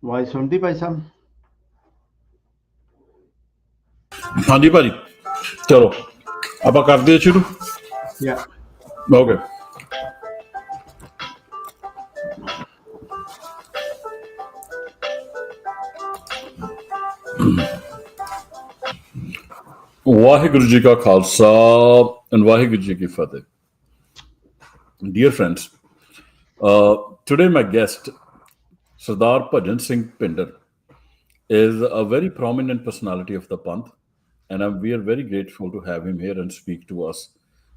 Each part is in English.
Y सुनती भाई साहब? हाँ जी भाजी, चलो आप कर दिए शुरू। या ओके। वाहिगुरु जी का खालसा and वाहिगुरु जी की फतेह. Dear friends, today my guest Sardar Bhajan Singh Bhinder is a very prominent personality of the Panth, and we are very grateful to have him here and speak to us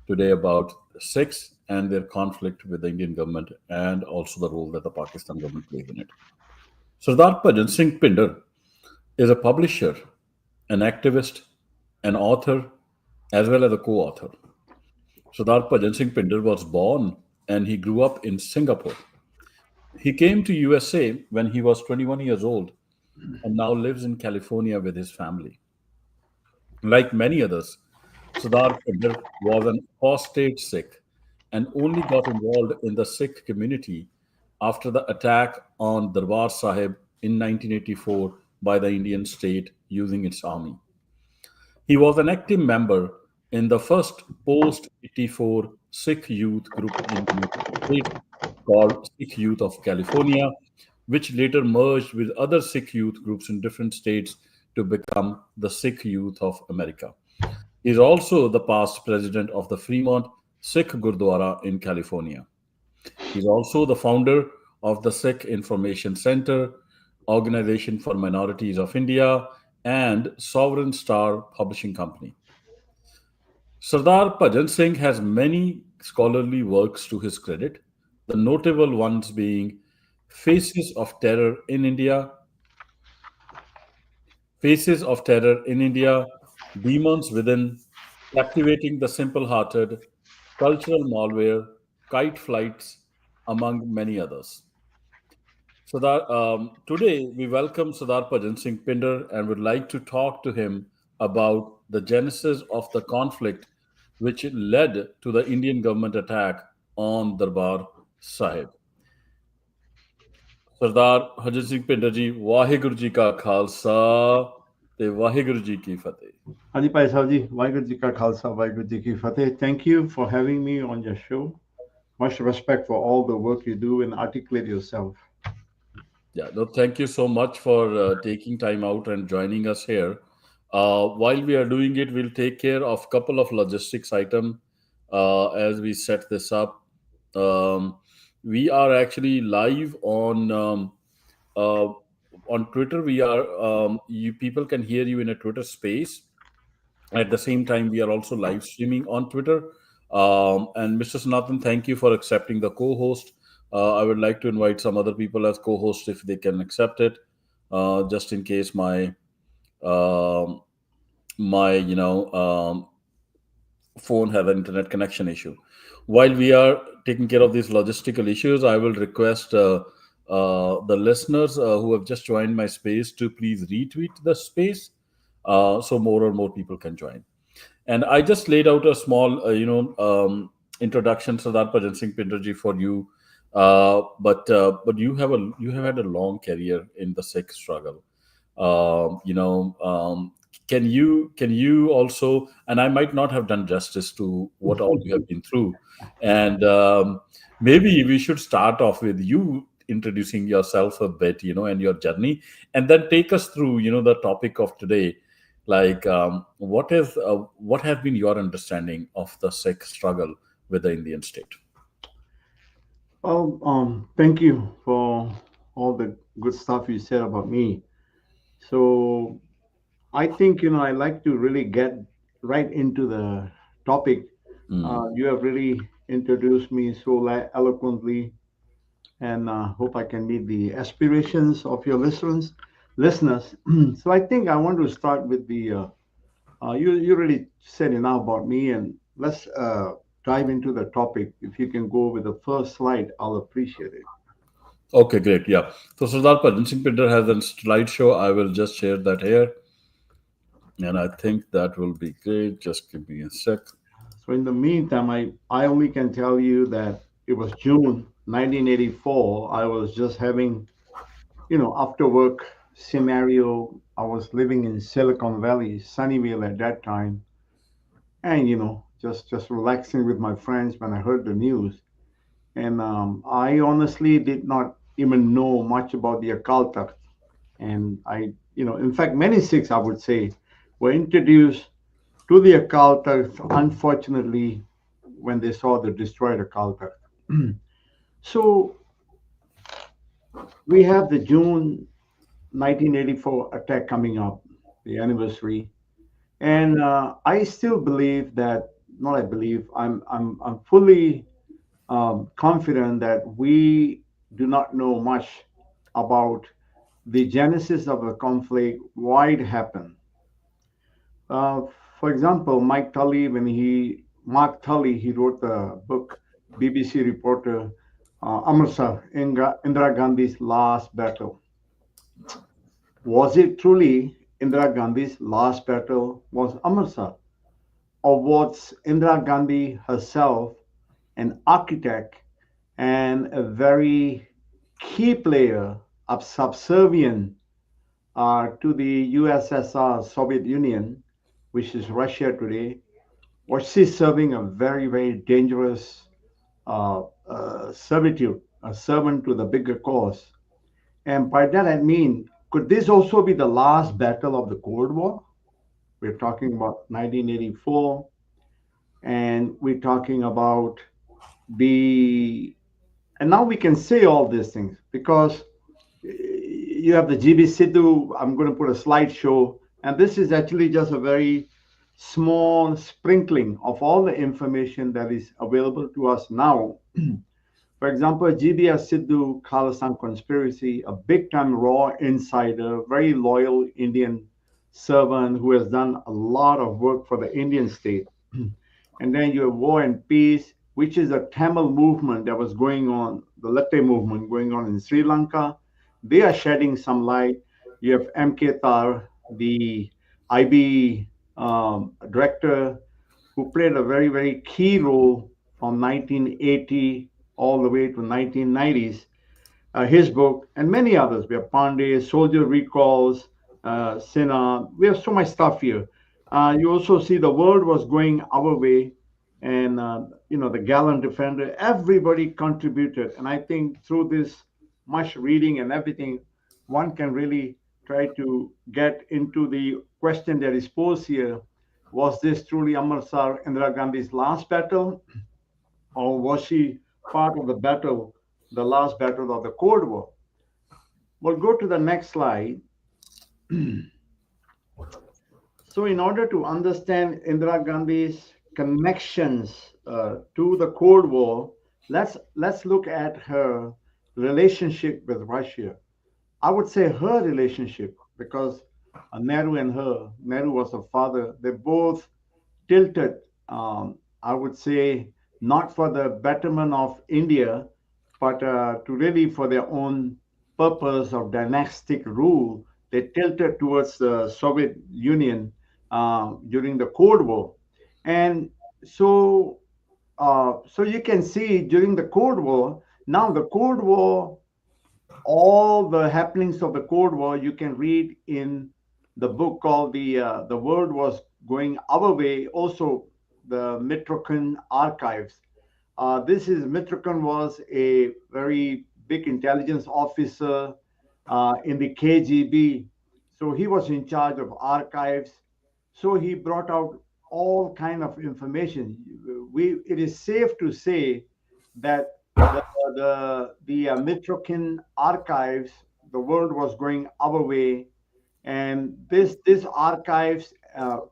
today about Sikhs and their conflict with the Indian government and also the role that the Pakistan government plays in it. Sardar Bhajan Singh Bhinder is a publisher, an activist, an author, as well as a co-author. Sardar Bhajan Singh Bhinder was born and he grew up in Singapore. He came to USA when he was 21 years old and now lives in California with his family. Like many others, Sardar Bhajan was an apostate Sikh and only got involved in the Sikh community after the attack on Darbar Sahib in 1984 by the Indian state using its army. He was an active member in the first post 84 Sikh youth group in the United States called Sikh Youth of California, which later merged with other Sikh youth groups in different states to become the Sikh Youth of America. He is also the past president of the Fremont Sikh Gurdwara in California. He is also the founder of the Sikh Information Center, Organization for Minorities of India, and Sovereign Star Publishing Company. Sardar Bhajan Singh has many scholarly works to his credit, the notable ones being Faces of Terror in India, Faces of Terror in India, Demons Within, Captivating the Simple Hearted, Cultural Malware, Kite Flights, among many others. Today we welcome Sardar Bhajan Singh Pinder and would like to talk to him about the genesis of the conflict which led to the Indian government attack on Darbar Sahib. सरदार हजरत सिंह पिंडर जी वाहिगुरु जी का खालसा ते वाहिगुरु जी की फतेह. हाँ जी भाई साहब जी, वाहिगुरु जी का खालसा, वाहिगुरु जी की फतेह. Thank you for having me on your show. Much respect for all the work you do and articulate yourself. Yeah, no, thank you so much for taking time out and joining us here. While we are doing it, we'll take care of a couple of logistics item as we set this up. Um, we are actually live uh, on Twitter. We are you people can hear you in a Twitter space. At the same time, we are also live streaming on Twitter. And Mr. Sanathan, thank you for accepting the co-host. I would like to invite some other people as co-hosts if they can accept it, just in case um, my phone have an internet connection issue. While we are taking care of these logistical issues, I will request the listeners who have just joined my space to please retweet the space so more and more people can join. And I just laid out a small, introduction, Sardar Bhajan Singh Pinderji, for you. But you have had a long career in the Sikh struggle. Um, you know, um, can you also? And I might not have done justice to what all you have been through. And maybe we should start off with you introducing yourself a bit, and your journey, and then take us through, the topic of today, like what has been your understanding of the Sikh struggle with the Indian state? Well, thank you for all the good stuff you said about me. So I think I like to really get right into the topic. Mm. You have really introduced me so eloquently, and hope I can meet the aspirations of your listeners. Listeners. So I think I want to start with the. You really said enough about me, and let's dive into the topic. If you can go with the first slide, I'll appreciate it. Okay, great. Yeah. So Sardar Bhajan Singh Pinder has a slideshow. I will just share that here, and I think that will be great. Just give me a sec. So in the meantime, I only can tell you that it was June 1984. I was just having after work scenario. I was living in Silicon Valley, Sunnyvale at that time, and just relaxing with my friends when I heard the news. And I honestly did not even know much about the occult. And in fact, many Sikhs, I would say, were introduced to the occult, unfortunately, when they saw the destroyed occult. So we have the June 1984 attack coming up, the anniversary. And I still believe that, not I believe, I'm fully confident that we do not know much about the genesis of the conflict, why it happened. Uh, for example, Mark Tully, he wrote the book, BBC reporter, Amritsar, Indira Gandhi's last battle. Was it truly Indira Gandhi's last battle was Amritsar? Or was Indira Gandhi herself an architect and a very key player of subservient to the USSR, Soviet Union, which is Russia today? Was she serving a very, very dangerous servitude, a servant to the bigger cause? And by that I mean, could this also be the last battle of the Cold War? We're talking about 1984, and we're talking about the. And now we can say all these things because you have the GB Sidhu. I'm going to put a slideshow, and this is actually just a very small sprinkling of all the information that is available to us now. For example, GBS Sidhu Khalistan conspiracy, a big time raw insider, very loyal Indian servant who has done a lot of work for the Indian state. And then you have War and Peace, which is a Tamil movement that was going on, the Latte movement going on in Sri Lanka. They are shedding some light. You have MK Tar, the IB director, who played a very, very key role from 1980 all the way to 1990s. His book, and many others. We have Pandey, Soldier Recalls, Sinha. We have so much stuff here. You also see the world was going our way, and the Gallant Defender. Everybody contributed, and I think through this much reading and everything, one can really try to get into the question that is posed here: was this truly Amritsar, Indira Gandhi's last battle, or was she part of the battle, the last battle of the Cold War? We'll go to the next slide. So, in order to understand Indira Gandhi's connections to the Cold War, let's look at her relationship with Russia. I would say her relationship because Nehru was her father. They both tilted, I would say, not for the betterment of India, but to really for their own purpose of dynastic rule. They tilted towards the Soviet Union during the Cold War. And so, so you can see during the Cold War, now the Cold War, all the happenings of the Cold War you can read in the book called the World Was Going Our Way. Also, the Mitrokin archives. This is Mitrokin was a very big intelligence officer in the KGB, so he was in charge of archives. So he brought out all kind of information. It is safe to say that the the Mitrokin archives, the world was going our way, and this archives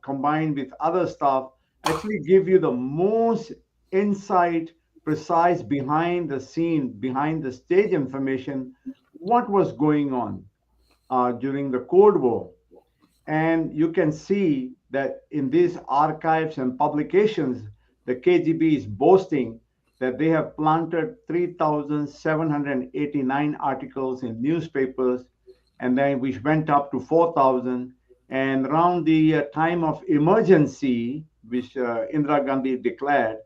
combined with other stuff actually give you the most insight, precise behind the scene, behind the stage information, what was going on during the Cold War. And you can see that in these archives and publications, the KGB is boasting that they have planted 3,789 articles in newspapers, and then which went up to 4,000. And around the time of emergency, which Indira Gandhi declared,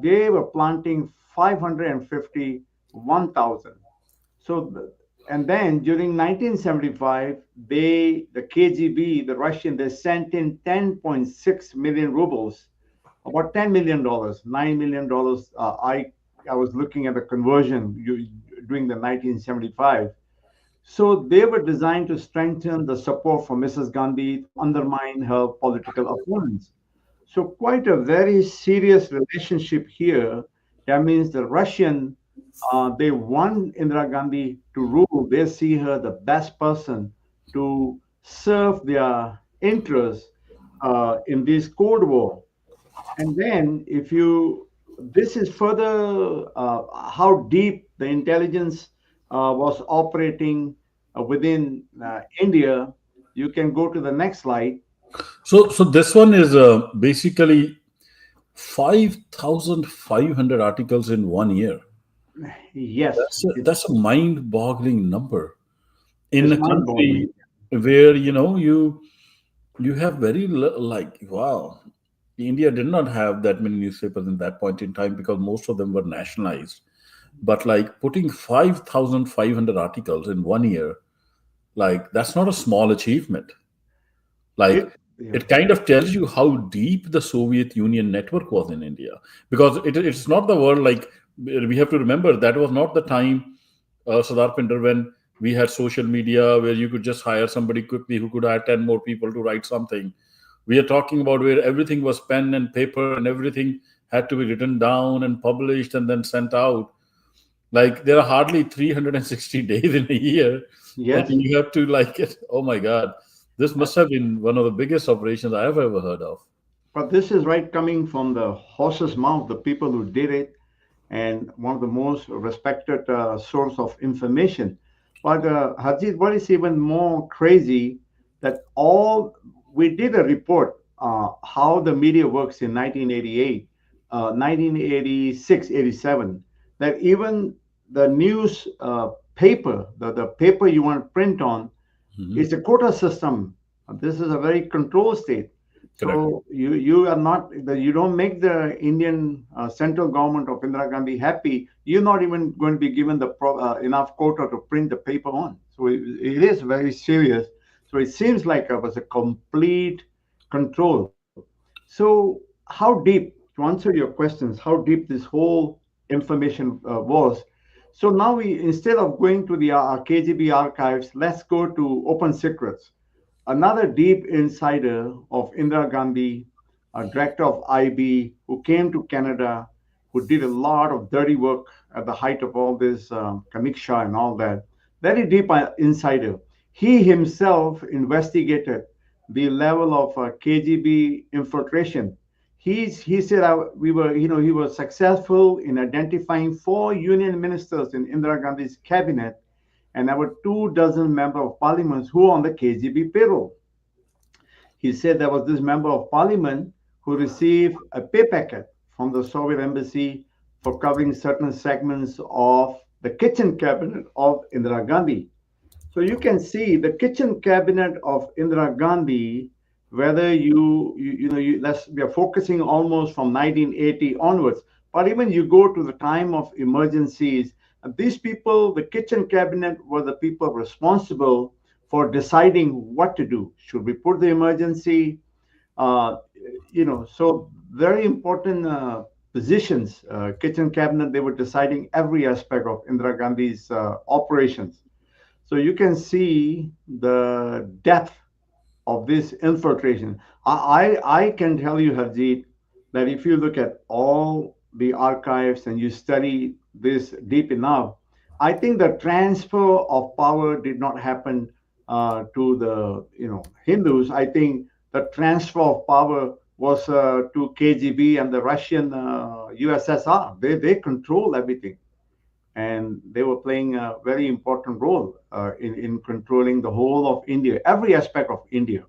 they were planting 551,000. So And then during 1975, the KGB, the Russian, they sent in 10.6 million rubles, about $10 million, $9 million. I was looking at the conversion during the 1975. So they were designed to strengthen the support for Mrs. Gandhi to undermine her political opponents. So quite a very serious relationship here. That means the Russian, they want Indira Gandhi to rule. They see her the best person to serve their interests in this Cold War. And then, if you, this is further how deep the intelligence was operating within India. You can go to the next slide. So this one is basically 5,500 articles in 1 year. Yes, That's a mind-boggling number in it's a mind-boggling. country where you have very like wow. India did not have that many newspapers in that point in time because most of them were nationalized. But like putting 5,500 articles in 1 year, like that's not a small achievement. Like It, yeah. it kind of tells you how deep the Soviet Union network was in India, because it's not the world. Like we have to remember that was not the time, Sardar Pinder, when we had social media where you could just hire somebody quickly who could hire 10 more people to write something. We are talking about where everything was pen and paper and everything had to be written down and published and then sent out. Like there are hardly 360 days in a year, and Yes. you have to like it. Oh my God, this must have been one of the biggest operations I have ever heard of. But this is right coming from the horse's mouth, the people who did it, and one of the most respected source of information. But Harjit, what is even more crazy that all we did a report how the media works in 1988, 1986, 87. That even the news paper, the paper you want to print on, Mhm. it's a quota system. This is a very controlled state. Correct. So you are not you don't make the Indian central government of Indira Gandhi happy. You're not even going to be given the enough quota to print the paper on. So it is very serious. So it seems like it was a complete control. So how deep, to answer your questions, how deep this whole information was. So now we, instead of going to the KGB archives, let's go to Open Secrets. Another deep insider of Indira Gandhi, a director of IB, who came to Canada, who did a lot of dirty work at the height of all this Kamiksha and all that. Very deep insider. He himself investigated the level of KGB infiltration. He said we were, he was successful in identifying 4 union ministers in Indira Gandhi's cabinet and about 2 dozen member of parliament who were on the KGB payroll. He said there was this member of parliament who received a pay packet from the Soviet embassy for covering certain segments of the kitchen cabinet of Indira Gandhi. So you can see the kitchen cabinet of Indira Gandhi, whether we are focusing almost from 1980 onwards, but even you go to the time of emergencies, these people, the kitchen cabinet were the people responsible for deciding what to do. Should we put the emergency? Uh, so very important positions, kitchen cabinet, they were deciding every aspect of Indira Gandhi's operations. So you can see the depth of this infiltration. I can tell you, Harjeet, that if you look at all the archives and you study this deep enough, I think the transfer of power did not happen to the Hindus. I think the transfer of power was to KGB and the Russian USSR. They control everything, and they were playing a very important role in controlling the whole of India, every aspect of India.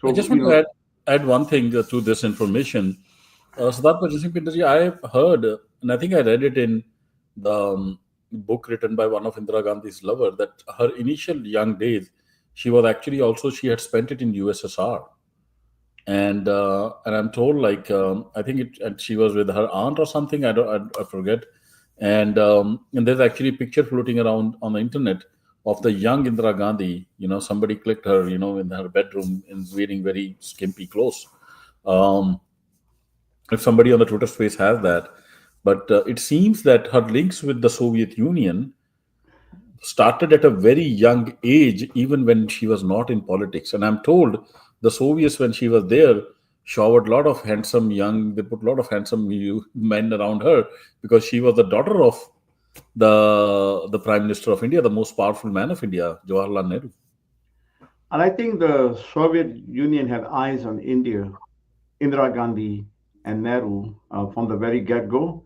I So, just want to add one thing to this information. Sardar Bhajan Singh Bhinder ji, I have heard, and I think I read it in the book written by one of Indira Gandhi's lover, that her initial young days, she had spent it in USSR, and I'm told like I think and she was with her aunt or something. I forget, and there's actually a picture floating around on the internet of the young Indira Gandhi. Somebody clicked her, in her bedroom in wearing very skimpy clothes. Um, if somebody on the Twitter space has that, but it seems that her links with the Soviet Union started at a very young age, even when she was not in politics. And I'm told the Soviets, when she was there, showered a lot of handsome young, they put a lot of handsome men around her because she was the daughter of the Prime Minister of India, the most powerful man of India, Jawaharlal Nehru. And I think the Soviet Union had eyes on India, Indira Gandhi, and Nehru from the very get go.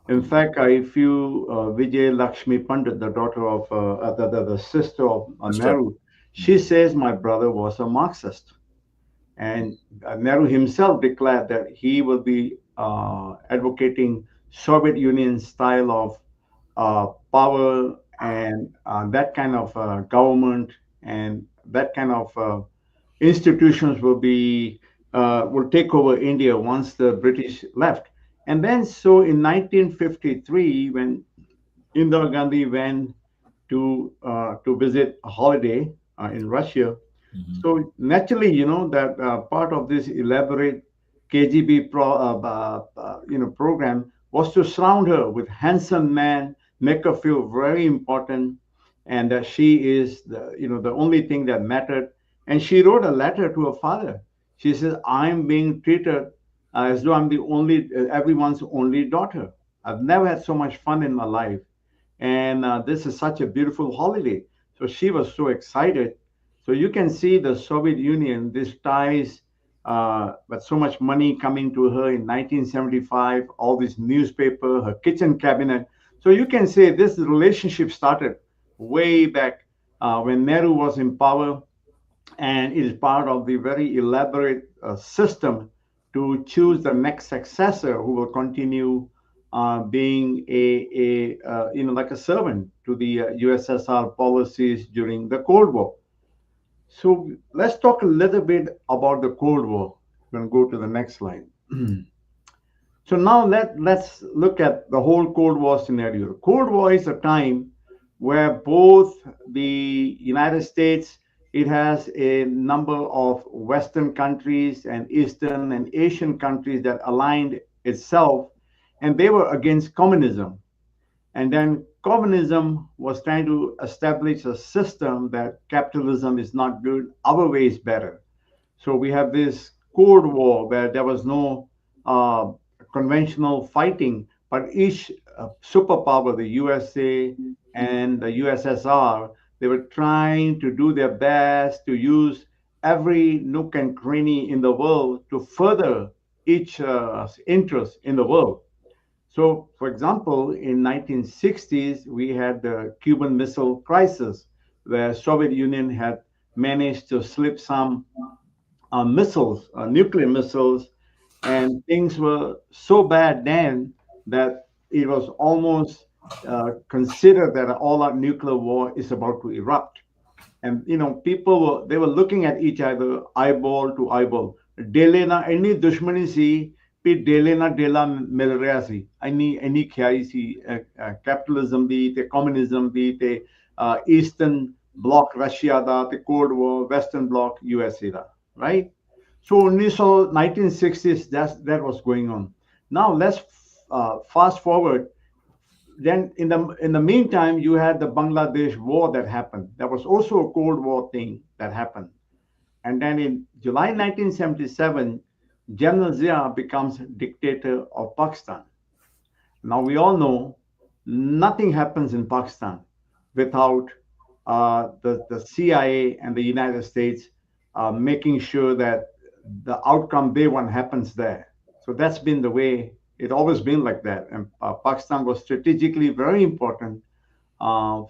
In fact, if you Vijay Lakshmi Pandit, the daughter of the sister of Sister. Nehru, she says my brother was a Marxist. And Nehru himself declared that he will be advocating Soviet Union style of power and that kind of government and that kind of institutions will take over India once the British left. And then, so in 1953, when Indira Gandhi went to visit a holiday in Russia, Mhm. so naturally, that part of this elaborate KGB program was to surround her with handsome men, make her feel very important, and that she is the only thing that mattered. And she wrote a letter to her father. She says, "I'm being treated as though I'm the only everyone's only daughter. I've never had so much fun in my life, and this is such a beautiful holiday." So she was so excited. So you can see the Soviet Union, this ties, but so much money coming to her in 1975, all this newspaper, her kitchen cabinet. So you can say this relationship started way back when Nehru was in power, and it is part of the very elaborate system to choose the next successor who will continue being like a servant to the USSR policies during the Cold War. So let's talk a little bit about the Cold War. We're going to go to the next slide. So now let's look at the whole Cold War scenario. Cold War is a time where both the United States, it has a number of Western countries and Eastern and Asian countries that aligned itself, and they were against communism. And then communism was trying to establish a system that capitalism is not good, our way is better. So we have this Cold War where there was no uh, conventional fighting, but each superpower, the USA and the USSR, they were trying to do their best to use every nook and cranny in the world to further each interest in the world. So, for example, in 1960s, we had the Cuban Missile Crisis, where Soviet Union had managed to slip some missiles, nuclear missiles, and things were so bad then that it was almost considered that all out nuclear war is about to erupt. And people they were looking at each other eyeball to eyeball. Dele na any dushmani si, pi dele na dela mil ਰਿਹਾ ਸੀ any ਖਿਆਈ ਸੀ capitalism ਦੀ ਤੇ communism ਦੀ ਤੇ eastern bloc Russia ਦਾ ਤੇ cold war western bloc USA the, right? So 1960s, that was going on. Now let's fast forward. Then in the meantime, you had the Bangladesh war that happened. That was also a Cold War thing that happened. And then in July 1977, General Zia becomes dictator of Pakistan. Now we all know nothing happens in Pakistan without the CIA and the United States making sure that the outcome they want happens there. So that's been the way it always been like that. And Pakistan was strategically very important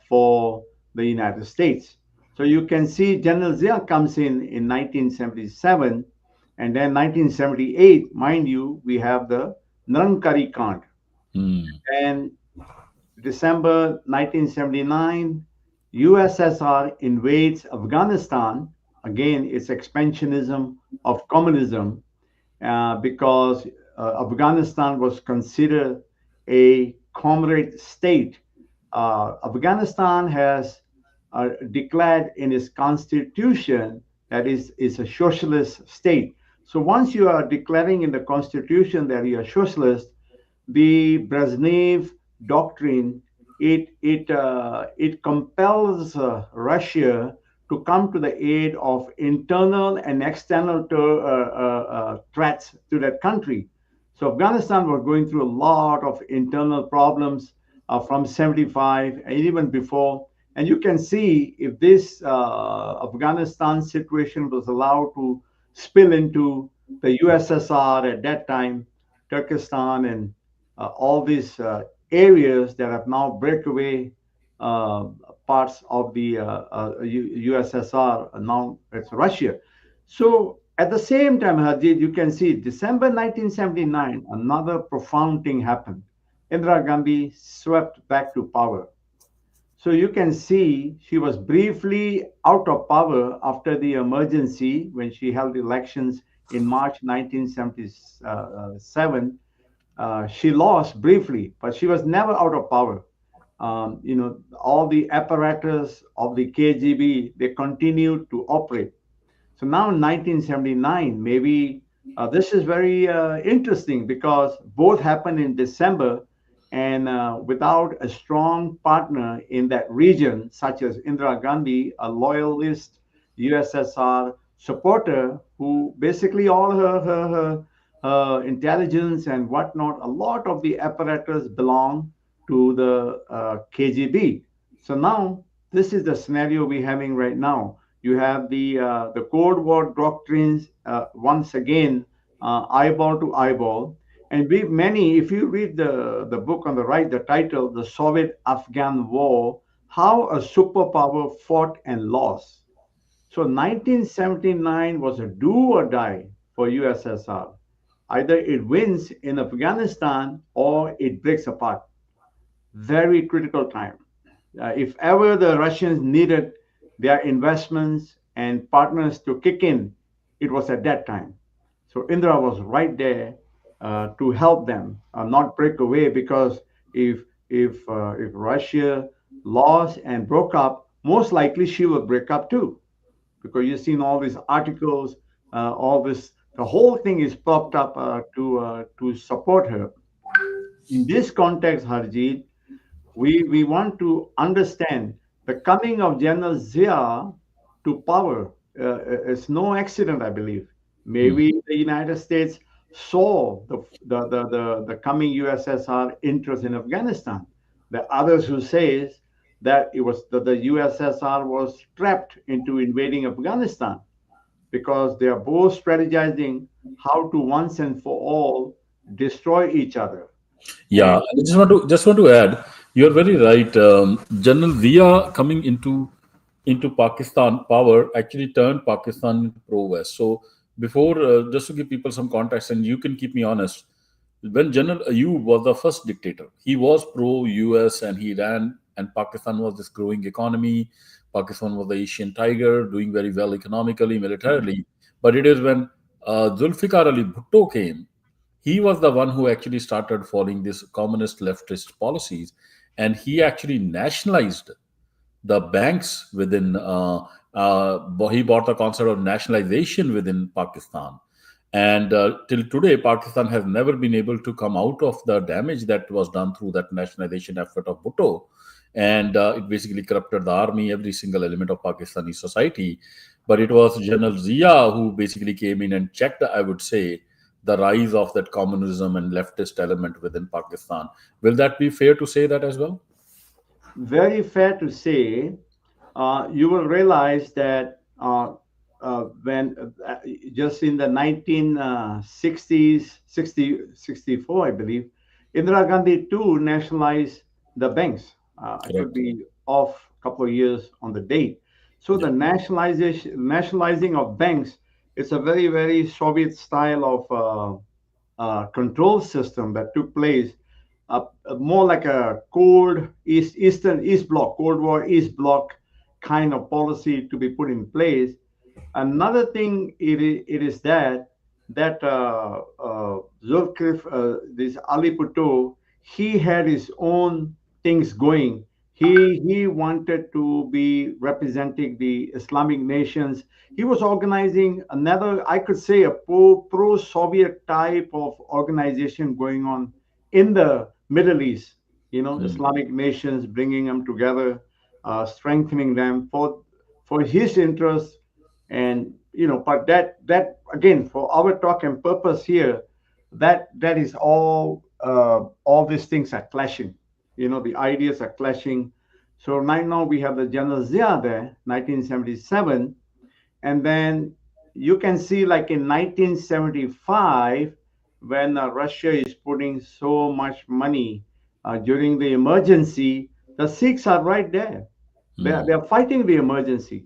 for the United States. So you can see General Zia comes in 1977, and then 1978, mind you, we have the Narankari Kand. Hmm. And December 1979, USSR invades Afghanistan. Again, it's expansionism of communism because Afghanistan was considered a comrade state. Afghanistan has declared in its constitution that is a socialist state. So once you are declaring in the constitution that you are socialist, the Brezhnev doctrine, it compels Russia to come to the aid of internal and external threats to that country. So Afghanistan was going through a lot of internal problems from 75 and even before. And you can see if this Afghanistan situation was allowed to spill into the USSR at that time, Turkestan, and all these areas that have now breakaway uh, parts of the USSR, now it's Russia. So at the same time, Harjit, you can see December 1979, another profound thing happened. Indira Gandhi swept back to power. So you can see she was briefly out of power after the emergency when she held elections in March 1977. She lost briefly, but she was never out of power. All the apparatus of the KGB, they continued to operate. So now in 1979, maybe this is very interesting because both happened in December, and without a strong partner in that region, such as Indira Gandhi, a loyalist USSR supporter who basically all her intelligence and whatnot, a lot of the apparatus belong to the KGB. So now this is the scenario we're having right now. You have the Cold War doctrines once again, eyeball to eyeball, and we many. If you read the book on the right, the title, "The Soviet-Afghan War: How a Superpower Fought and Lost." So 1979 was a do or die for USSR. Either it wins in Afghanistan or it breaks apart. Very critical time. If ever the Russians needed their investments and partners to kick in, it was at that time. So Indira was right there to help them not break away because if if Russia lost and broke up, most likely she will break up too because you've seen all these articles, all this. The whole thing is propped up to support her. In this context, Harjeet, we want to understand the coming of General Zia to power. It's no accident, I believe. Hmm. Maybe the United States saw the coming USSR interest in Afghanistan. There are others who says that it was that the USSR was trapped into invading Afghanistan because they are both strategizing how to once and for all destroy each other. Yeah, And I just want to add, you're very right. General Zia coming into Pakistan power actually turned Pakistan into pro-West. So before, just to give people some context, and you can keep me honest, when General Ayub was the first dictator, he was pro-US and he ran, and Pakistan was this growing economy. Pakistan was the Asian tiger, doing very well economically, militarily. But it is when Zulfikar Ali Bhutto came, he was the one who actually started following these communist leftist policies, and he actually nationalized the banks within. He brought the concept of nationalization within Pakistan, and till today, Pakistan has never been able to come out of the damage that was done through that nationalization effort of Bhutto. And it basically corrupted the army, every single element of Pakistani society. But it was General Zia who basically came in and checked, I would say, the rise of that communism and leftist element within Pakistan. Will that be fair to say that as well? very fair to say, you will realize that when just in the 1960s, 64, I believe, Indira Gandhi too nationalized the banks. I could Correct. be off a couple of years on the date. So Yeah. the nationalizing of banks is a very, very Soviet style of control system that took place, more like a East Bloc, Cold War East Bloc kind of policy to be put in place. Another thing it is that Zulkif, this Ali Bhutto, he had his own things going. He wanted to be representing the Islamic nations. He was organizing another, I could say, a pro-Soviet type of organization going on in the Middle East. You know, Hmm. Islamic nations, bringing them together, strengthening them for his interests, and but that again, for our talk and purpose here, that is all these things are clashing. The ideas are clashing. So right now we have the General Zia there, 1977, and then you can see like in 1975 when Russia is putting so much money during the emergency, the Sikhs are right there. Hmm. They're fighting the emergency.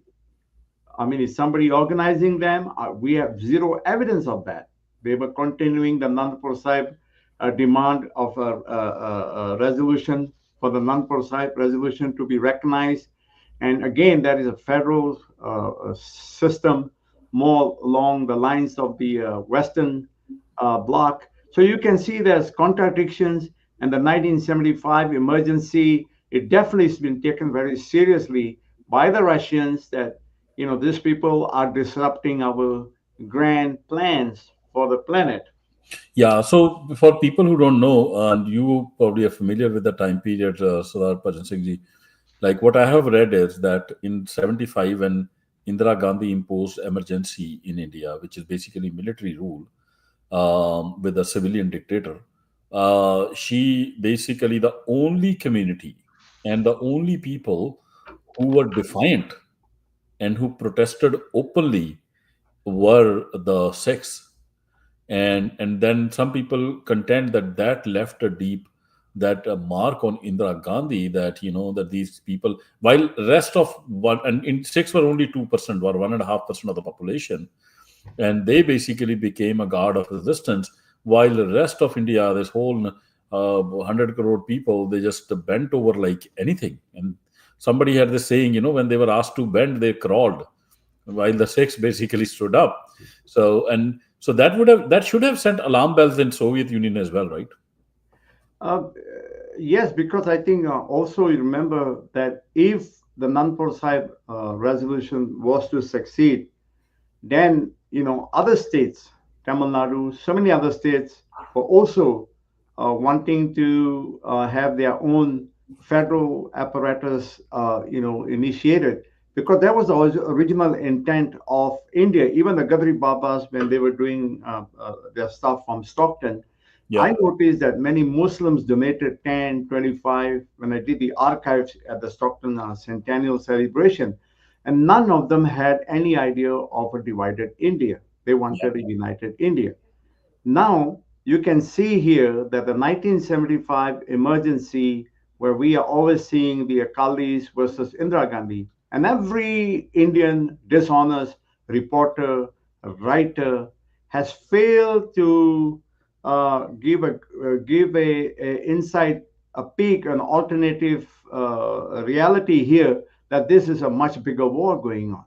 I mean, is somebody organizing them? We have zero evidence of that. They were continuing the Nandpur Sahib demand of a resolution for the Nandpur Sahib resolution to be recognized. And again, that is a federal system more along the lines of the Western bloc. So you can see there's contradictions. And the 1975 emergency, it definitely has been taken very seriously by the Russians that these people are disrupting our grand plans for the planet. Yeah, so for people who don't know, and you probably are familiar with the time period, Sardar Bhajan Singh ji, like what I have read is that in 75, when Indira Gandhi imposed emergency in India, which is basically military rule with a civilian dictator, she basically the only community and the only people who were defiant and who protested openly were the Sikhs. And then some people contend that that left a deep that mark on Indira Gandhi, that that these people, while rest of one, and in Sikhs were only 2% or 1.5% of the population, and they basically became a guard of resistance, while the rest of India, this whole 100 crore people, they just bent over like anything. And somebody had this saying, when they were asked to bend, they crawled, while the Sikhs basically stood up. So that should have sent alarm bells in Soviet Union as well, right? Uh, yes, because I think also you remember that if the Nandpur Sahib resolution was to succeed, then other states, Tamil Nadu, so many other states were also wanting to have their own federal apparatus, initiated, because that was the original intent of India. Even the Gadri Babas, when they were doing their stuff from Stockton, Yeah. I noticed that many Muslims donated 10, 25 when I did the archives at the Stockton Centennial celebration. And none of them had any idea of a divided India. They wanted a united India. Now, you can see here that the 1975 emergency, where we are always seeing the Akalis versus Indira Gandhi, and every Indian dishonest reporter, writer has failed to give a insight, a peek, an alternative reality here that this is a much bigger war going on.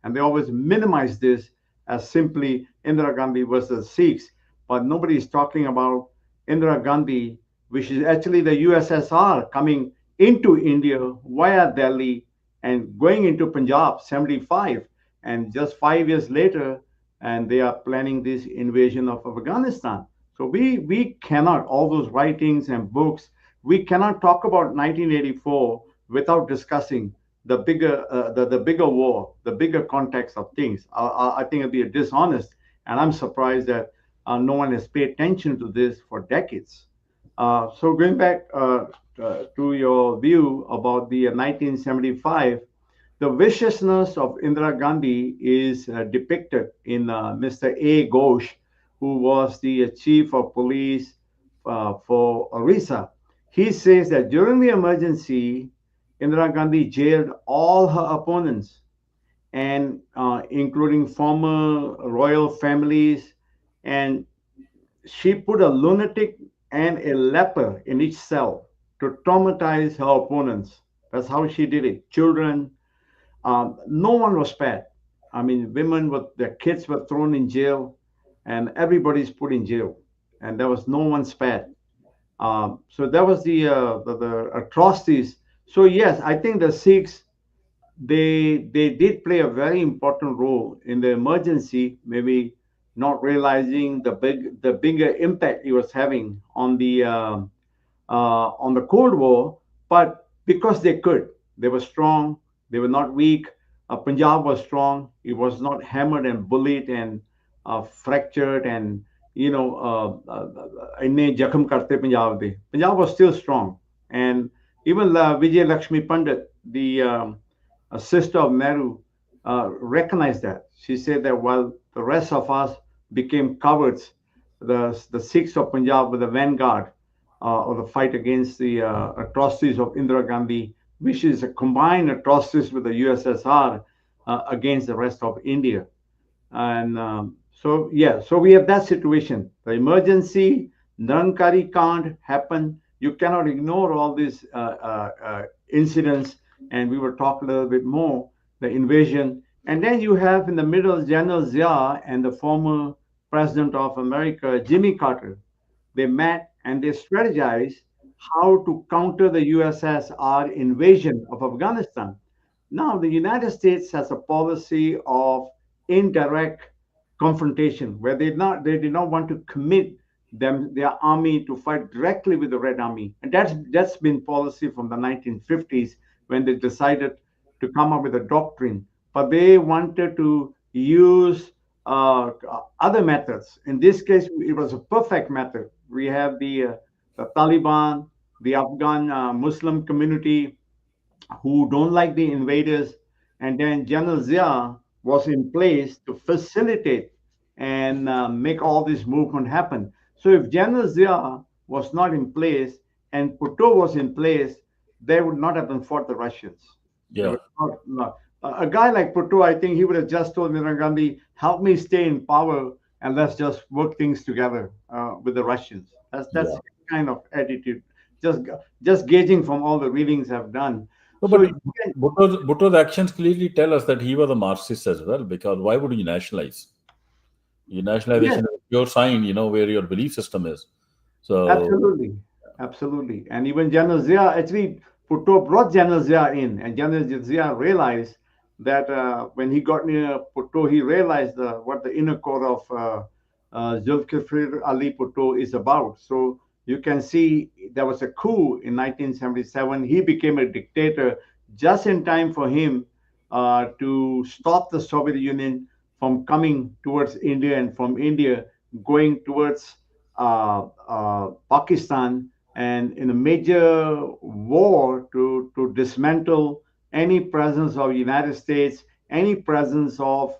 And they always minimize this as simply Indira Gandhi versus Sikhs, but nobody is talking about Indira Gandhi, which is actually the USSR coming into India via Delhi and going into Punjab 75, and just 5 years later, and they are planning this invasion of Afghanistan. So we cannot, all those writings and books, we cannot talk about 1984 without discussing the bigger war, the bigger context of things. I think it'd be a dishonest, and I'm surprised that no one has paid attention to this for decades. So going back to your view about the 1975, the viciousness of Indira Gandhi is depicted in Mr. A. Ghosh, who was the chief of police for Orissa. He says that during the emergency, Indira Gandhi jailed all her opponents, and including former royal families, and she put a lunatic and a leper in each cell to traumatize her opponents. That's how she did it. Children, no one was spared. I mean, women with their kids were thrown in jail, and everybody's put in jail, and there was no one spared. So that was the atrocities. So yes, I think the Sikhs, they did play a very important role in the emergency, maybe not realizing the bigger impact it was having on the Cold War, but because they could, they were strong, they were not weak. Punjab was strong, it was not hammered and bullied and fractured and inne jakham karte Punjab de. Punjab was still strong, and even Vijay Lakshmi Pandit, the sister of Nehru, recognized that. She said that while the rest of us became cowards, the Sikhs of Punjab were the vanguard of the fight against the atrocities of Indira Gandhi, which is a combined atrocities with the USSR against the rest of India. And so, yeah, so we have that situation. The emergency, Narankari can't happen. You cannot ignore all these incidents. And we will talk a little bit more the invasion. And then you have in the middle General Zia and the former president of America, Jimmy Carter. They met and they strategized how to counter the USSR invasion of Afghanistan. Now, the United States has a policy of indirect confrontation where they did not want to commit their army to fight directly with the Red Army, and that's been policy from the 1950s when they decided to come up with a doctrine. But they wanted to use other methods. In this case, it was a perfect method. We have the Taliban, the Afghan Muslim community who don't like the invaders, and then General Zia was in place to facilitate and make all this movement happen. So if General Zia was not in place and Bhutto was in place, they would not have been fought the Russians. They Yeah, would not. A guy like Bhutto, I think he would have just told Indira Gandhi, "Help me stay in power, and let's just work things together with the Russians." That's yeah. his kind of attitude. Just just gauging from all the readings I've done. No, So but you can, Bhutto's actions clearly tell us that he was a Marxist as well, because why would you nationalize? Your yes, nationalization is a pure sign, where your belief system is. So, absolutely, absolutely. And even General Zia, actually, Bhutto brought General Zia in, and General Zia realized that when he got near Bhutto, he realized what the inner core of Zulkifli Ali Bhutto is about. So you can see there was a coup in 1977. He became a dictator just in time for him to stop the Soviet Union from coming towards India and from India going towards Pakistan, and in a major war to dismantle any presence of United States, any presence of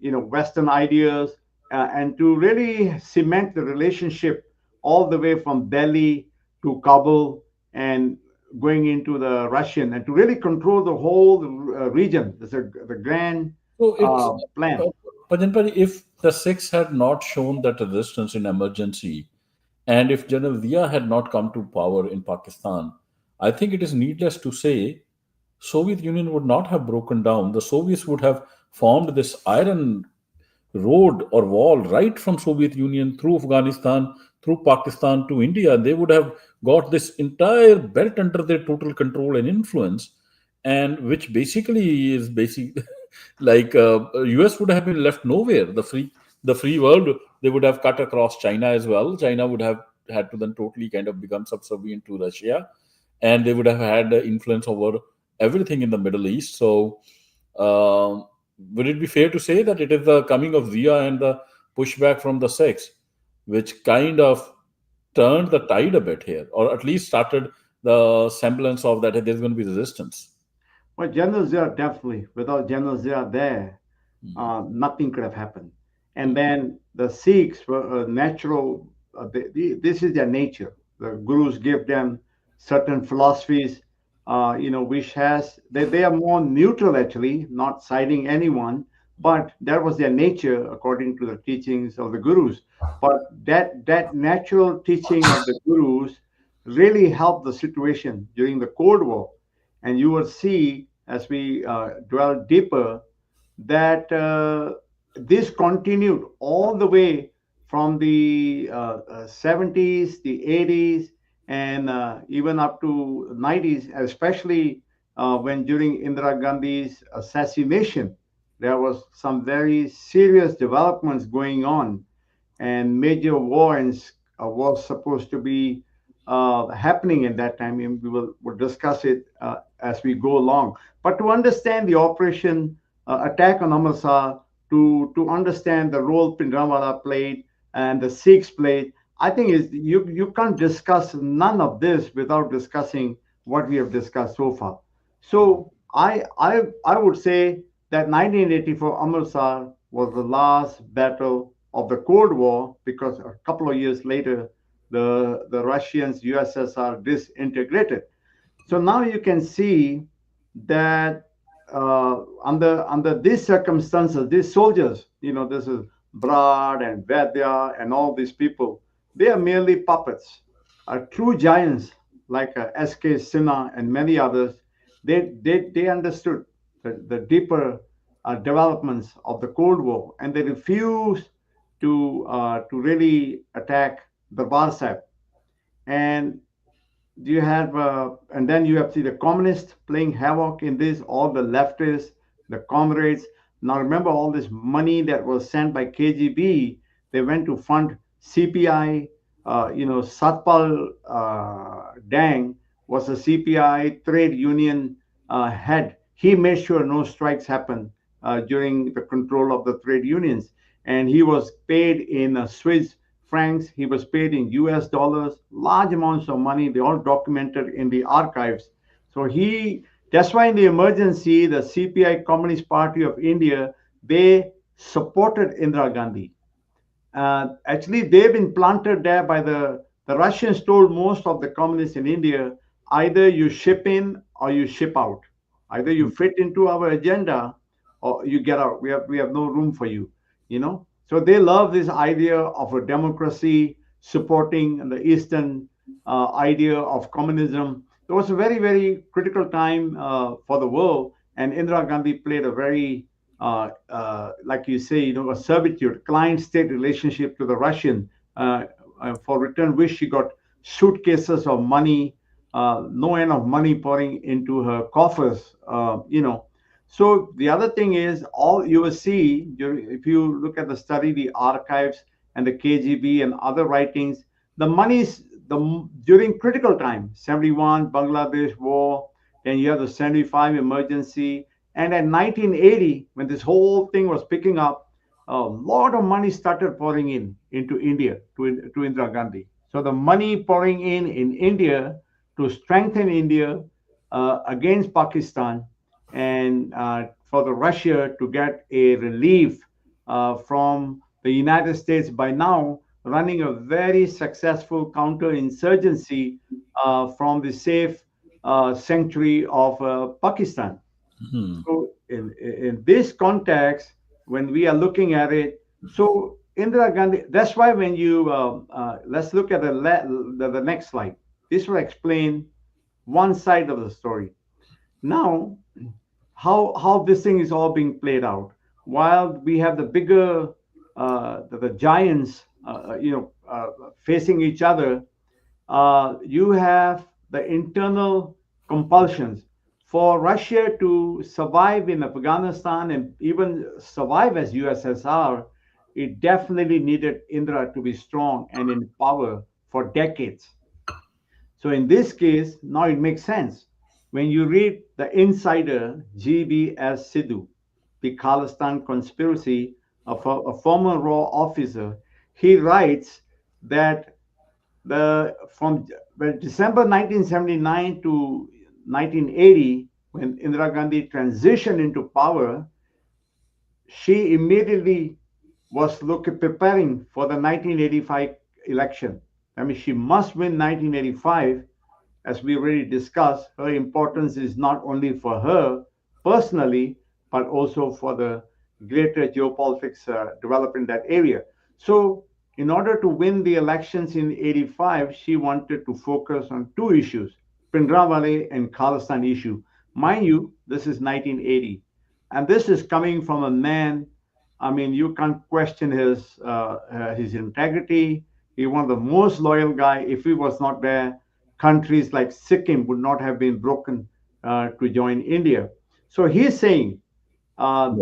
Western ideas, and to really cement the relationship all the way from Delhi to Kabul and going into the Russian, and to really control the whole region. There's the grand so it's plan. Pajanpari, if the Sikhs had not shown that resistance in emergency, and if General Zia had not come to power in Pakistan, I think it is needless to say Soviet Union would not have broken down. The Soviets would have formed this iron road or wall right from Soviet Union through Afghanistan, through Pakistan to India. They would have got this entire belt under their total control and influence, and which basically is basic like US would have been left nowhere. The free world, they would have cut across China as well. China would have had to then totally kind of become subservient to Russia, and they would have had influence over everything in the Middle East. So, would it be fair to say that it is the coming of Zia and the pushback from the Sikhs which kind of turned the tide a bit here, or at least started the semblance of that there's going to be resistance? Well, General Zia definitely. Without General Zia there, Hmm. nothing could have happened. And then the Sikhs were a natural. This is their nature. The gurus give them certain philosophies, which has they are more neutral actually, not siding anyone. But that was their nature according to the teachings of the gurus. But that natural teaching of the gurus really helped the situation during the Cold War, and you will see as we dwell deeper that this continued all the way from the 70s, the 80s, and even up to 90s, especially when during Indira Gandhi's assassination, there was some very serious developments going on, and major wars was supposed to be happening at that time. And we'll discuss it as we go along. But to understand the operation attack on Amritsar, to understand the role Pindranwala played and the Sikhs played, I think is you can't discuss none of this without discussing what we have discussed so far. So I would say that 1984 Amritsar was the last battle of the Cold War, because a couple of years later the Russians USSR disintegrated. So now you can see that under these circumstances, these soldiers, this is Brad and Vedya and all these people, they are merely puppets. True giants like S.K. Sinha and many others, they understood the deeper developments of the Cold War, and they refused to really attack the Sahib. And you have and then you have see the communists playing havoc in this, all the leftists, the comrades. Now remember, all this money that was sent by KGB, they went to fund CPI. Satpal Dang was a CPI trade union head. He made sure no strikes happened during the control of the trade unions, and he was paid in Swiss francs. He was paid in US dollars, large amounts of money. They all documented in the archives. So that's why in the emergency, the CPI Communist Party of India, they supported Indira Gandhi. Actually, they've been planted there by the Russians told most of the communists in India, either you ship in or you ship out. Either you fit into our agenda or you get out. We have no room for you, So they love this idea of a democracy supporting the Eastern idea of communism. It was a very, very critical time for the world, and Indira Gandhi played a very like you say, a servitude, client-state relationship to the Russian. For return which she got suitcases of money, no end of money pouring into her coffers. So the other thing is, all you will see if you look at the study, the archives and the KGB and other writings, the monies during critical time, 71 Bangladesh war, then you have the 75 emergency, and in 1980, when this whole thing was picking up, a lot of money started pouring into India to Indira Gandhi. So the money pouring in India to strengthen India against Pakistan, and for the Russia to get a relief from the United States, by now running a very successful counterinsurgency from the safe sanctuary of Pakistan. Hmm. So in this context, when we are looking at it, so Indira Gandhi. That's why when you let's look at the next slide. This will explain one side of the story. Now, how this thing is all being played out. While we have the bigger the giants, facing each other, you have the internal compulsions for Russia to survive in Afghanistan and even survive as USSR. It definitely needed Indira to be strong and in power for decades. So in this case, now it makes sense. When you read The Insider, G.B.S. Sidhu, the Khalistan conspiracy of a former raw officer, he writes that from December 1979 to 1980, when Indira Gandhi transitioned into power, she immediately was preparing for the 1985 election. I mean, she must win 1985. As we already discussed, her importance is not only for her personally, but also for the greater geopolitics developed in that area. So, in order to win the elections in 85, she wanted to focus on two issues, Pindravale and Khalistan issue. Mind you, this is 1980. And this is coming from a man, I mean, you can't question his integrity. He one of the most loyal guy. If he was not there, countries like Sikkim would not have been broken to join India. So he's saying, uh,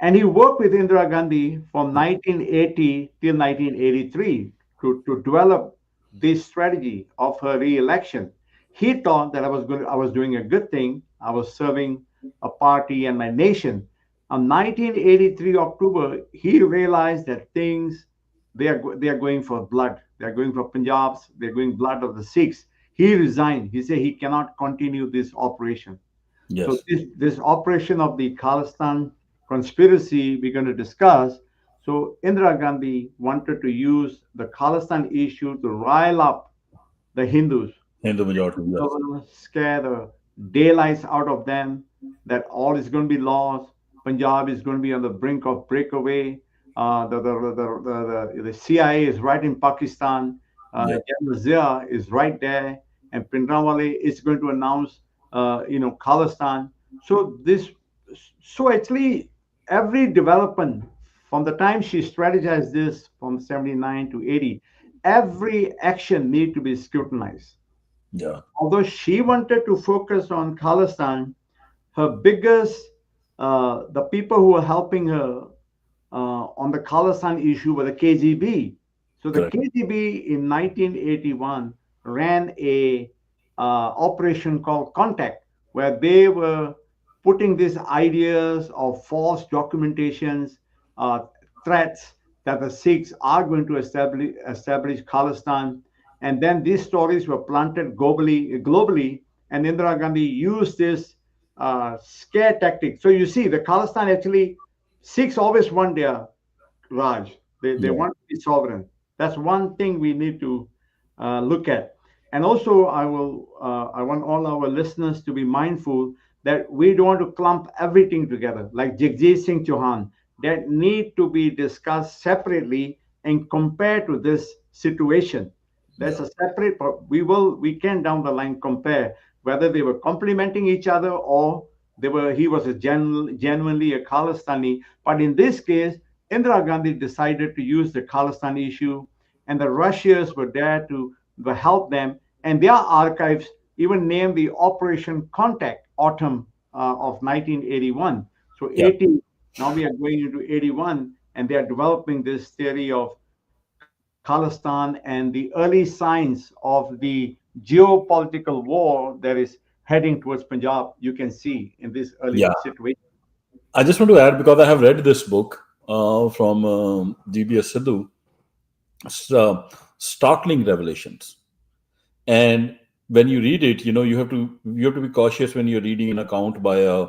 and he worked with Indira Gandhi from 1980 till 1983 to develop this strategy of her re-election. He thought that I was doing a good thing. I was serving a party and my nation. On 1983 October, he realized that things they are going for blood. They are going for Punjabs. They're going blood of the Sikhs. He resigned. He said he cannot continue this operation. So Yes. this operation of the Khalistan conspiracy we're going to discuss. So Indira Gandhi wanted to use the Khalistan issue to rile up the Hindus, Hindu majority. Yes. scare the daylights out of them, that all is going to be lost. Punjab is going to be on the brink of breakaway. The CIA is right in Pakistan. Yes. General Zia is right there, and Pindramwale is going to announce, Khalistan. So so actually, every development from the time she strategized this from 79 to 80, every action need to be scrutinized. Yeah. Although she wanted to focus on Khalistan, her biggest, the people who were helping her on the Khalistan issue were the KGB. So the Correct. KGB in 1981 ran a operation called Contact, where they were putting these ideas of false documentations, uh, threats that the Sikhs are going to establish Khalistan, and then these stories were planted globally, and Indira Gandhi used this scare tactic. So you see, the Khalistan actually Sikhs always want their Raj. They Yeah. want to be sovereign. That's one thing we need to look at. And also, I want all our listeners to be mindful that we don't want to clump everything together, like Jagjit Singh Chauhan, that need to be discussed separately and compared to this situation. There's Yeah. a separate. We can down the line compare whether they were complementing each other or he was genuinely a Khalistani. But in this case, Indira Gandhi decided to use the Khalistan issue, and the Russians were there to help them. And their archives even named the Operation Contact Autumn of 1981. So Yeah. 80, now we are going into 81, and they are developing this theory of Khalistan and the early signs of the geopolitical war that is heading towards Punjab. You can see in this early Yeah. situation. I just want to add because I have read this book from GBS Sidhu, Startling Revelations. And when you read it, you have to be cautious when you're reading an account by a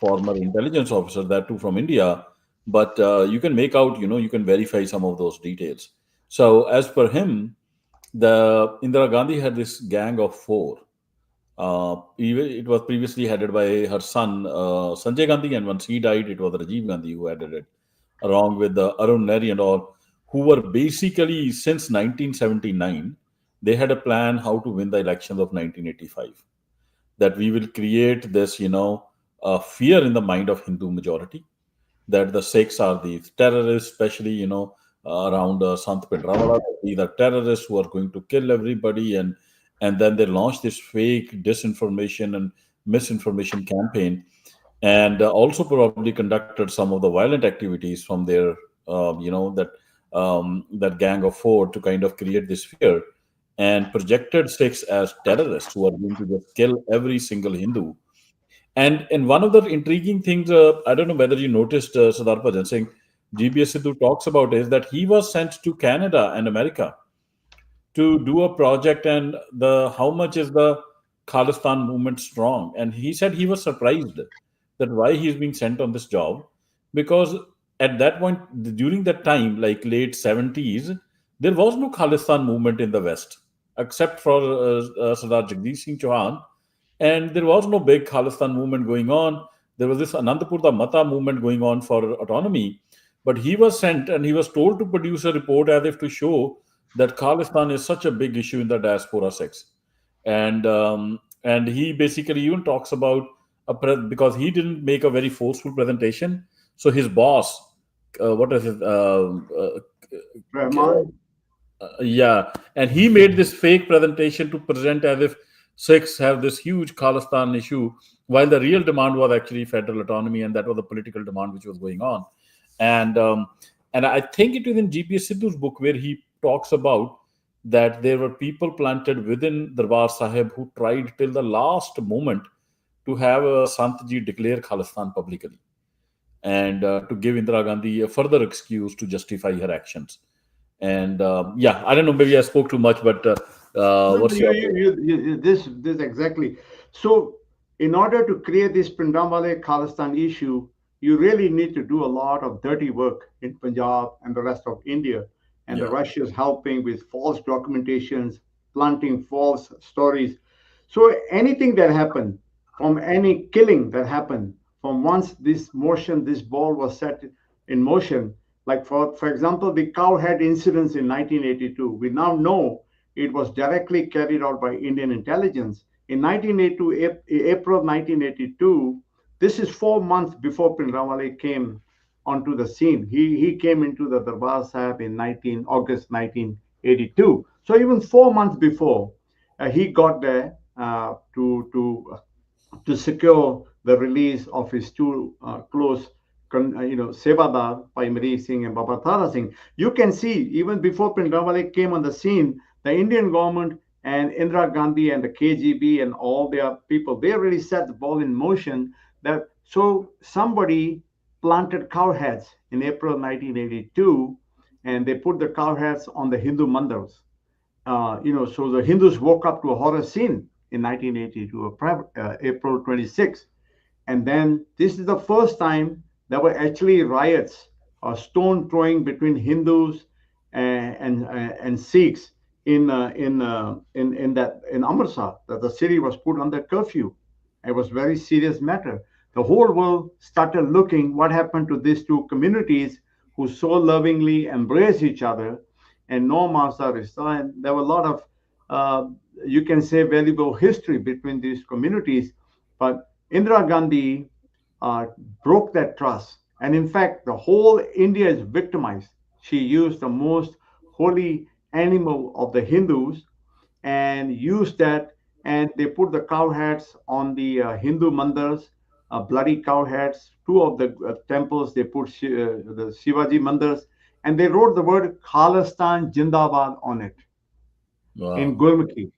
former intelligence officer, that too from India. But you can make out, you can verify some of those details. So as per him, the Indira Gandhi had this gang of four. It was previously headed by her son Sanjay Gandhi, and once he died, it was Rajiv Gandhi who headed it, along with Arun Neri and all, who were basically since 1979. They had a plan how to win the elections of 1985. That we will create this, fear in the mind of Hindu majority that the Sikhs are the terrorists, especially around Sant Pindrawala. These are terrorists who are going to kill everybody, and then they launched this fake disinformation and misinformation campaign, and also probably conducted some of the violent activities from their that gang of four to kind of create this fear and projected Sikhs as terrorists who are going to just kill every single Hindu. And one of the intriguing things, I don't know whether you noticed, Sardar Bhajan Singh, GBS Sidhu talks about is that he was sent to Canada and America to do a project, and the how much is the Khalistan movement strong. And he said he was surprised that why he's being sent on this job, because at that point, during that time, like late 70s, there was no Khalistan movement in the West, except for Sardar Jagdish Singh Chauhan, and there was no big Khalistan movement going on. There was this Anandapur Mata movement going on for autonomy, but he was sent and he was told to produce a report as if to show that Khalistan is such a big issue in the diaspora sex, and he basically even talks about because he didn't make a very forceful presentation, so his boss, what is it? Rahman, Yeah, and he made this fake presentation to present as if Sikhs have this huge Khalistan issue, while the real demand was actually federal autonomy, and that was the political demand which was going on. And and I think it is in GPS Sidhu's book where he talks about that there were people planted within Darbar Sahib who tried till the last moment to have a Santji declare Khalistan publicly and to give Indira Gandhi a further excuse to justify her actions. And yeah, I don't know, maybe I spoke too much, but No, no, what's your take? this exactly. So, in order to create this Pindramwale Khalistan issue, you really need to do a lot of dirty work in Punjab and the rest of India. And the Yeah, Russians helping with false documentations, planting false stories. So, anything that happened, from any killing that happened, from once this ball was set in motion, like for example, the cowhead incidents in 1982, we now know it was directly carried out by Indian intelligence. In 1982, April 1982, this is 4 months before Pindramwale came onto the scene. He came into the Darbar Sahib in August 1982. So even 4 months before, he got there to secure the release of his two close, Sevadar, Paimari Singh and Baba Tara Singh. You can see, even before Pindramwale came on the scene, the Indian government and Indira Gandhi and the KGB and all their people, they already set the ball in motion. That so somebody planted cow heads in April 1982, and they put the cow heads on the Hindu mandals. So the Hindus woke up to a horror scene in 1982, April 26th. And then this is the first time there were actually riots or stone throwing between Hindus and Sikhs in Amritsar. That the city was put under curfew. It was a very serious matter. The whole world started looking what happened to these two communities who so lovingly embrace each other and no Maharashtra. And there were a lot of, you can say, valuable history between these communities. But Indira Gandhi uh, broke that trust. And in fact, the whole India is victimized. She used the most holy animal of the Hindus and used that, and they put the cow heads on the Hindu mandirs, bloody cow heads. Two of the temples they put the Shivaji mandirs, and they wrote the word Khalistan Jindabad on it in wow, Gurmukhi.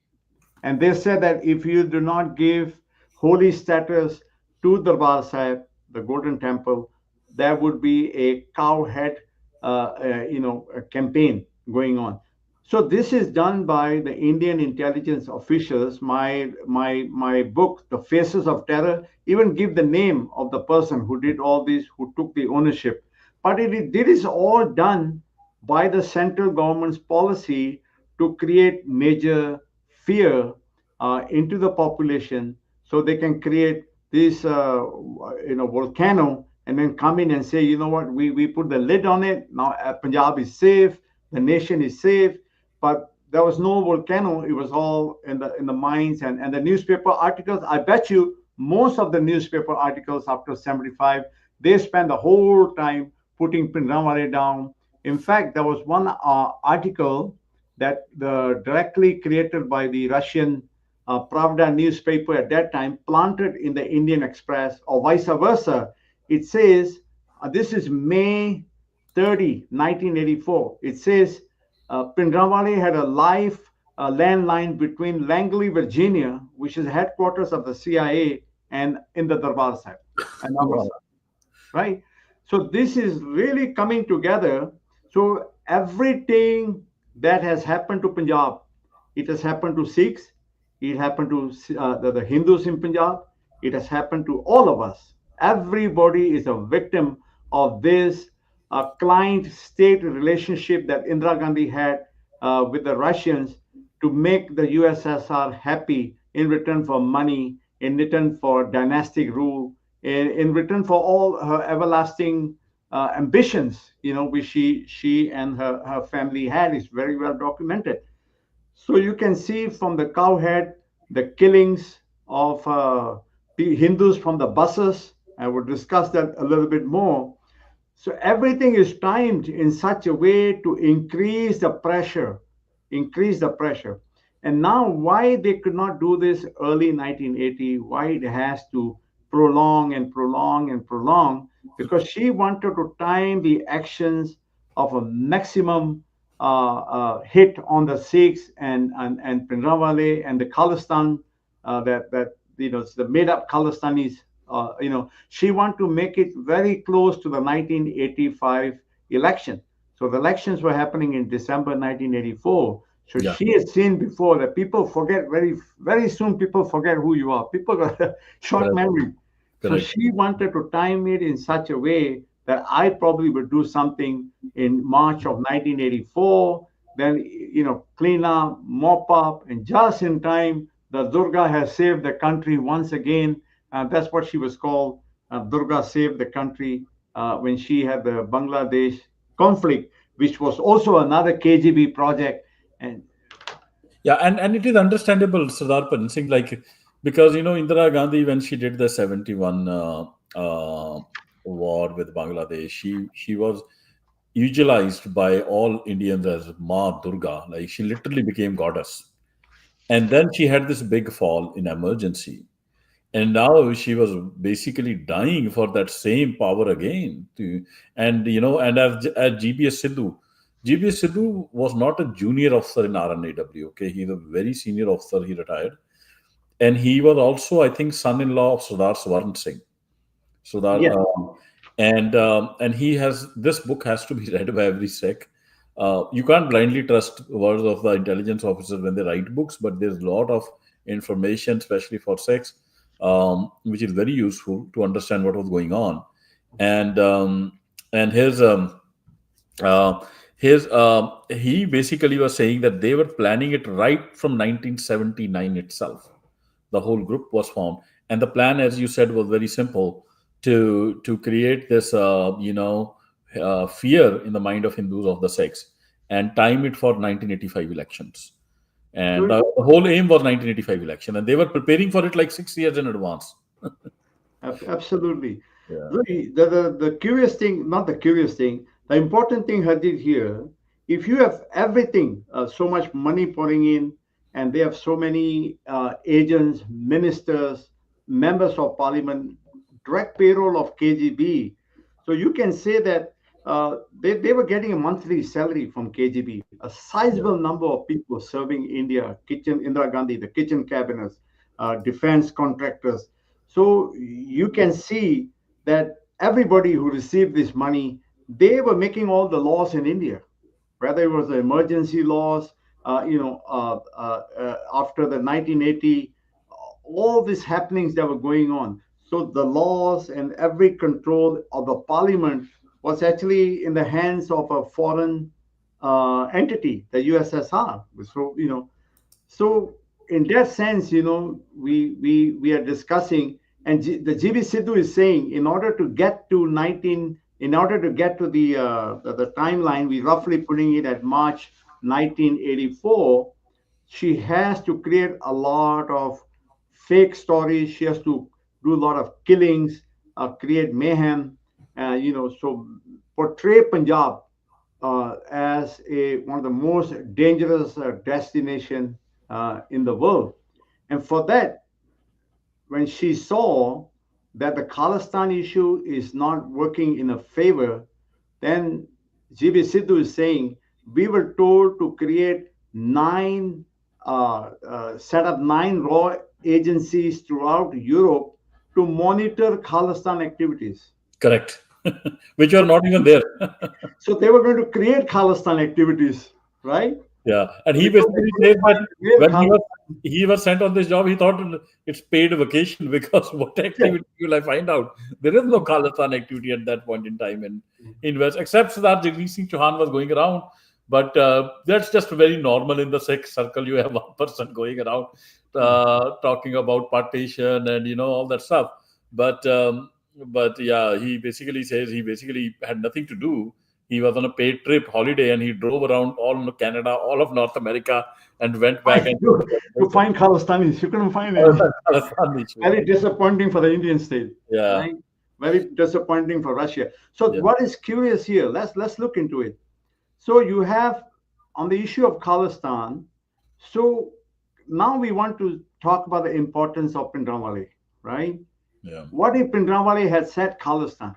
And they said that if you do not give holy status to Darbar Sahib, the Golden Temple, there would be a cow head, a campaign going on. So this is done by the Indian intelligence officials. My book, The Faces of Terror, even give the name of the person who did all this, who took the ownership. But it is all done by the central government's policy to create major fear into the population, so they can create this volcano and then come in and say, you know what, we put the lid on it now. Punjab is safe, the nation is safe. But there was no volcano. It was all in the mines and the newspaper articles. I bet you most of the newspaper articles after 75, they spent the whole time putting Pindramwale down. In fact, there was one article that directly created by the Russian Pravda newspaper at that time, planted in the Indian Express, or vice versa. It says, this is May 30, 1984. It says, Pindramwale had a live landline between Langley, Virginia, which is headquarters of the CIA, and in the Darbar Sahib and wow, Amritsar, right? So this is really coming together. So everything that has happened to Punjab, it has happened to Sikhs, it happened to the Hindus in Punjab, it has happened to all of us. Everybody is a victim of this client-state relationship that Indira Gandhi had with the Russians to make the USSR happy in return for money, in return for dynastic rule, in return for all her everlasting ambitions, which she and her family had, is very well documented. So you can see from the cowhead, the killings of the Hindus from the buses. I will discuss that a little bit more. So everything is timed in such a way to increase the pressure increase the pressure. And now, why they could not do this early 1980, why it has to prolong and prolong and prolong, because she wanted to time the actions of a maximum hit on the Sikhs and Pinrawale and the Khalistan, that it's the made up Khalistanis. She wanted to make it very close to the 1985 election. So the elections were happening in December 1984. So Yeah. she has seen before that people forget very soon. People forget who you are. People got a short Correct. memory. So Correct. she wanted to time it in such a way that I probably would do something in March of 1984, then, clean up, mop up, and just in time, the Durga has saved the country once again. That's what she was called. Durga saved the country when she had the Bangladesh conflict, which was also another KGB project. And Yeah, and it is understandable, Sardar Bhajan Singh, like, because Indira Gandhi, when she did the 71 war with Bangladesh, she was utilized by all Indians as Ma Durga. Like, she literally became goddess. And then she had this big fall in emergency. And now she was basically dying for that same power again. And as GBS Sidhu was not a junior officer in RNAW. Okay, he's a very senior officer. He retired, and he was also, I think, son-in-law of Sardar Swarn Singh. Sardar, yes, and he has this book has to be read by every Sikh. You can't blindly trust words of the intelligence officers when they write books, but there's a lot of information, especially for Sikhs, which is very useful to understand what was going on. And and uh, he basically was saying that they were planning it right from 1979 itself. The whole group was formed, and the plan, as you said, was very simple: to create this fear in the mind of Hindus of the Sikhs, and time it for 1985 elections. And so the whole aim was 1985 election, and they were preparing for it like 6 years in advance. absolutely. Yeah. Look, the curious thing, not the curious thing, the important thing, Hadid, here, if you have everything, so much money pouring in, and they have so many agents, ministers, members of parliament, direct payroll of KGB, so you can say that they were getting a monthly salary from KGB, a Yeah. sizable number of people serving India, kitchen, Indira Gandhi, the kitchen cabinets, defense contractors. So you can see that everybody who received this money, they were making all the laws in India, whether it was the emergency laws, after the 1980, all these happenings that were going on. So the laws and every control of the parliament was actually in the hands of a foreign entity, the USSR. So in that sense, we are discussing, and the GB Sidhu is saying, in order to get to the timeline, we roughly putting it at March 1984. She has to create a lot of fake stories. She has to do a lot of killings, create mayhem, so portray Punjab as one of the most dangerous destination in the world. And for that, when she saw that the Khalistan issue is not working in her favor, then GB Sidhu is saying, we were told to create set up 9 raw agencies throughout Europe to monitor Khalistan activities. Correct. Which are So, not even there. so they were going to create Khalistan activities, right? Yeah, and he Because they basically couldn't says find that real when Khalistan. he was sent on this job, he thought it's paid vacation because what Yeah. activity will I find out? There is no Khalistan activity at that point in time in West, except that Jagdish Singh Chauhan was going around. But that's just very normal in the Sikh circle. You have one person going around talking about partition and all that stuff. But yeah, he basically says he basically had nothing to do. He was on a paid trip holiday and he drove around all of Canada, all of North America, and went back and To find Khalistanis, you couldn't find any. Khalistan issue, Very right? disappointing for the Indian state, Yeah, right? Very disappointing for Russia. So yeah, what is curious here? Let's look into it. So you have on the issue of Khalistan, so now we want to talk about the importance of Pindramwale, right? Yeah. What if Pindramwale had said Khalistan?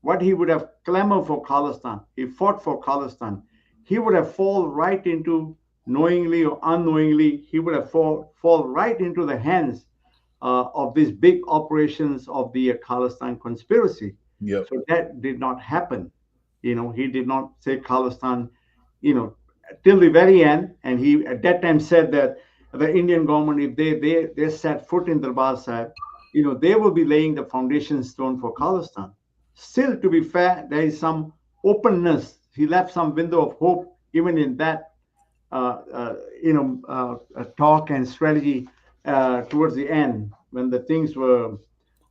What he would have clamored for Khalistan? He fought for Khalistan. He would have fall right into, knowingly or unknowingly, he would have fall right into the hands of these big operations of the Khalistan conspiracy. Yep. So that did not happen. He did not say Khalistan, you know, till the very end. And he at that time said that the Indian government, if they set foot in Darbar Sahib, they will be laying the foundation stone for Khalistan. Still, to be fair, there is some openness. He left some window of hope even in that talk and strategy towards the end when the things were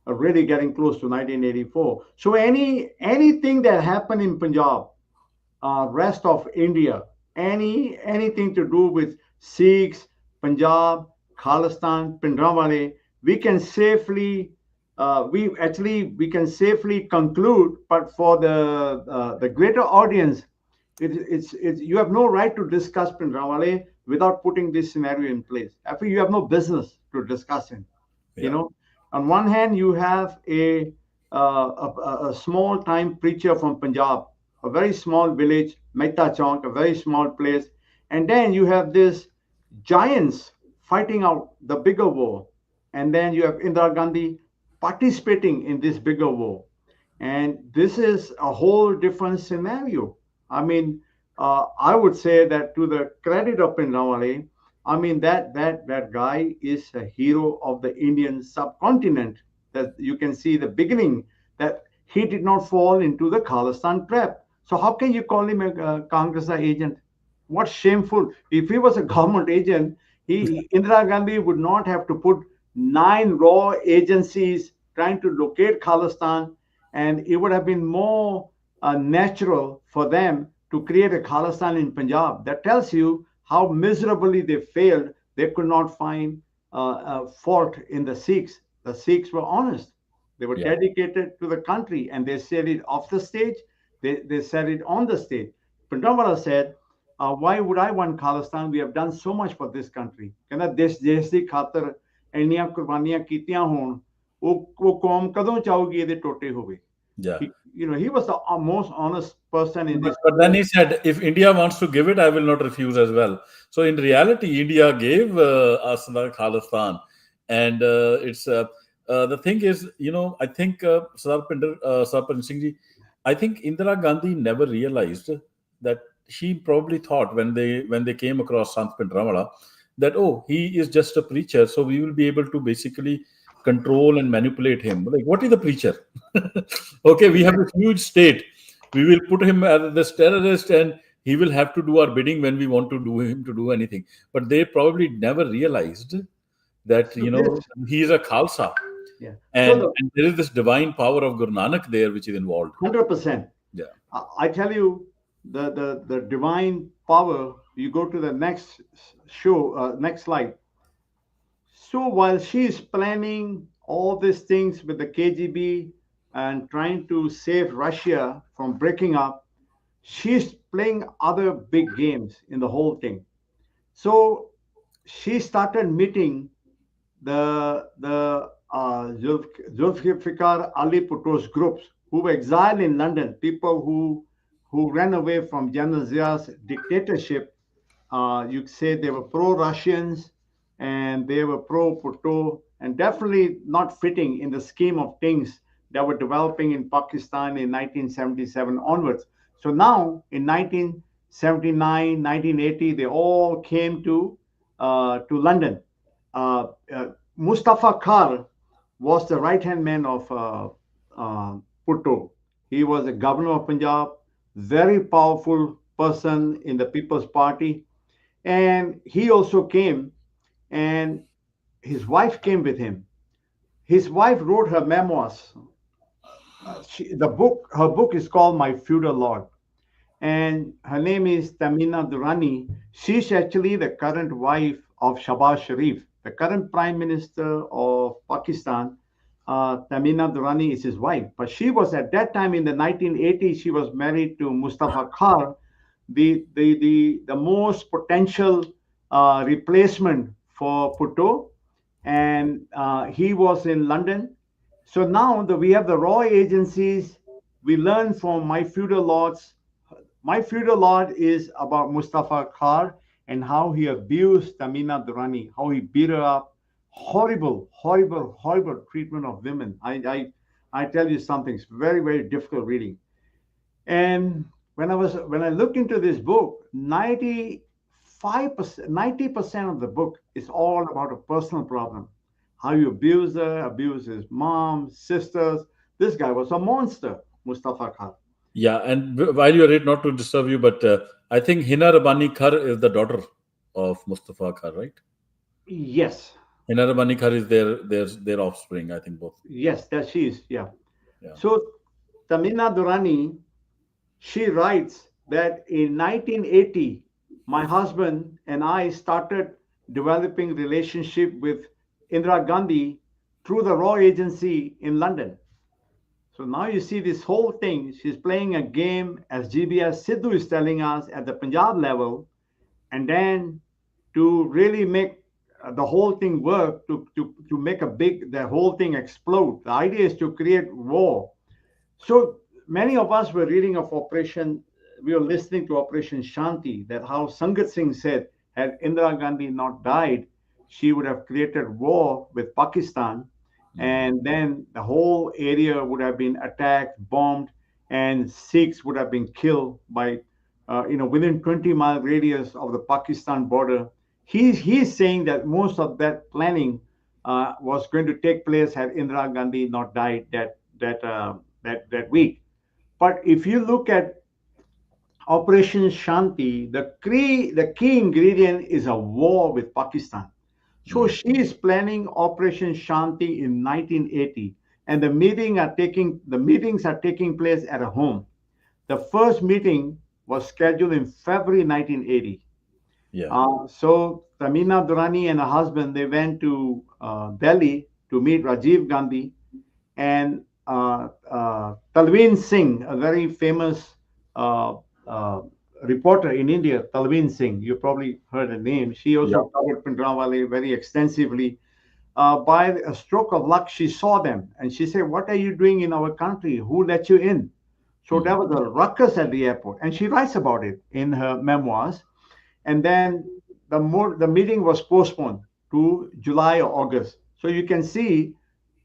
really getting close to 1984. So anything that happened in Punjab, rest of India, anything to do with Sikhs, Punjab, Khalistan, Pindramwale, we can safely we can safely conclude. But for the greater audience, it's you have no right to discuss Pindramwale without putting this scenario in place. Actually, you have no business to discuss it. You Yeah. know, on one hand, you have a small time preacher from Punjab, a very small village, Mehta Chowk, a very small place, and then you have this giants fighting out the bigger war, and then you have Indira Gandhi participating in this bigger war, and this is a whole different scenario. I mean, I would say that to the credit of Pindramwale, I mean that guy is a hero of the Indian subcontinent. That you can see the beginning that he did not fall into the Khalistan trap. So how can you call him a Congress agent? What shameful! If he was a government agent, Indira Gandhi would not have to put 9 raw agencies trying to locate Khalistan, and it would have been more natural for them to create a Khalistan in Punjab. That tells you how miserably they failed. They could not find a fault in the Sikhs. The Sikhs were honest. They were Yeah. dedicated to the country, and they said it off the stage. They said it on the stage. Pandawala said, why would I want Khalistan? We have done so much for this country. ਕਹਿੰਦਾ ਦੇਸ਼ ਦੀ ਖਾਤਰ ਇੰਨੀਆਂ ਕੁਰਬਾਨੀਆਂ ਕੀਤੀਆਂ ਹੋਣ ਉਹ ਕੌਮ ਕਦੋਂ ਚਾਹੂਗੀ ਇਹਦੇ ਟੋਟੇ ਹੋਵੇ. Yeah. He was the most honest person in But, this but then whole. he said, if India wants to give it, I will not refuse as well. So in reality, India gave us the Khalistan. And the thing is, I think Sardar Bhajan Singh ji, I think Indira Gandhi never realized that she probably thought when they came across Sant Pindramala that, oh, he is just a preacher, so we will be able to basically control and manipulate him. Like, what is the preacher? Okay, we have a huge state. We will put him as this terrorist, and he will have to do our bidding when we want to do him to do anything. But they probably never realized that So this, he is a Khalsa, yeah. So and there is this divine power of Guru Nanak there, which is involved. 100%. Yeah. I tell you, the divine power. You go to the next next slide. So while she is planning all these things with the KGB and trying to save Russia from breaking up, she's playing other big games in the whole thing. So she started meeting the Zulfikar Ali Bhutto's groups who were exiled in London, people who ran away from General Zia's dictatorship. You could say they were pro-Russians and they were pro-Bhutto, and definitely not fitting in the scheme of things that were developing in Pakistan in 1977 onwards. So now in 1979, 1980, they all came to London. Uh, uh, Mustafa Kar was the right-hand man of Bhutto. He was the governor of Punjab, very powerful person in the People's Party, and he also came, and his wife came with him. His wife wrote her memoirs. Her book is called My Feudal Lord, and her name is Tamina Durrani. She's actually the current wife of Shahbaz Sharif, the current Prime Minister of Pakistan. Tamina Durrani is his wife, but she was at that time in the 1980s. She was married to Mustafa Kar, the most potential replacement for Bhutto, and he was in London. So now that we have the raw agencies, we learn from My Feudal Lords. My Feudal Lord is about Mustafa Khar and how he abused Tamina Durrani, how he beat her up. Horrible, horrible, horrible treatment of women. I tell you something, it's very, very difficult reading. And when I look into this book, 95%, 90% of the book is all about a personal problem. How you abuse her, abuse his mom, sisters. This guy was a monster, Mustafa Khan. Yeah, and while you're it, not to disturb you, but I think Hina Rabani Khar is the daughter of Mustafa Khar, right? Yes, Hina Rabani Khar is their offspring, I think both. yes, that she is. Yeah. Yeah. So Tamina Durrani, she writes that in 1980, my husband and I started developing relationship with Indira Gandhi through the Raw Agency in London. So now you see this whole thing. She's playing a game, as GBS Sidhu is telling us, at the Punjab level, and then to really make the whole thing work, to make the whole thing explode. The idea is to create war. So many of us were reading of Operation, we were listening to Operation Shanti, that how Sangat Singh said, had Indira Gandhi not died, she would have created war with Pakistan, Mm. and then the whole area would have been attacked, bombed, and Sikhs would have been killed by, within 20-mile radius of the Pakistan border. He's saying that most of that planning was going to take place had Indira Gandhi not died that week. But if you look at Operation Shanti, the key ingredient is a war with Pakistan. So Mm. she is planning Operation Shanti in 1980, and the meetings are taking place at a home. The first meeting was scheduled in February 1980. Yeah. So Tamina Durrani and her husband, they went to Delhi to meet Rajiv Gandhi, and Talveen Singh, a very famous uh, uh, reporter in India, Talveen Singh, you probably heard her name. She Yeah. also covered Pindrawale very extensively. By a stroke of luck, she saw them and she said, "What are you doing in our country? Who let you in?" So Mm. there was a ruckus at the airport, and she writes about it in her memoirs. And then the meeting was postponed to July or August. So you can see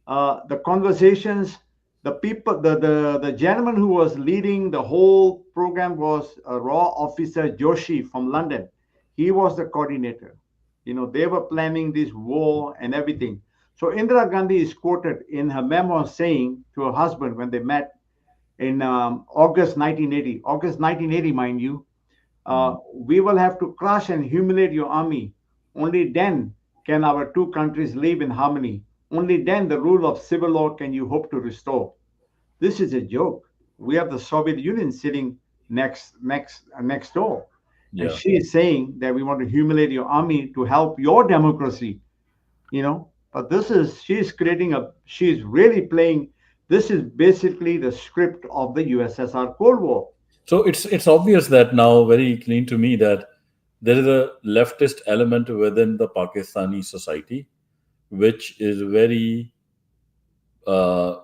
the conversations, the people, the gentleman who was leading the whole program was a raw officer Joshi from London. He was the coordinator. They were planning this war and everything. So Indira Gandhi is quoted in her memoir saying to her husband when they met in August 1980, mind you, Mm. we will have to crush and humiliate your army. Only then can our two countries live in harmony. Only then the rule of civil law can you hope to restore. This is a joke. We have the Soviet Union sitting next door, and Yeah. she is saying that we want to humiliate your army to help your democracy. But she's creating she's really playing. This is basically the script of the USSR Cold War. So it's obvious that now very clean to me that there is a leftist element within the Pakistani society, which is very uh,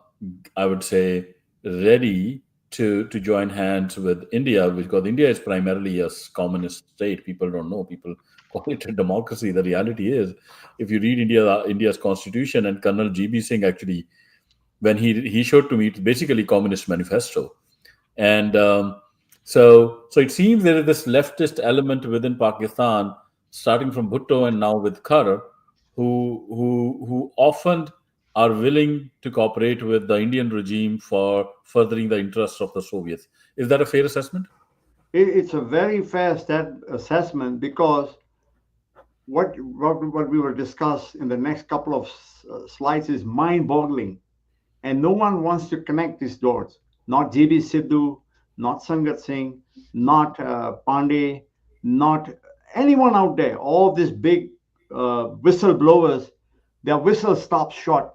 I would say, ready to join hands with India, because India is primarily a communist state. People don't know. People call it a democracy. The reality is, if you read India's constitution, and Colonel GB Singh actually, when he showed to me, it's basically communist manifesto. And so it seems there is this leftist element within Pakistan, starting from Bhutto and now with Khar, who often are willing to cooperate with the Indian regime for furthering the interests of the Soviets. Is that a fair assessment? It's a very fair assessment because what we will discuss in the next couple of slides is mind-boggling, and no one wants to connect these dots. Not GB Sidhu, not Sangat Singh, not Pandey, not anyone out there. All these big whistleblowers, their whistle stops short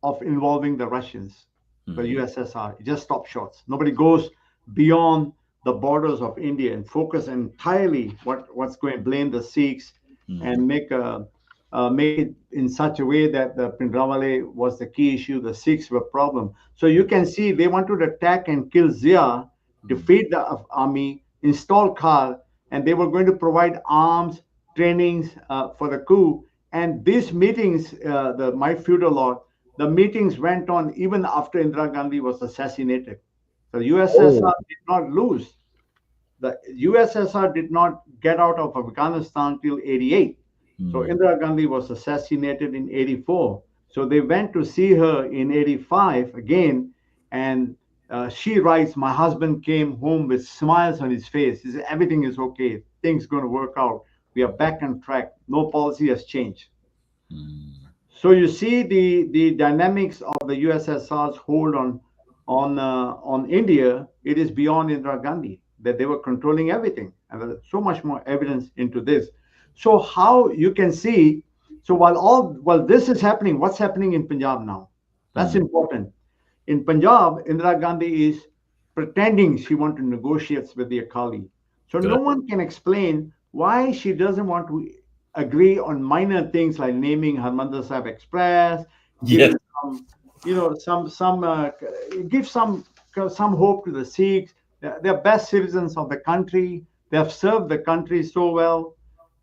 of involving the Russians, the Hmm. USSR. It just stops short. Nobody goes beyond the borders of India and focus entirely what's going to blame the Sikhs and make it in such a way that the Pindrawale was the key issue, the Sikhs were problem. So you can see they wanted to attack and kill Zia, defeat the army, install Khan, and they were going to provide arms, trainings for the coup. And these meetings, the my feudal lord, the meetings went on even after Indira Gandhi was assassinated. So USSR Oh. did not lose. The USSR did not get out of Afghanistan till 88. So Hmm. Indira Gandhi was assassinated in 84. So they went to see her in 85 again, and she writes, "My husband came home with smiles on his face. He said, everything is okay. Things going to work out. We are back on track. No policy has changed." So you see the dynamics of the USSR's hold on India. It is beyond Indira Gandhi that they were controlling everything, and there's so much more evidence into this. So how you can see, so while this is happening, what's happening in Punjab now? That's Hmm. important. In Punjab, Indira Gandhi is pretending she wants to negotiate with the Akali. So no Correct. one can explain why she doesn't want to agree on minor things like naming Harmandir Sahib Express, Yes. giving some, give some hope to the Sikhs. They're best citizens of the country. They have served the country so well.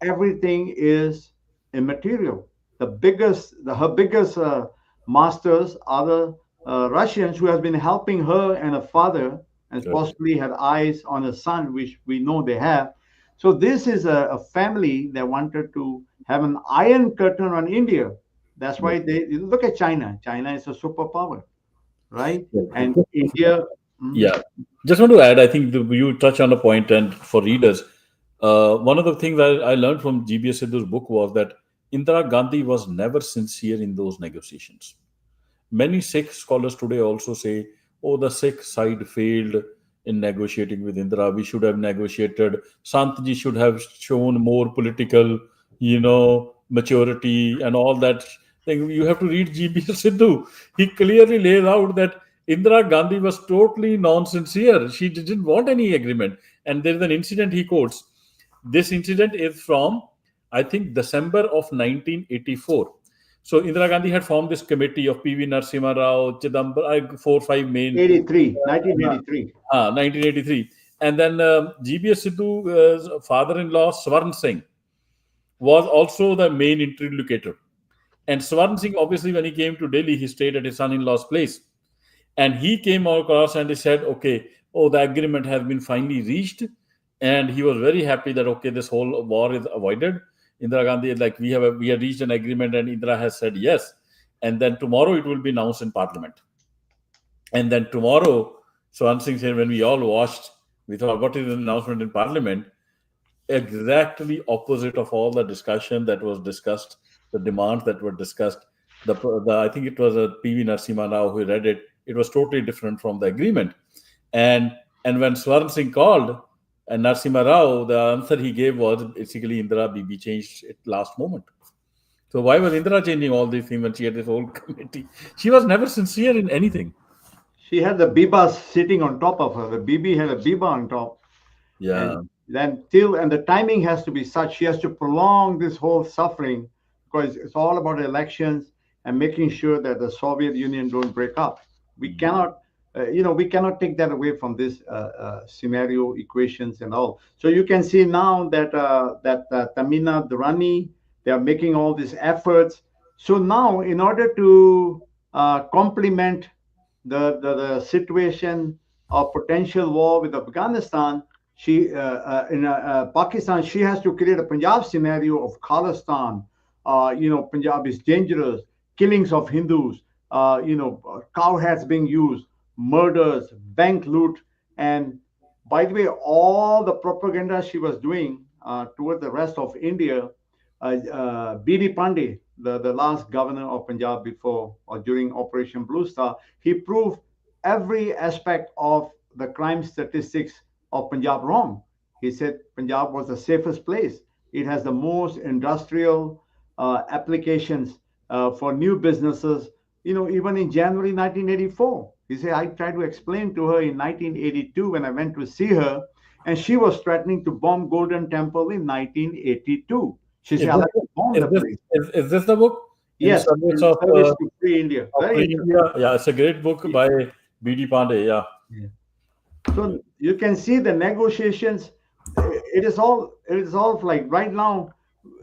Everything is immaterial. Her biggest masters are the Russians who has been helping her and her father, and Correct. possibly had eyes on her son, which we know they have. So this is a family that wanted to have an iron curtain on India. That's Yes. why they look at China. China is a superpower, right? Yes. And India. Mhm. Yeah. Just want to add, I think you touch on a point, and for readers, one of the things I learned from GBS Sidhu's book was that Indira Gandhi was never sincere in those negotiations. Many Sikh scholars today also say, oh, the Sikh side failed in negotiating with Indira. We should have negotiated. Santji should have shown more political, maturity and all that thing. You have to read GBS Sidhu. He clearly lays out that Indira Gandhi was totally non-sincere. She didn't want any agreement. And there is an incident he quotes. This incident is from, I think, December of 1984. So Indira Gandhi had formed this committee of PV Narasimha Rao, Chidambaram, 4 5 main, 83, 1983. 1983. And then GBS Sidhu's father-in-law, Swarn Singh, was also the main interlocutor. And Swarn Singh, obviously, when he came to Delhi, he stayed at his son-in-law's place. And he came across and he said, okay, oh, the agreement has been finally reached. And he was very happy that, okay, this whole war is avoided. Indira Gandhi is like, we have reached an agreement, and Indira has said yes. And then tomorrow it will be announced in parliament. And then tomorrow, Swan Singh said, when we all watched, we thought, what is the announcement in parliament? Exactly opposite of all the discussion that was discussed, the demands that were discussed. The I think it was a PV Narasimha Rao who read it. It was totally different from the agreement. And and when Swarn Singh called and Narasimha Rao, the answer he gave was basically Indira Bibi changed it last moment. So why was Indira changing all these things when she had this whole committee? She was never sincere in anything. She had the Biba sitting on top of her. The Bibi had a Biba on top. And Yeah. then till and the timing has to be such she has to prolong this whole suffering because it's all about elections and making sure that the Soviet Union don't break up. We cannot we cannot take that away from this scenario equations and all. So you can see now that Tamina Durrani, they are making all these efforts. So now in order to complement the situation of potential war with Afghanistan, she in Pakistan, she has to create a Punjab scenario of Khalistan. Punjab is dangerous, killings of Hindus, cow hats being used, murders, bank loot, and by the way, all the propaganda she was doing toward the rest of India, B.D. Pandey, the last governor of Punjab before or during Operation Blue Star, he proved every aspect of the crime statistics of Punjab wrong. He said Punjab was the safest place. It has the most industrial applications for new businesses. Even in January 1984, he said, I tried to explain to her in 1982 when I went to see her. and she was threatening to bomb Golden Temple in 1982. She Is said, "I this like to bomb is the this place." is this the book in Yes, service in service to free India. of Very free interesting. India? Yeah, it's a great book by B.D. Pandey. Yeah. Yeah. So you can see the negotiations. It is all like right now.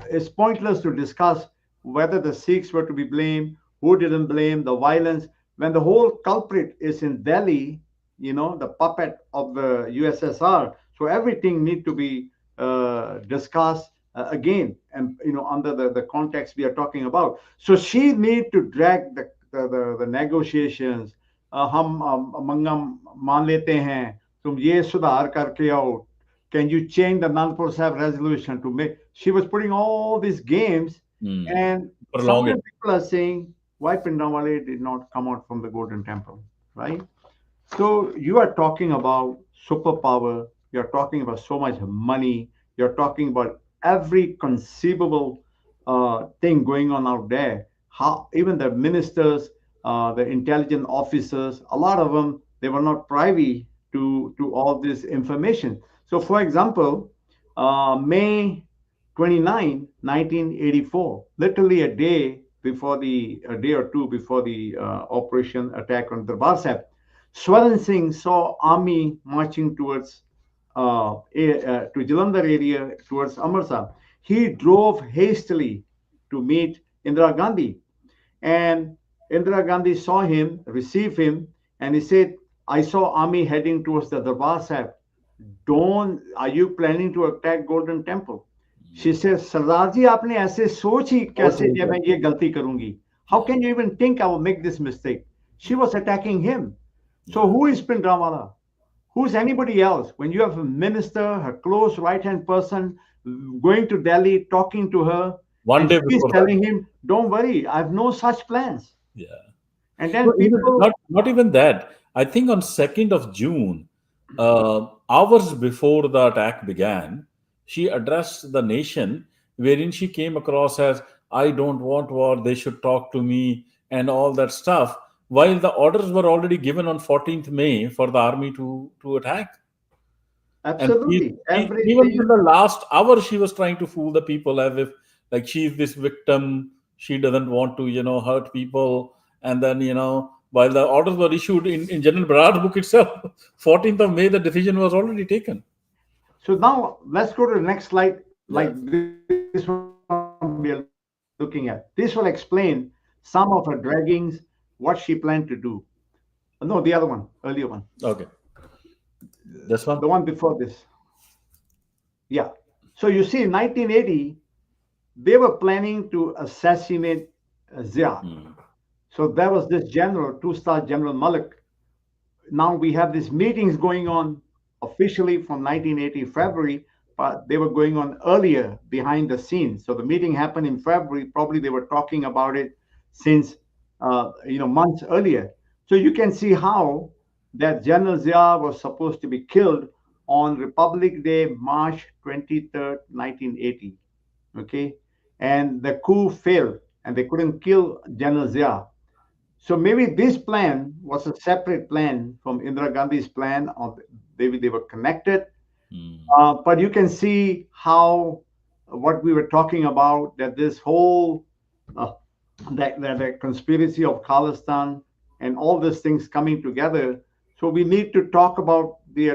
It's pointless to discuss whether the Sikhs were to be blamed, who didn't blame the violence, when the whole culprit is in Delhi, the puppet of the USSR. So everything need to be discussed again, and under the context we are talking about. So she need to drag the negotiations. हम मंगम मान लेते हैं, तुम ये सुधार करके आओ, can you change the Nagpur Sahib resolution to make? She was putting all these games, Hmm. and Prolong somewhere it. people are saying why Pindawale did not come out from the Golden Temple, right? So you are talking about superpower, you're talking about so much money, you're talking about every conceivable thing going on out there. How even the ministers, the intelligence officers, a lot of them they were not privy to all this information. So, for example, May 29, 1984, literally a day or two before the operation attack on Darbar Sahib, Swaran Singh saw army marching towards to Jalandhar area towards Amritsar. He drove hastily to meet Indira Gandhi, and Indira Gandhi saw him, received him, and he said, "I saw army heading towards the Darbar Sahib. Don't, are you planning to attack Golden Temple?" She says, "सरदार जी आपने ऐसे सोच ही Oh, कैसे लिया मैं ये गलती करूंगी? How yeah, can you even think I will make this mistake?" She was attacking him. So yeah. who is Pindramala? Who's anybody else? When you have a minister, her close right hand person, going to Delhi, talking to her, One and day she's before that. telling him, "Don't worry, I have no such plans." Yeah. And No, then even people, not even that. I think on 2nd of June, hours before the attack began, she addressed the nation, wherein she came across as "I don't want war. They should talk to me" and all that stuff. While the orders were already given on 14th May for the army to attack, and absolutely, even everything. in the last hour, she was trying to fool the people as if like she's this victim. She doesn't want to, hurt people. And then, while the orders were issued in General Barad's book itself, 14th of May, the decision was already taken. So now let's go to the next slide. Like Yes. this one we are looking at. This will explain some of her draggings, what she planned to do. No, the other one, earlier one, Okay. the one This one? before this. Yeah. So you see, in 1980, they were planning to assassinate Zia. Hmm. So there was this general, two-star General Malik. Now we have these meetings going on officially from 1980 February, but they were going on earlier behind the scenes. So the meeting happened in February. Probably they were talking about it since months earlier. So you can see how that General Zia was supposed to be killed on Republic Day, March 23rd, 1980. Okay, and the coup failed, and they couldn't kill General Zia. So maybe this plan was a separate plan from Indira Gandhi's plan, or maybe they were connected. Hmm. But you can see how what we were talking about, that this whole uh, that the conspiracy of Khalistan and all these things coming together. So we need to talk about the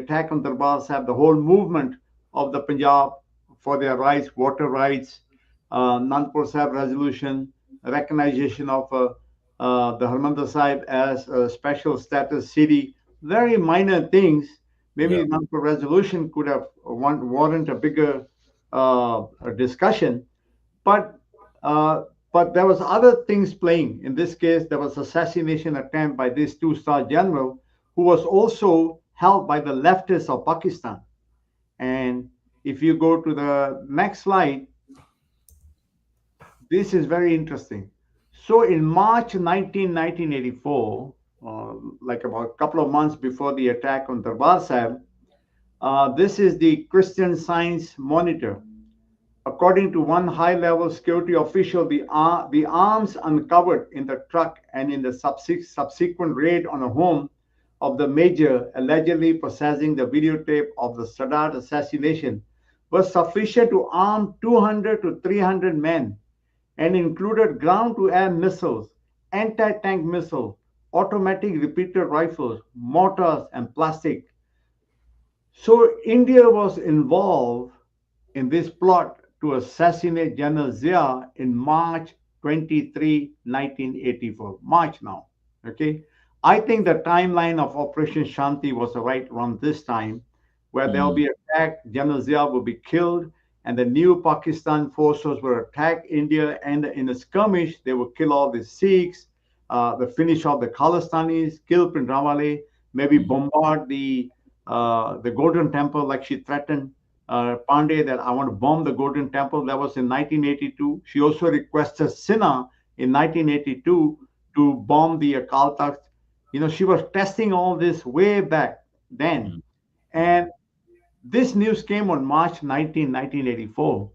attack on Darbar Sahib, the whole movement of the Punjab for their rights, water rights, Nandpur Sahib resolution, recognition of the Harmandir Sahib as a special status city. Very minor things. Yeah. Maybe Nandpur resolution could have warrant a bigger discussion, but uh, but there was other things playing. In this case, there was assassination attempt by this two-star general who was also held by the leftists of Pakistan. And if you go to the next slide, this is very interesting. So in March 1984, like about a couple of months before the attack on Darbar Sahib, this is the Christian Science Monitor. According to one high-level security official, the arms uncovered in the truck and in the subsequent raid on a home of the major allegedly possessing the videotape of the Sardar assassination was sufficient to arm 200 to 300 men and included ground to air missiles, anti tank missiles, automatic repeater rifles, mortars, and plastic. So India was involved in this plot to assassinate General Zia in March 23, 1984. March now. Okay. I think the timeline of Operation Shanti was right around this time, where there will Mm, be attack, General Zia will be killed, and the new Pakistan forces will attack India, and in a skirmish, they will kill all the Sikhs, the finish off the Khalistanis, kill Pindrawale, maybe mm, bombard the Golden Temple like she threatened Pandey that I want to bomb the Golden Temple. That was in 1982. She also requested Sinha in 1982 to bomb the Akal Takht. You know, she was testing all this way back then. mm, mm. And this news came on March 19, 1984.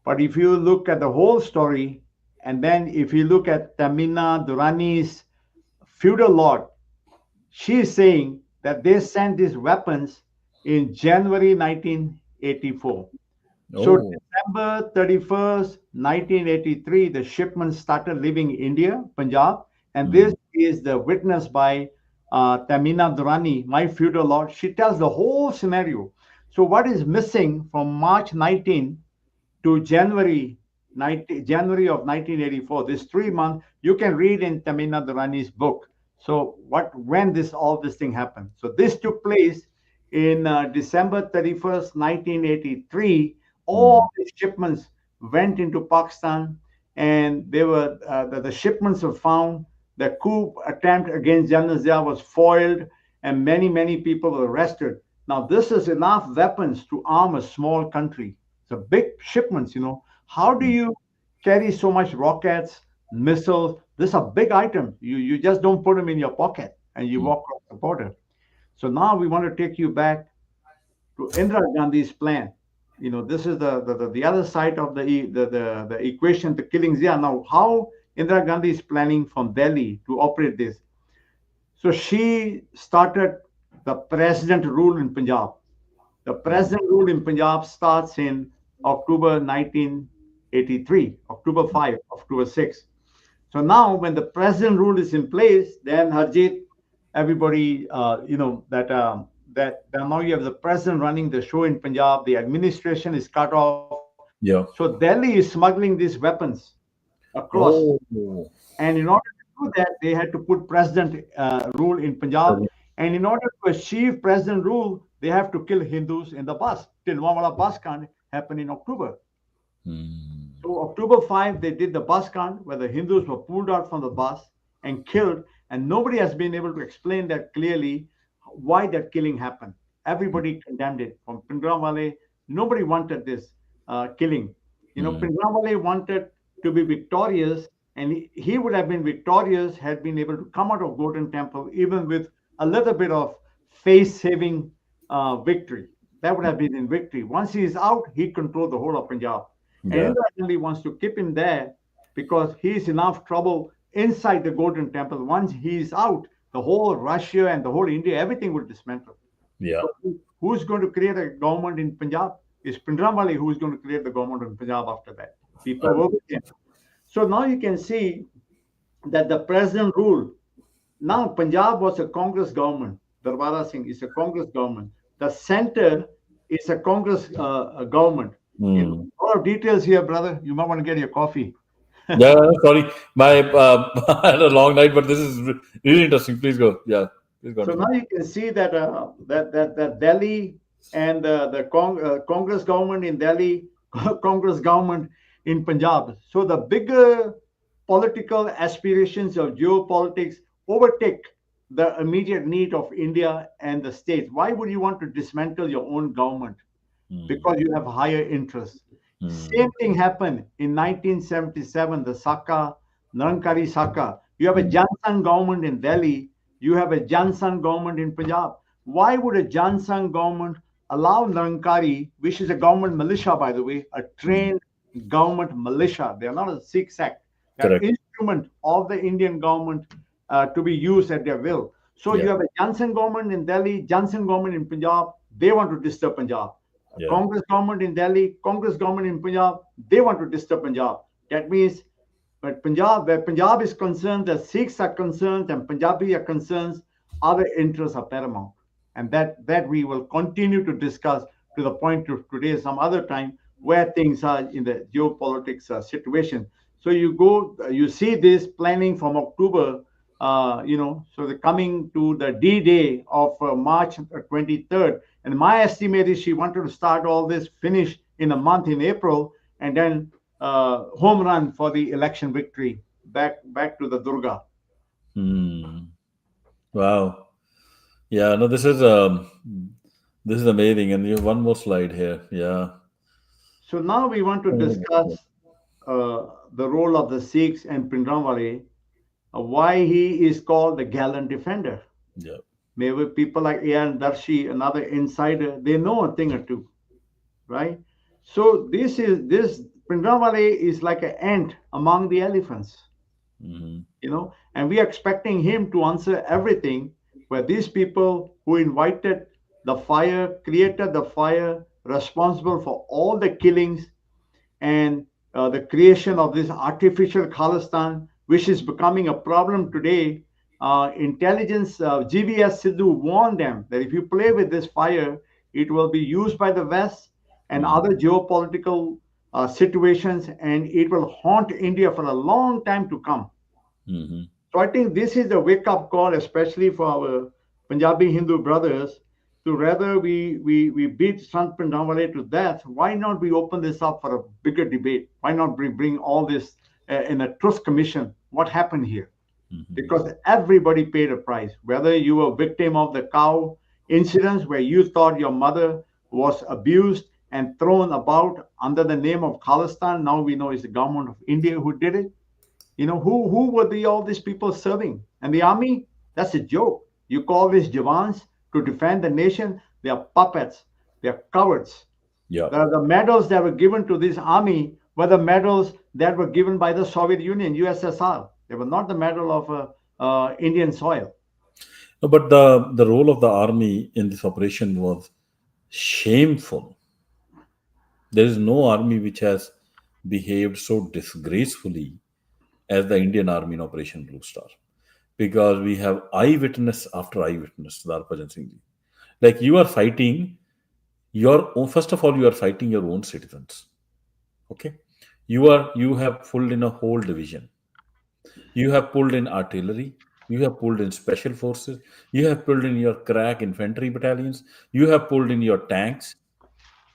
But if you look at the whole story, and then if you look at Tamina Durrani's feudal lord, she is saying that they sent these weapons in January 1984. So Oh. December 31st, 1983, the shipment started leaving India, Punjab, and this Mm, is the witness by Tamina Durrani, my feudal lord. She tells the whole scenario. So what is missing from March 19 to January of 1984, this 3 months, you can read in Tamina Durrani's book. So when all this thing happened. So this took place in December 31st, 1983. All mm, the shipments went into Pakistan, and the shipments were found. The coup attempt against General Zia was foiled, and many people were arrested. Now this is enough weapons to arm a small country. It's a big shipments. How do mm, you carry so much rockets, missiles? This is a big item. You just don't put them in your pocket and you mm. walk across the border. So now we want to take you back to Indira Gandhi's plan. This is the other side of the equation to killing Zia. Now, how Indira Gandhi is planning from Delhi to operate this? So she started the president rule in Punjab. The Mm, president rule in Punjab starts in October 1983, October 5, October 6. So now, when the president rule is in place, then Harjit, everybody, that now you have the president running the show in Punjab. The administration is cut off. So yeah. Delhi is smuggling these weapons across, Oh. and in order to do that, they had to put president rule in Punjab. And in order to achieve president rule, they have to kill Hindus in the bus. Tilwawala bus can happen in October. Mm, So October 5, they did the bus count where the Hindus were pulled out from the bus and killed, and nobody has been able to explain that clearly why that killing happened. Everybody condemned it. From Pindrawale, nobody wanted this killing. mm, Pindrawale wanted to be victorious, and he would have been victorious had been able to come out of Golden Temple even with a little bit of face-saving victory. That would have been in victory. Once he is out, he controlled the whole of Punjab. And yeah. Indira Gandhi wants to keep him there because he's enough trouble inside the Golden Temple. Once he's out, the whole Russia and the whole India, everything will dismantle. Yeah. So who's going to create a government in Punjab? Is Pindramwali who is going to create the government in Punjab after that? People work with him. So now you can see that the president rule. Now Punjab was a Congress government. Darbara Singh is a Congress government. The center is a Congress government. Mm. A lot of details here, brother. You might want to get your coffee. Yeah, sorry. My I had a long night, but this is really interesting. Please go. Yeah, please So continue. now you can see that that Delhi and the Congress government in Delhi, Congress government in Punjab. So the bigger political aspirations of geopolitics overtake the immediate need of India and the states. Why would you want to dismantle your own government? Mm, Because you have higher interests. mm, Same thing happened in 1977, the Saka, Narankari Saka. You have a mm, Jansan government in Delhi, you have a Jansan government in Punjab. Why would a Jansan government allow Narankari, which is a government militia, by the way, a mm. trained government militia? They are not a Sikh sect. They are Correct. instrument of the Indian government to be used at their will. So Yeah. you have a Johnson government in Delhi, Johnson government in Punjab, they want to disturb Punjab. A Yeah. Congress government in Delhi, Congress government in Punjab, they want to disturb Punjab. That means, but Punjab, where Punjab is concerned, the Sikhs are concerned, and Punjabi are concerned, other interests are paramount. And that we will continue to discuss to the point of today, some other time, where things are in the geopolitics situation. So you go, you see this planning from October, so the coming to the D-Day of March 23rd. And my estimate is she wanted to start all this, finish in a month in April, and then home run for the election victory back to the Durga. Hmm. Wow. Yeah. No, this is amazing. And you have one more slide here. Yeah. So now we want to discuss the role of the Sikhs and Pindramwale, why he is called the gallant defender. Yeah. Maybe people like A.R. Darshi, another insider, they know a thing or two, right? So this Pindramwale is like an ant among the elephants, Hmm. and we are expecting him to answer everything. Where these people who invited the fire, created the fire, responsible for all the killings, and the creation of this artificial Khalistan, which is becoming a problem today. Intelligence, GBS Sidhu warned them that if you play with this fire, it will be used by the West and Hmm. other geopolitical situations, and it will haunt India for a long time to come. Hmm. So I think this is a wake up call, especially for our Punjabi Hindu brothers, to rather we beat Sant Pindamwale to death. Why not we open this up for a bigger debate? Why not bring all this in a truth commission? What happened here? Hmm. Because everybody paid a price. Whether you were a victim of the cow incidents where you thought your mother was abused and thrown about under the name of Khalistan, now we know it's the government of India who did it. Who were all these people serving? And the army, that's a joke. You call these Javans to defend the nation, they are puppets, they are cowards. Yeah. The medals that were given to this army were the medals that were given by the Soviet Union, USSR. They were not the medal of Indian soil. No, but the role of the army in this operation was shameful. There is no army which has behaved so disgracefully as the Indian Army in Operation Blue Star, because we have eyewitness after eyewitness, Sardar Bhajan Singh ji. Like you are fighting your own, first of all, you are fighting your own citizens. Okay, you have pulled in a whole division. You have pulled in artillery. You have pulled in special forces. You have pulled in your crack infantry battalions. You have pulled in your tanks,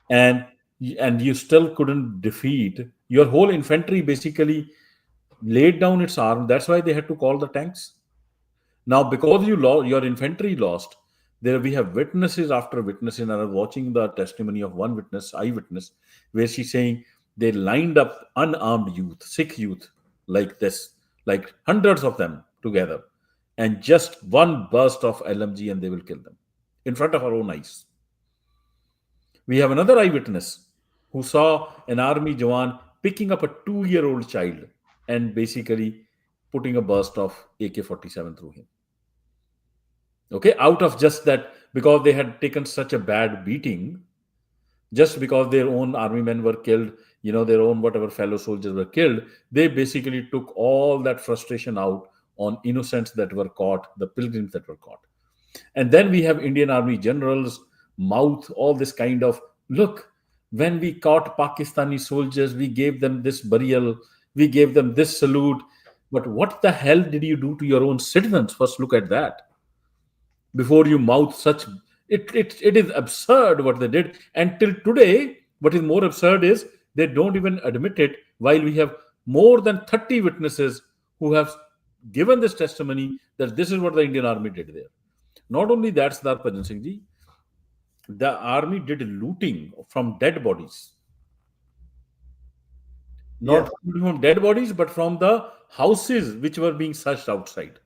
and you still couldn't defeat your whole infantry. Basically, laid down its arm. That's why they had to call the tanks. Now, because your infantry lost, there we have witnesses after witnesses. And I was watching the testimony of one witness, eyewitness, where she's saying they lined up unarmed youth, Sikh youth, like this, like hundreds of them together, and just one burst of LMG and they will kill them in front of our own eyes. We have another eyewitness who saw an army Jawan picking up a 2-year-old child and basically putting a burst of AK-47 through him. Okay, out of just that, because they had taken such a bad beating, just because their own army men were killed, their own whatever fellow soldiers were killed, they basically took all that frustration out on innocents that were caught, the pilgrims that were caught. And then we have Indian army generals mouth all this kind of, look, when we caught Pakistani soldiers, we gave them this burial, we gave them this salute. But what the hell did you do to your own citizens? First, look at that before you mouth such. It is absurd what they did. And till today, what is more absurd is they don't even admit it, while we have more than 30 witnesses who have given this testimony that this is what the Indian army did there. Not only that, Sardar Bhajan Singh ji, the army did looting from dead bodies. Yes, Not from dead bodies, but from the houses which were being searched outside.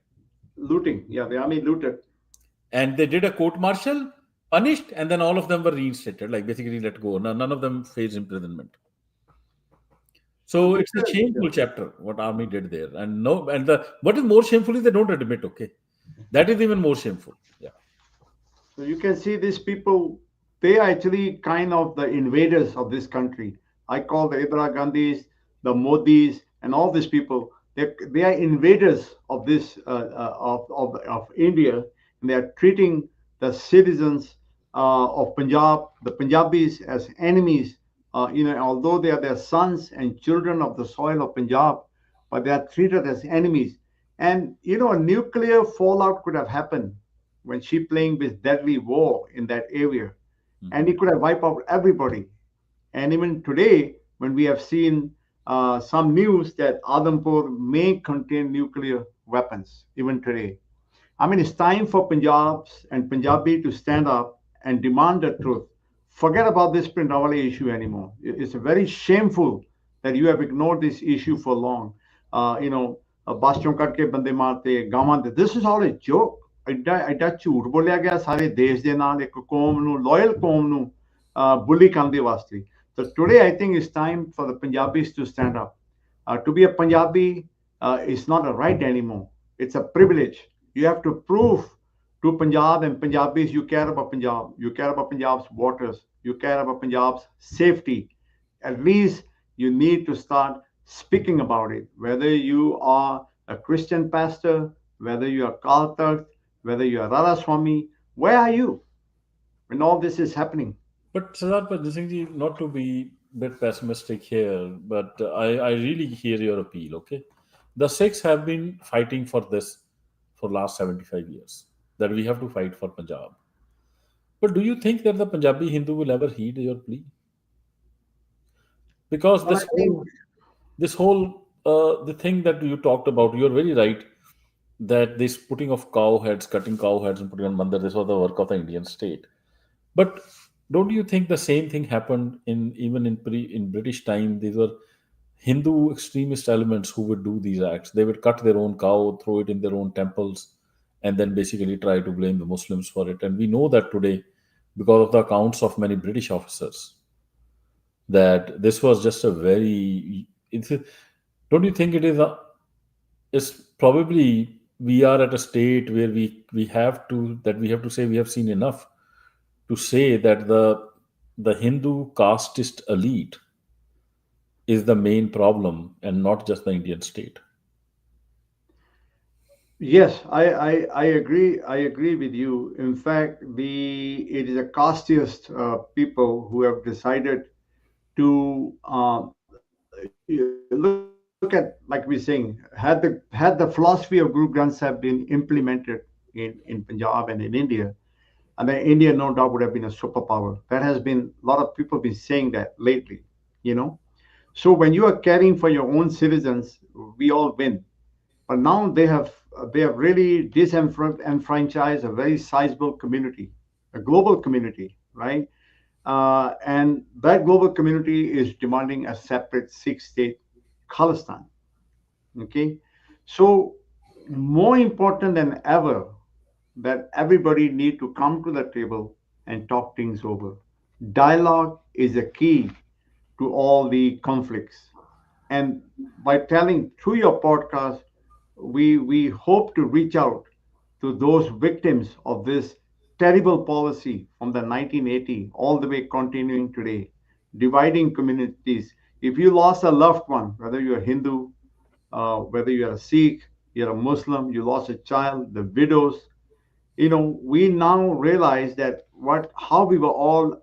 looting. Yeah, the army looted. And they did a court martial, punished, and then all of them were reinstated, like basically let go. None of them faced imprisonment. So So this it's a is, shameful chapter what army did there. And no, and the what is more shameful is they don't admit. Okay, That is even more shameful. Yeah. So you can see these people, they are actually kind of the invaders of this country. I call the Indira Gandhis, the Modis, and all these people. They are invaders of this of India, and they are treating the citizens of Punjab, the Punjabis, as enemies. Although they are their sons and children of the soil of Punjab, but they are treated as enemies. And a nuclear fallout could have happened when she playing with deadly war in that area, and Mhm. it could have wiped out everybody. And even today, when we have seen some news that Adampur may contain nuclear weapons, even today. I mean, it's time for Punjabs and Punjabi to stand up and demand the truth. Forget about this Prindavali issue anymore. It's very shameful that you have ignored this issue for long. ਬਾਸ਼ੋਂ ਕੱਢ ਕੇ ਬੰਦੇ ਮਾਰਤੇ ਗਾਵਾਂ ਦੇ this is all ਅ ਜੋਕ ਐਡਾ ਐਡਾ ਝੂਠ ਬੋਲਿਆ ਗਿਆ ਸਾਰੇ ਦੇਸ਼ ਦੇ ਨਾਲ ਇੱਕ ਕੌਮ ਨੂੰ ਲਾਇਲ ਕੌਮ ਨੂੰ ਬੁਲੀ ਕਰਨ ਦੇ ਵਾਸਤੇ so today I think it's time for the Punjabis to stand up. To be a Punjabi is not a right anymore. It's a privilege. You have to prove to Punjab and Punjabis you care about Punjab. You care about Punjab's waters. You care about Punjab's safety. At least you need to start speaking about it. Whether you are a Christian pastor, whether you are Karl Takht, whether you are Radha Swami, where are you when all this is happening? But Sardar Bhajan Singh ji, not to be a bit pessimistic here, but I really hear your appeal. Okay, the Sikhs have been fighting for this for last 75 years. That we have to fight for Punjab. But do you think that the Punjabi Hindu will ever heed your plea? Because Well, I think this whole the thing that you talked about, you're very right that this putting of cow heads, cutting cow heads and putting on mandir, this was the work of the Indian state. But don't you think the same thing happened in even in British time? These were Hindu extremist elements who would do these acts. They would cut their own cow, throw it in their own temples, and then basically try to blame the Muslims for it. And we know that today because of the accounts of many British officers that this was just a very. Don't you think it is a? It's probably we are at a state where we have to say we have seen enough to say that the Hindu casteist elite is the main problem and not just the Indian state. yes, I agree. I agree with you. In fact, it is a casteist people who have decided to look at, like we're saying, had the philosophy of Guru Granth Sahib been implemented in Punjab and in India, and then India no doubt would have been a superpower. That has been a lot of people been saying that lately, you know. So when you are caring for your own citizens, we all win. But now they have really disenfranchised a very sizable community, a global community, right? And that global community is demanding a separate six-state Khalistan. Okay, so more important than ever that everybody need to come to the table and talk things over. Dialogue is a key to all the conflicts. And by telling through your podcast, we hope to reach out to those victims of this terrible policy from the 1980 all the way continuing today, dividing communities. If you lost a loved one, whether you're Hindu, whether you're a Sikh, you're a Muslim, you lost a child, the widows, we now realize that how we were all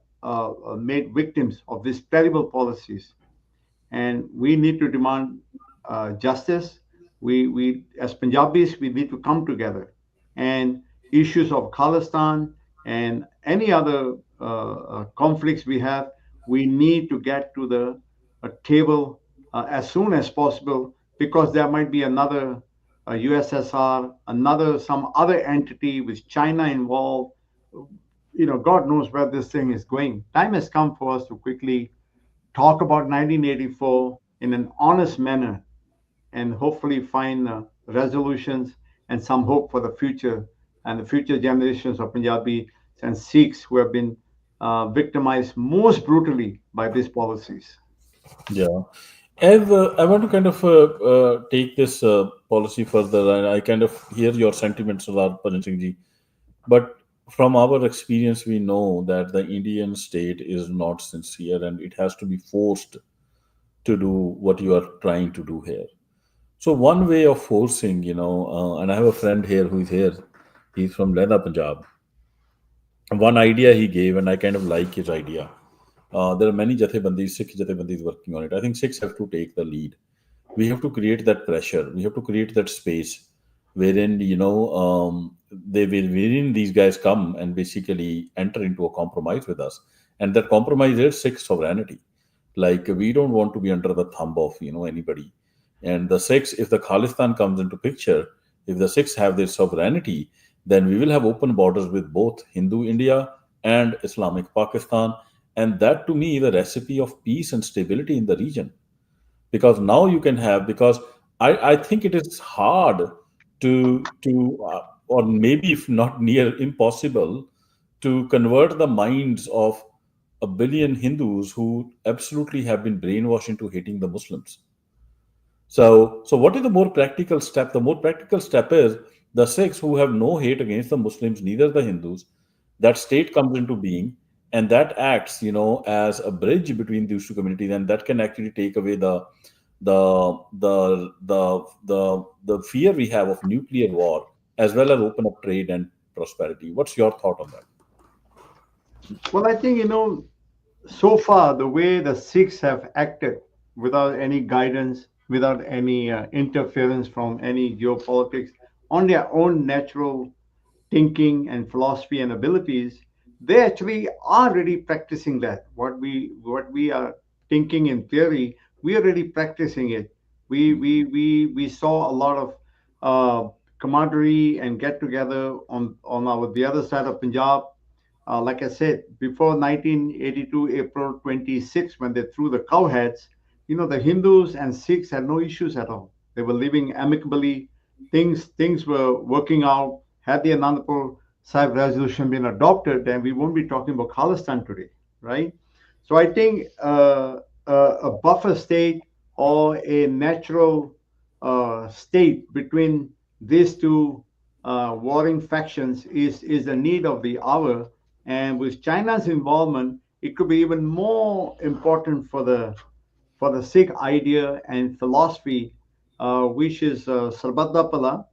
made victims of these terrible policies, and we need to demand justice. We as Punjabis, we need to come together, and issues of Khalistan and any other conflicts we have, we need to get to the table as soon as possible, because there might be another USSR, another some other entity with China involved. God knows where this thing is going. Time has come for us to quickly talk about 1984 in an honest manner and hopefully find resolutions and some hope for the future and the future generations of Punjabi and Sikhs who have been victimized most brutally by these policies. Yeah. I want to kind of take this policy further, and I kind of hear your sentiments, Sardar Bhajan Singh ji. But from our experience, we know that the Indian state is not sincere, and it has to be forced to do what you are trying to do here. So one way of forcing, and I have a friend here who is here. He's from Leda, Punjab. One idea he gave, and I kind of like his idea. There are many Jathebandis, Sikh Jathebandis working on it. I think Sikhs have to take the lead. We have to create that pressure. We have to create that space wherein, wherein these guys come and basically enter into a compromise with us. And that compromise is Sikh sovereignty. Like, we don't want to be under the thumb of, anybody. And the Sikhs, if the Khalistan comes into picture, if the Sikhs have their sovereignty, then we will have open borders with both Hindu India and Islamic Pakistan. And that, to me, is a recipe of peace and stability in the region. Because now you can have, because I think it is hard or maybe if not near impossible, to convert the minds of a billion Hindus who absolutely have been brainwashed into hating the Muslims. So what is the more practical step? The more practical step is the Sikhs, who have no hate against the Muslims, neither the Hindus. That state comes into being, and that acts, as a bridge between these two communities, and that can actually take away the fear we have of nuclear war, as well as open up trade and prosperity. What's your thought on that? Well, I think, so far the way the Sikhs have acted without any guidance, without any interference from any geopolitics, on their own natural thinking and philosophy and abilities, they actually are already practicing that. What we are thinking in theory, we are already practicing it. We saw a lot of camaraderie and get together on our the other side of Punjab. Like I said, before 1982, April 26, when they threw the cowheads, the Hindus and Sikhs had no issues at all. They were living amicably. Things were working out. Had the Anandapur Sahib resolution been adopted, then we won't be talking about Khalistan today, right? So I think a buffer state or a natural state between these two warring factions is a need of the hour. And with China's involvement, it could be even more important for the Sikh idea and philosophy, which is Sarbada Pala,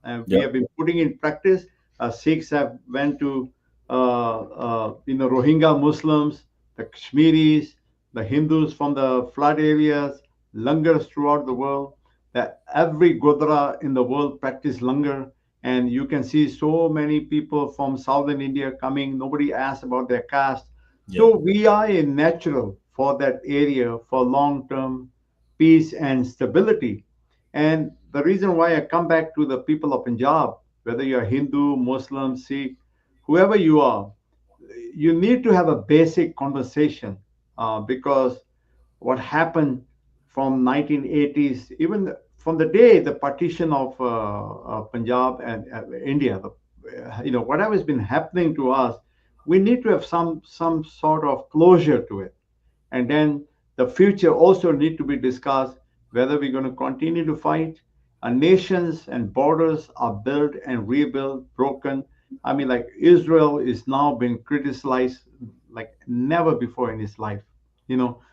we Yeah, have been putting in practice. Sikhs have went to Rohingya Muslims, the Kashmiris, the Hindus from the flood areas, langars throughout the world. That every Gurdwara in the world practice langar, and you can see so many people from southern India coming. Nobody asks about their caste. yeah, So we are a natural for that area for long-term peace and stability. And the reason why I come back to the people of Punjab, whether you're Hindu, Muslim, Sikh, whoever you are, you need to have a basic conversation because what happened from 1980s, even from the day the partition of Punjab and India, whatever has been happening to us, we need to have some sort of closure to it. And then the future also need to be discussed whether we're going to continue to fight. Nations and borders are built and rebuilt, broken. I mean, like Israel is now being criticized like never before in its life.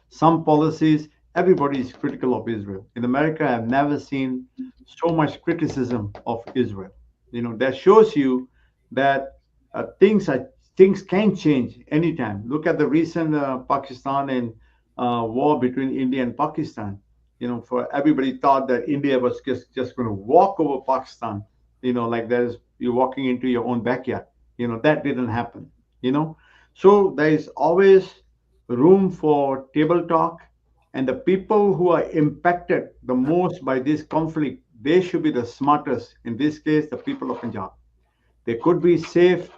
Some policies, everybody is critical of Israel. In America, I've never seen so much criticism of Israel. That shows you that things can change anytime. Look at the recent Pakistan and war between India and Pakistan. For everybody thought that India was just going to walk over Pakistan. Like there's you're walking into your own backyard. That didn't happen. You know, so there is always room for table talk, and the people who are impacted the most by this conflict, they should be the smartest. In this case, the people of Punjab. They could be safe,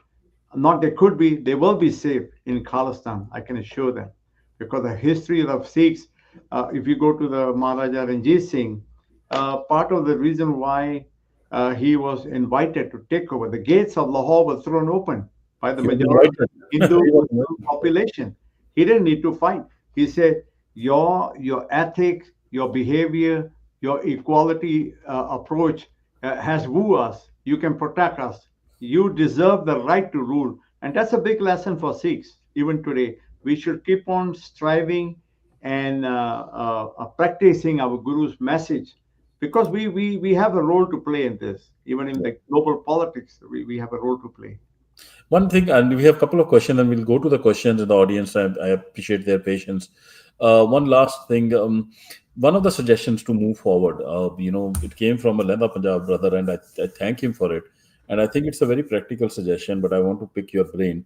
not they could be, they will be safe in Khalistan, I can assure them. Because the history of Sikhs, if you go to the Maharaja Ranjit Singh, part of the reason why he was invited to take over, the gates of Lahore were thrown open by the he was majority invited. Hindu He was Muslim population. He didn't need to fight. He said, your ethics, your behavior, your equality approach has wooed us. You can protect us. You deserve the right to rule. And that's a big lesson for Sikhs, even today. We should keep on striving and practicing our Guru's message because we have a role to play in this. Even in the global politics, we have a role to play. One thing, and we have a couple of questions, and we'll go to the questions in the audience. I appreciate their patience. One last thing, one of the suggestions to move forward, it came from a Lenda Punjab brother, and I thank him for it. And I think it's a very practical suggestion, but I want to pick your brain.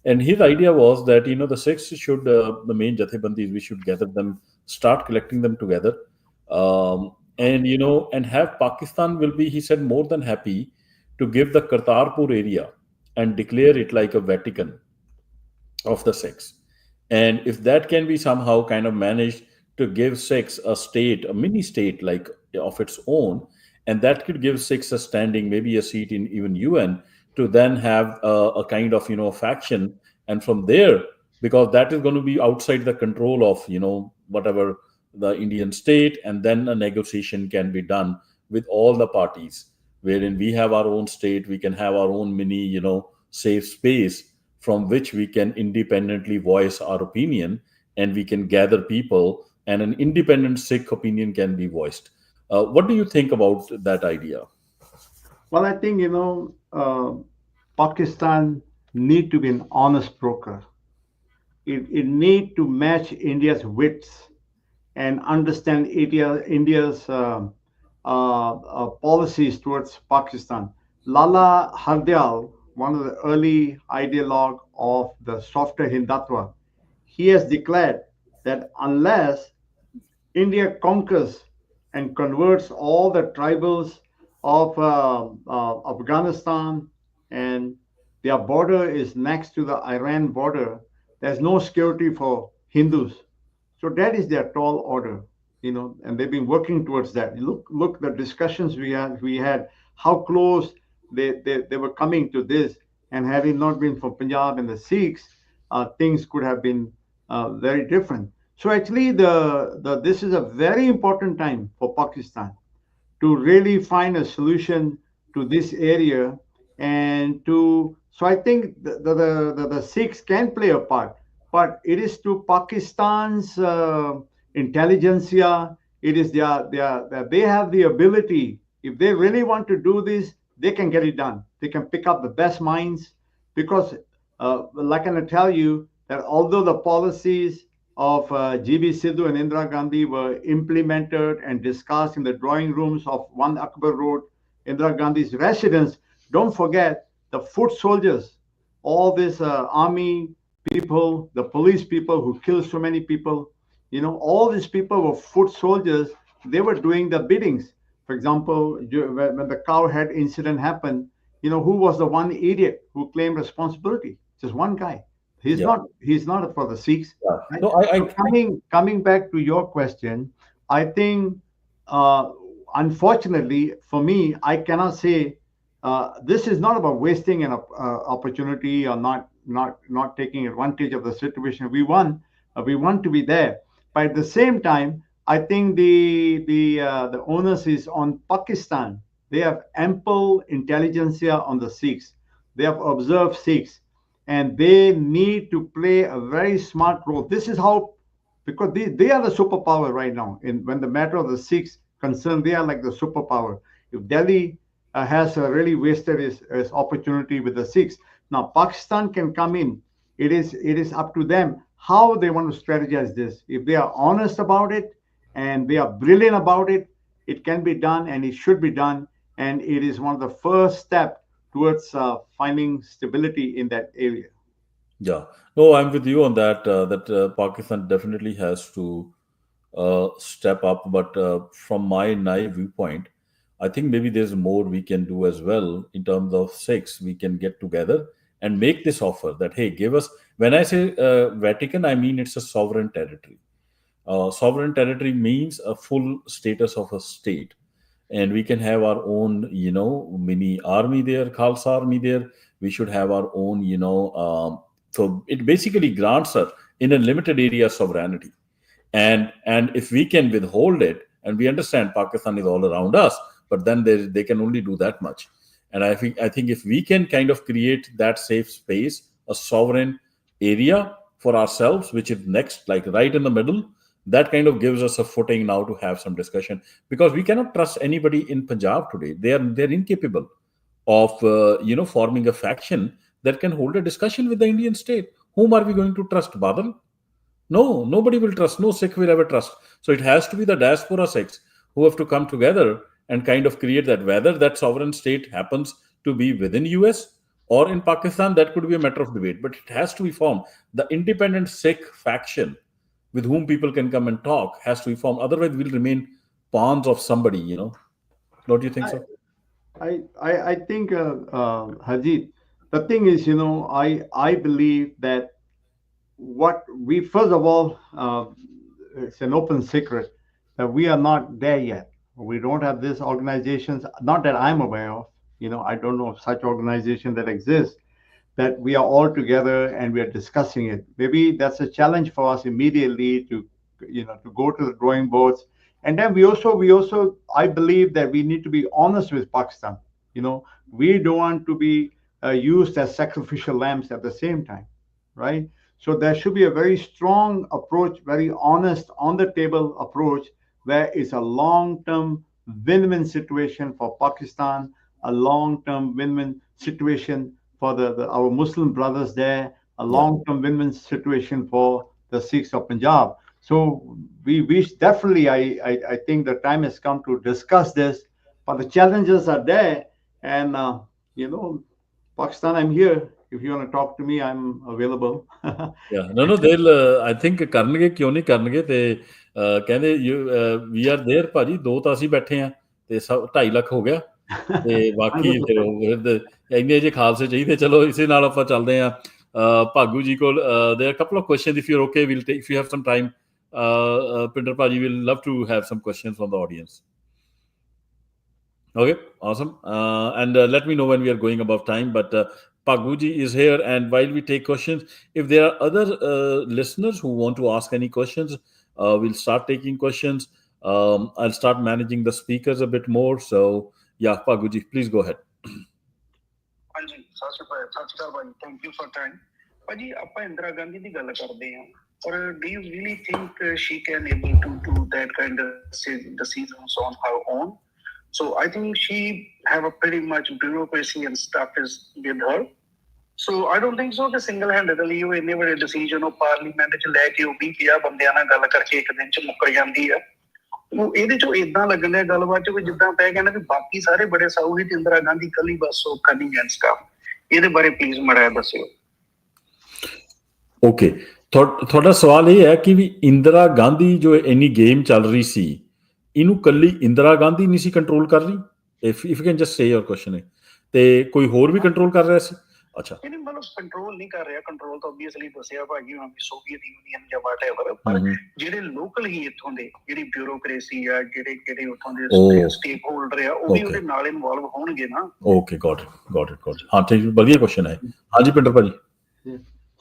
And his idea was that the Sikhs should, the main Jathebandis, we should gather them, start collecting them together, and and have Pakistan will be, he said, more than happy to give the Kartarpur area and declare it like a Vatican of the Sikhs. And if that can be somehow kind of managed to give Sikhs a state, a mini state like of its own, and that could give Sikhs a standing, maybe a seat in even UN, to then have a kind of faction, and from there, because that is going to be outside the control of whatever the Indian state, and then a negotiation can be done with all the parties, wherein we have our own state, we can have our own mini safe space from which we can independently voice our opinion, and we can gather people, and an independent Sikh opinion can be voiced. What do you think about that idea? Well, I think Pakistan need to be an honest broker. It need to match India's wits and understand India's policies towards Pakistan. Lala Hardayal, one of the early ideologue of the softer Hindutva, he has declared that unless India conquers and converts all the tribals of Afghanistan, and their border is next to the Iran border. There's no security for Hindus. So that is their tall order, and they've been working towards that. Look, the discussions we had, how close they were coming to this, and had it not been for Punjab and the Sikhs, things could have been very different. So actually, the this is a very important time for Pakistan to really find a solution to this area, and to so I think the Sikhs can play a part, but it is to Pakistan's intelligentsia. It is they have the ability. If they really want to do this, they can get it done. They can pick up the best minds, because like I tell you that although the policies of GB Sidhu and Indira Gandhi were implemented and discussed in the drawing rooms of One Akbar Road, Indira Gandhi's residence, don't forget the foot soldiers, all this army people, the police people who killed so many people. All these people were foot soldiers. They were doing the biddings. For example, when the cowhead incident happened, who was the one idiot who claimed responsibility? Just one guy. He's Yeah, not. He's not for the Sikhs, yeah. right? No, So coming back to your question, I think, uh, unfortunately for me, I cannot say this is not about wasting an opportunity, or not taking advantage of the situation. We want to be there, but at the same time, I think the onus is on Pakistan. They have ample intelligentsia on the Sikhs. They have observed Sikhs, and they need to play a very smart role. This is how, because they are the superpower right now. In when the matter of the Sikhs concerned, they are like the superpower. If Delhi has really wasted its opportunity with the Sikhs, now Pakistan can come in. It is up to them how they want to strategize this. If they are honest about it and they are brilliant about it, it can be done and it should be done. And it is one of the first steps towards finding stability in that area. Yeah. No, I'm with you on that. That Pakistan definitely has to step up. But from my naive viewpoint, I think maybe there's more we can do as well in terms of Sikhs. We can get together and make this offer that, hey, give us. When I say Vatican, I mean it's a sovereign territory. Sovereign territory means a full status of a state, and we can have our own mini army there, Khalsa army there. We should have our own so it basically grants us in a limited area sovereignty. And if we can withhold it, and we understand Pakistan is all around us, but then they can only do that much. And I think if we can kind of create that safe space, a sovereign area for ourselves, which is next, like right in the middle, that kind of gives us a footing now to have some discussion, because we cannot trust anybody in Punjab today. They're incapable of forming a faction that can hold a discussion with the Indian state. Whom are we going to trust, Badal? No, nobody will trust. No Sikh will ever trust. So it has to be the diaspora Sikhs who have to come together and kind of create that. Whether that sovereign state happens to be within US or in Pakistan, that could be a matter of debate. But it has to be formed. The independent Sikh faction with whom people can come and talk has to be formed. Otherwise, we'll remain pawns of somebody. Don't you think I so? I think, Hajit, the thing is, I believe that what we first of all, it's an open secret that we are not there yet. We don't have these organizations, not that I'm aware of. I don't know of such organization that exists, that we are all together and we are discussing it. Maybe that's a challenge for us immediately to go to the drawing boards. And then we also I believe that we need to be honest with Pakistan. We don't want to be used as sacrificial lambs at the same time, right? So there should be a very strong approach, very honest, on the table approach, where it's a long term win win situation for Pakistan, a long term win win situation for our Muslim brothers there, a Yeah. long term win win situation for the Sikhs of Punjab. So we definitely, I think the time has come to discuss this, but the challenges are there. And, you know, Pakistan, I'm here. If you want to talk to me, I'm available. Yeah, no, no, they'll, I think ਕਰਨਗੇ ਕਿਉਂ ਨਹੀਂ ਕਰਨਗੇ ਤੇ ਕਹਿੰਦੇ ਵੀ are there ਭਾਜੀ ਦੋ ਤਾਂ ਅਸੀਂ ਬੈਠੇ ਆ ਤੇ 2.5 ਲੱਖ ਹੋ ਗਿਆ ਤੇ ਬਾਕੀ ਫਿਰ 100%. ਇੰਨੇ ਜੇ ਖਾਲਸੇ ਚਾਹੀਦੇ ਚਲੋ ਇਸੇ ਨਾਲ ਆਪਾਂ ਚੱਲਦੇ ਆ ਭਾਗੂ ਜੀ ਕੋਲ there couple of question if you okay we'll take if you have some time Pinder ਭਾਜੀ will love to have some questions from the audience. Okay, awesome. And let me know when we are going above time. But Paguji is here, and while we take questions, if there are other listeners who want to ask any questions, we'll start taking questions. I'll start managing the speakers a bit more. So, yeah, Paguji, please go ahead. ਹਾਂਜੀ ਸਤਿ ਸ਼੍ਰੀ ਅਕਾਲ ਭਾਜੀ thank you for time ਭਾਜੀ ਆਪਾਂ ਇੰਦਰਾ ਗਾਂਧੀ ਦੀ ਗੱਲ ਕਰਦੇ ਹਾਂ or do you really think she can able to do that kind of decisions on her own? So I think she have a pretty much bureaucracy and stuff is with her. So I don't think so ਕਿ single-handedly ਉਹ ਇੰਨੇ ਵੱਡੇ decision ਉਹ parliament 'ਚ ਲੈ ਕੇ ਉਹ 20-50 ਬੰਦਿਆਂ ਨਾਲ ਗੱਲ ਕਰਕੇ ਇੱਕ ਦਿਨ 'ਚ ਮੁੱਕਰ ਜਾਂਦੀ ਆ। ਉਹ ਇਹਦੇ 'ਚੋਂ ਏਦਾਂ ਲੱਗਣ ਡਿਆ ਗੱਲਬਾਤ 'ਚ ਵੀ ਜਿੱਦਾਂ ਪੈ ਕਹਿੰਦਾ ਵੀ ਬਾਕੀ ਸਾਰੇ ਬੜੇ ਸਾਊ ਹੀ ਤੇ ਇੰਦਰਾ ਗਾਂਧੀ ਇਕੱਲੀ ਬਸ ਉਹ ਕਨਵੀਨੈਂਸ ਕੰਮ। ਇਹਦੇ ਬਾਰੇ ਪਲੀਜ਼ ਮਾੜਾ ਦੱਸਿਓ। ਓਕੇ, ਤੁਹਾਡਾ ਸਵਾਲ ਇਹ ਹੈ ਕਿ ਵੀ ਇੰਦਰਾ ਗਾਂਧੀ ਜੋ ਇੰਨੀ ਗੇਮ ਚੱਲ ਰਹੀ ਸੀ ਇਹਨੂੰ ਕੱਲੀ ਇੰਦਰਾ ਗਾਂਧੀ ਨਹੀਂ ਸੀ ਕੰਟਰੋਲ ਕਰ ਰਹੀ? If you can just say your question ਹੈ ਤੇ ਕੋਈ ਹੋਰ ਵੀ ਕੰਟਰੋਲ ਕਰ ਰਿਹਾ ਸੀ? ਅੱਛਾ, ਇਹਨੇ ਮਤਲਬ ਕੰਟਰੋਲ ਨਹੀਂ ਕਰ ਰਿਹਾ। ਕੰਟਰੋਲ ਤਾਂ ਓਬਵੀਅਸਲੀ ਦੱਸਿਆ ਭਾਜੀ ਹੁਣ ਵੀ ਸੋਵੀਅਤ ਯੂਨੀਅਨ ਜਾਂ ਵਾਟਐਵਰ, ਪਰ ਜਿਹੜੇ ਲੋਕਲ ਹੀ ਇੱਥੋਂ ਦੇ ਜਿਹੜੀ ਬਿਊਰੋਕ੍ਰੇਸੀ ਆ ਜਿਹੜੇ ਉੱਥੋਂ ਦੇ ਸਟੇਕ ਹੋਲਡਰ ਆ ਉਹ ਵੀ ਉਹਦੇ ਨਾਲ ਇਨਵੋਲਵ ਹੋਣਗੇ ਨਾ। Okay, got it. ਹਾਂ, ਠੀਕ, ਵਧੀਆ ਕੁਐਸਚਨ ਹੈ। ਹਾਂਜੀ ਪਿੰਡਰ ਭਾਜੀ।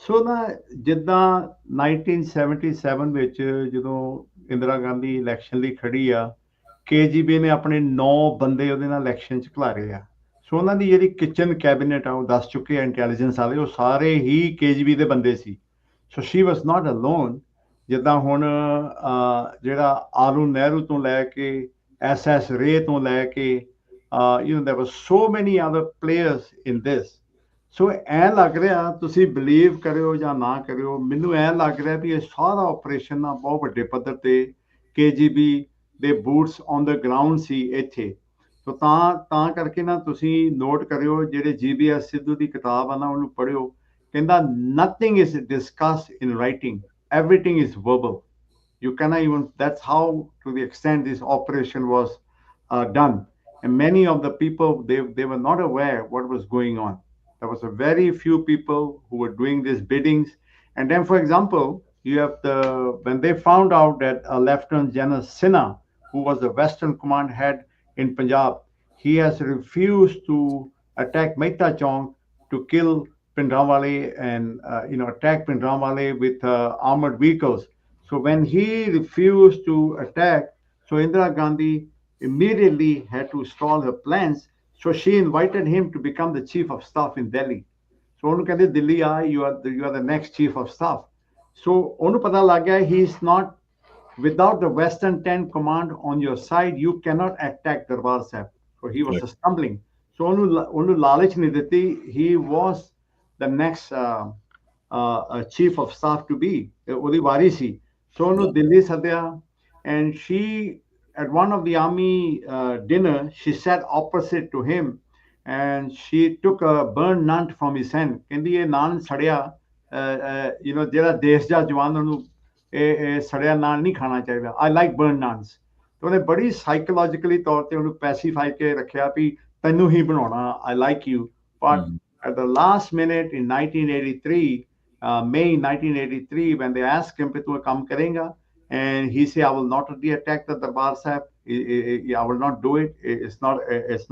ਸੋ ਨਾ ਜਿੱਦਾਂ 1977 ਵਿੱਚ ਜਦੋਂ ਇੰਦਰਾ ਗਾਂਧੀ ਇਲੈਕਸ਼ਨ ਲਈ ਖੜੀ ਆ, KGB ਨੇ ਆਪਣੇ 9 ਬੰਦੇ ਉਹਦੇ ਨਾਲ ਇਲੈਕਸ਼ਨ 'ਚ ਖਿਲਾਰੇ ਆ। ਸੋ ਉਹਨਾਂ ਦੀ ਜਿਹੜੀ ਕਿਚਨ ਕੈਬਨਿਟ ਆ ਉਹ ਦੱਸ ਚੁੱਕੇ ਆ ਇੰਟੈਲੀਜੈਂਸ ਵਾਲੇ, ਉਹ ਸਾਰੇ ਹੀ KGB ਦੇ ਬੰਦੇ ਸੀ। ਸੋ ਸ਼ੀ ਵਾਸ ਨਾਟ ਅਲੋਨ। ਜਿੱਦਾਂ ਹੁਣ ਜਿਹੜਾ ਆਰੂ ਨਹਿਰੂ ਤੋਂ ਲੈ ਕੇ SS ਰੇ ਤੋਂ ਲੈ ਕੇ there were so many other players in this. ਸੋ ਐਂ ਲੱਗ ਰਿਹਾ, ਤੁਸੀਂ ਬਿਲੀਵ ਕਰਿਓ ਜਾਂ ਨਾ ਕਰਿਓ, ਮੈਨੂੰ ਐਂ ਲੱਗ ਰਿਹਾ ਵੀ ਇਹ ਸਾਰਾ ਆਪਰੇਸ਼ਨ ਨਾ ਬਹੁਤ ਵੱਡੇ ਪੱਧਰ ਤੇ KGB ਦੇ ਬੂਟਸ ਔਨ ਦ ਗਰਾਊਂਡ ਸੀ ਇੱਥੇ। ਸੋ ਤਾਂ ਕਰਕੇ ਨਾ ਤੁਸੀਂ ਨੋਟ ਕਰਿਓ, ਜਿਹੜੇ GBS ਸਿੱਧੂ ਦੀ ਕਿਤਾਬ ਆ ਨਾ ਉਹਨੂੰ ਪੜ੍ਹਿਓ। ਕਹਿੰਦਾ nothing is discuss in writing, everything is verbal. You cannot even, that's how, to the extent this operation was done. And many of the people, they were not aware what was going on. There was a very few people who were doing these biddings. And then, for example, you have when they found out that Lieutenant General Sinha, who was the Western Command head in Punjab, he has refused to attack Mehta Chowk to kill Pindramwale and, attack Pindramwale with armored vehicles. So when he refused to attack, so Indira Gandhi immediately had to stall her plans. So she invited him to become the chief of staff in Delhi. So ਉਹਨੂੰ ਕਹਿੰਦੇ ਦਿੱਲੀ ਆ you are the next chief of staff. So ਉਹਨੂੰ ਪਤਾ ਲੱਗ ਗਿਆ he is not without the Western Ten Command on your side, you cannot attack Darbar Sahib. So he was Right. stumbling. So ਉਹਨੂੰ ਲਾਲਚ ਨਹੀਂ ਦਿੱਤੀ. He was the next chief of staff to be. ਉਹਦੀ ਵਾਰੀ ਸੀ. So Yeah. ਉਹਨੂੰ ਦਿੱਲੀ ਸੱਦਿਆ, and she at one of the army dinner she sat opposite to him, and she took a burned naan from his hand. ਕਹਿੰਦੀ ਇਹ ਨਾਨ ਸੜਿਆ ਜਿਹੜਾ ਦੇਸ਼ ਦਾ ਜਵਾਨ ਉਹਨੂੰ ਇਹ ਸੜਿਆ ਨਾਨ ਨਹੀਂ ਖਾਣਾ ਚਾਹੀਦਾ. I like burned naans. ਤੇ ਉਹਨੇ ਬੜੀ ਸਾਈਕੋਲੋਜੀਕਲੀ ਤੌਰ ਤੇ ਉਹਨੂੰ ਪੈਸੀਫਾਈ ਕੇ ਰੱਖਿਆ ਵੀ ਤੈਨੂੰ ਹੀ ਬਣਾਉਣਾ. I like you. But Mhm. at the last minute in 1983, May 1983, when they asked him, "Pitu kam karega?" and he said, "I will not really attack the Darbar Sahib. I will not do it. It's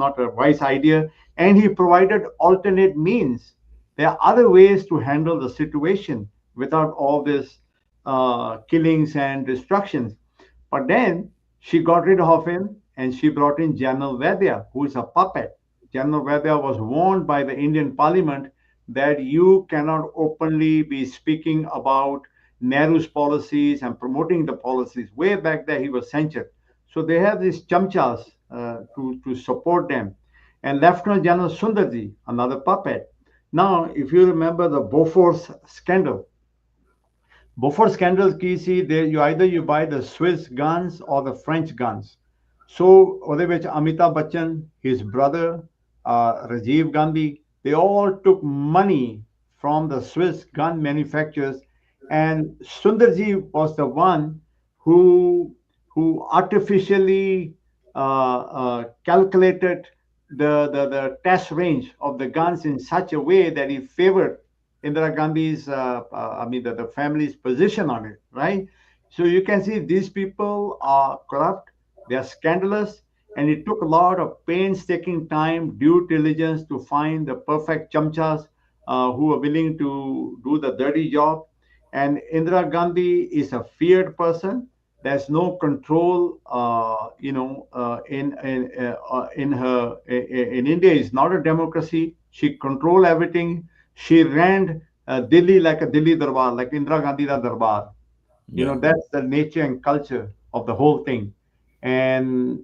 not a wise idea." And he provided alternate means. There are other ways to handle the situation without all this killings and destructions. But then she got rid of him and she brought in General Vedya, who is a puppet. General Vedya was warned by the Indian Parliament that you cannot openly be speaking about Nehru's policies and promoting the policies. Way back there, he was censured. So they have these chamchas to support them. And Lieutenant General Sundarji, another puppet. Now, if you remember the Bofors scandal, before scandal Ki C there you either you buy the Swiss guns or the French guns. So ਉਹਦੇ ਵਿੱਚ Amitabh Bachchan, his brother, Rajiv Gandhi, they all took money from the Swiss gun manufacturers, and Sundarji was the one who who artificially calculated the test range of the guns in such a way that he favored Indira Gandhi's, I mean, the family's position on it, right? So you can see these people are corrupt, they are scandalous, and it took a lot of painstaking time, due diligence to find the perfect chamchas who are willing to do the dirty job. And Indira Gandhi is a feared person. There's no control, in her in India. Is not a democracy. She controlled everything. She ran Delhi like a Delhi Darbar, like Indira Gandhi da Darbar. Yeah. That's the nature and culture of the whole thing, and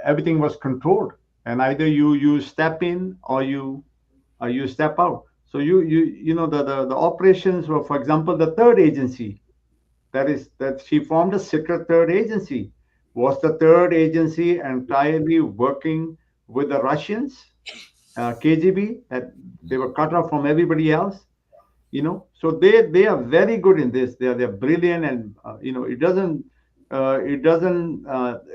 everything was controlled. And either you step in or you step out. So the operations were, for example, the third agency. That is that she formed a secret third agency. Was the third agency entirely working with the Russians, KGB? That they were cut off from everybody else. So they are very good in this. They're brilliant, and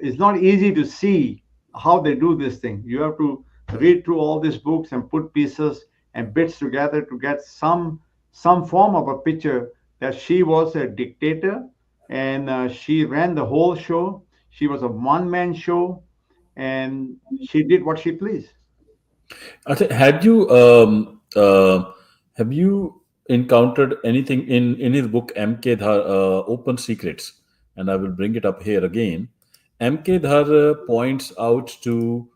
it's not easy to see how they do this thing. You have to read through all these books and put pieces and bits together to get some form of a picture that she was a dictator, and she ran the whole show. She was a one-man show, and she did what she pleased. Have you encountered anything in his book M.K. Dhar, Open Secrets? And I will bring it up here again. M.K. Dhar points out to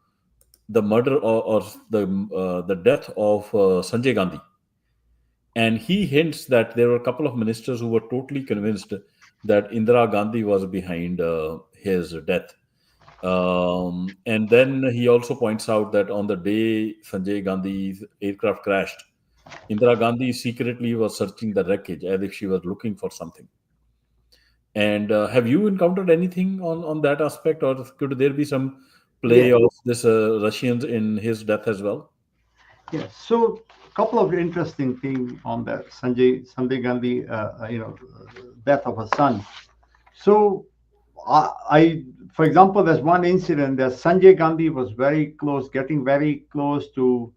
the murder or the death of Sanjay Gandhi, and he hints that there were a couple of ministers who were totally convinced that Indira Gandhi was behind his death. And then he also points out that on the day Sanjay Gandhi's aircraft crashed, Indira Gandhi secretly was searching the wreckage as if she was looking for something. And have you encountered anything on that aspect, or could there be some play Yeah. of this Russians in his death as well? Yeah. So a couple of interesting things on that Sanjay Gandhi, death of a son. So for example, there's one incident that Sanjay Gandhi was very close, getting very close to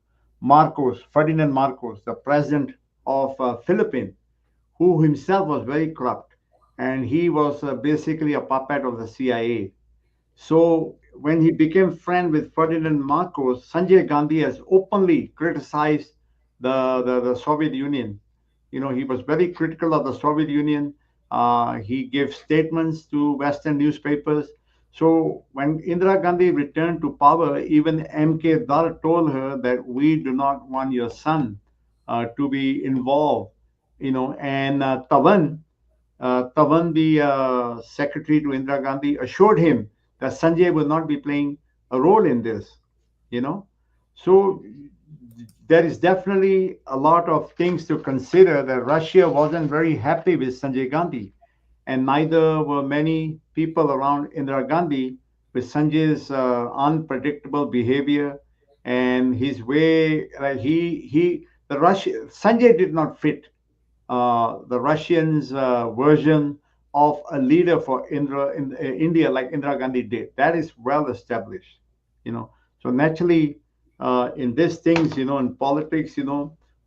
Ferdinand Marcos, the president of Philippines, who himself was very corrupt, and he was basically a puppet of the CIA. So when he became friend with Ferdinand Marcos, Sanjay Gandhi has openly criticized the Soviet Union. He was very critical of the Soviet Union. He gave statements to Western newspapers. So when Indira Gandhi returned to power, even M.K. Dar told her that we do not want your son to be involved, and Tavan, the secretary to Indira Gandhi, assured him that Sanjay will not be playing a role in this, you know. So there is definitely a lot of things to consider that Russia wasn't very happy with Sanjay Gandhi, and neither were many people around Indira Gandhi with Sanjay's unpredictable behavior and his way. The Russia Sanjay did not fit the Russians' version of a leader for India, like Indira Gandhi did. That is well established, you know. So naturally, in these things, in politics,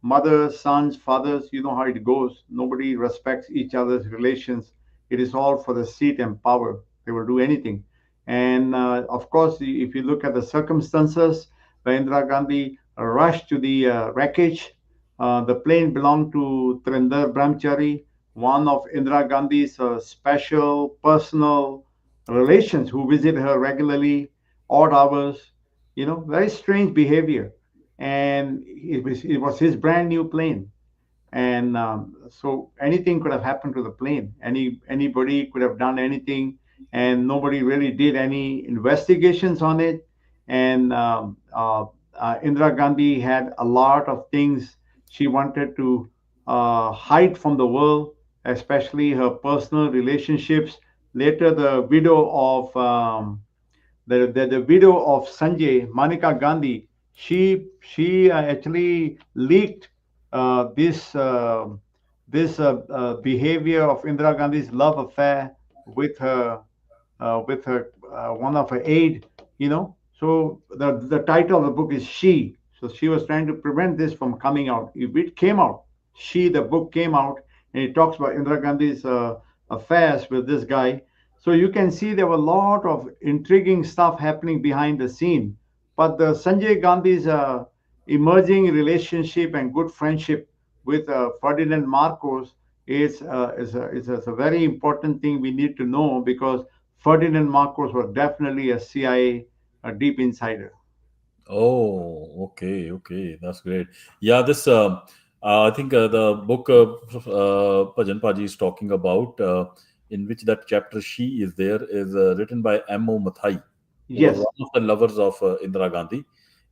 mothers, sons, fathers, you know how it goes. Nobody respects each other's relations. It is all for the seat and power. They will do anything. And of course, if you look at the circumstances, when Indira Gandhi rushed to the wreckage, the plane belonged to Trinder Brahmachari, one of Indira Gandhi's special personal relations who visit her regularly, odd hours, very strange behavior. And it was his brand new plane, and so anything could have happened to the plane. Anybody could have done anything, and nobody really did any investigations on it. And Indira Gandhi had a lot of things she wanted to hide from the world, especially her personal relationships. Later, the widow of Sanjay, Manika Gandhi, she actually leaked this behavior of Indira Gandhi's love affair with her one of her aide. So the title of the book is She. So she was trying to prevent this from coming out. If it came out, the book came out, and it talks about Indira Gandhi's affairs with this guy. So you can see there were a lot of intriguing stuff happening behind the scene. But the Sanjay Gandhi's emerging relationship and good friendship with Ferdinand Marcos is a very important thing we need to know, because Ferdinand Marcos was definitely a CIA deep insider. Oh, okay, okay, that's great. Yeah, this I think the book Bhajan Paji is talking about, in which that chapter "She" is there, is written by M.O. Mathai, who was Yes. one of the lovers of Indira Gandhi,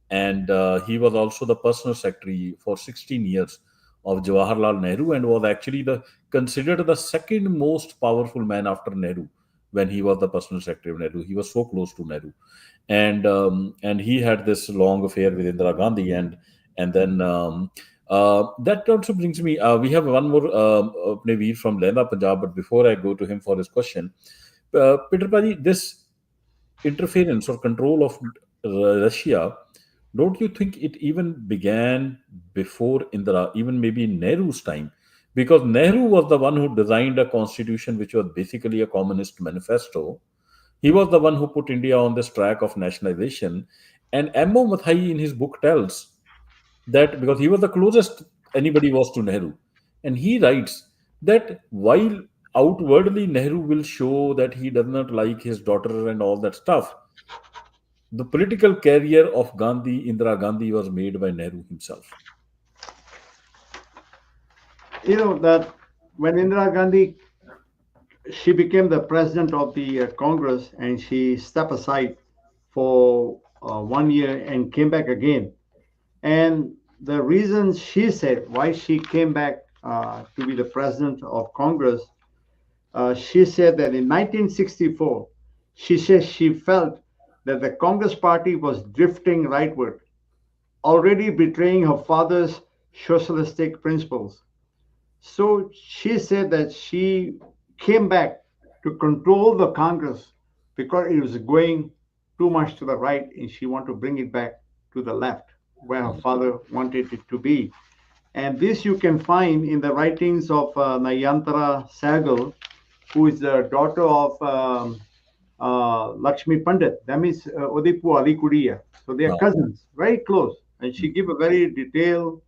and he was also the personal secretary for 16 years of Jawaharlal Nehru, and was actually the considered the second most powerful man after Nehru when he was the personal secretary of Nehru. He was so close to Nehru, and he had this long affair with Indira Gandhi, and then that also brings me. We have one more Navir from Lehna, Punjab, but before I go to him for his question, Peter Paji, this interference or control of Russia, don't you think it even began before Indira, even maybe in Nehru's time? Because Nehru was the one who designed a constitution which was basically a communist manifesto. He was the one who put India on this track of nationalization. And M.O. Mathai in his book tells that, because he was the closest anybody was to Nehru. And he writes that while outwardly Nehru will show that he does not like his daughter and all that stuff, the political career of Gandhi, Indira Gandhi, was made by Nehru himself. You know that when Indira Gandhi, she became the president of the Congress, and she stepped aside for 1 year and came back again. And the reason she said why she came back to be the president of Congress, she said that in 1964, she says she felt that the Congress party was drifting rightward, already betraying her father's socialistic principles. So she said that she came back to control the Congress because it was going too much to the right, and she wanted to bring it back to the left where her father wanted it to be. And this you can find in the writings of Nayantara Sahgal, who is the daughter of Lakshmi Pandit. That means Udipu Ali Kuriya. So they are Now, cousins, very close. And she gave a very detailed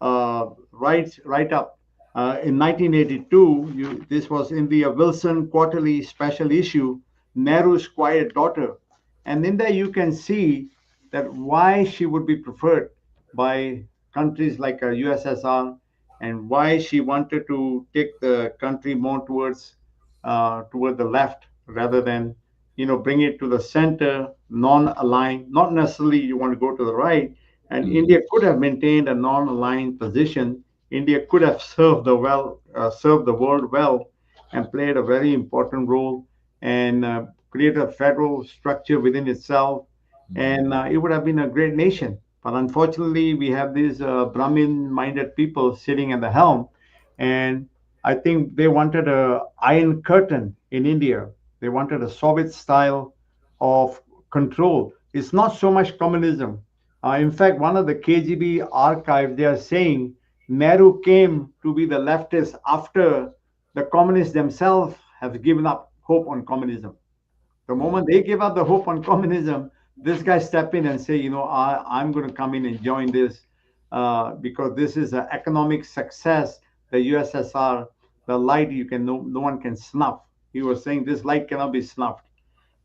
write up In 1982, this was in the Wilson Quarterly special issue, Nehru's Quiet Daughter. And in there, you can see that why she would be preferred by countries like USSR, and why she wanted to take the country more toward the left rather than bring it to the center, non-aligned. Not necessarily you want to go to the right. And Mm. India could have maintained a non-aligned position. India could have served the world well, and played a very important role, and create a federal structure within itself, and it would have been a great nation. But unfortunately, we have these Brahmin-minded people sitting at the helm, and I think they wanted a iron curtain in India. They wanted a Soviet style of control. It's not so much communism. In fact, one of the KGB archives, they are saying Nehru came to be the leftist after the communists themselves have given up hope on communism. The moment they give up the hope on communism, this guy step in and say, I'm going to come in and join this, because this is an economic success. The USSR, the light no one can snuff. He was saying this light cannot be snuffed.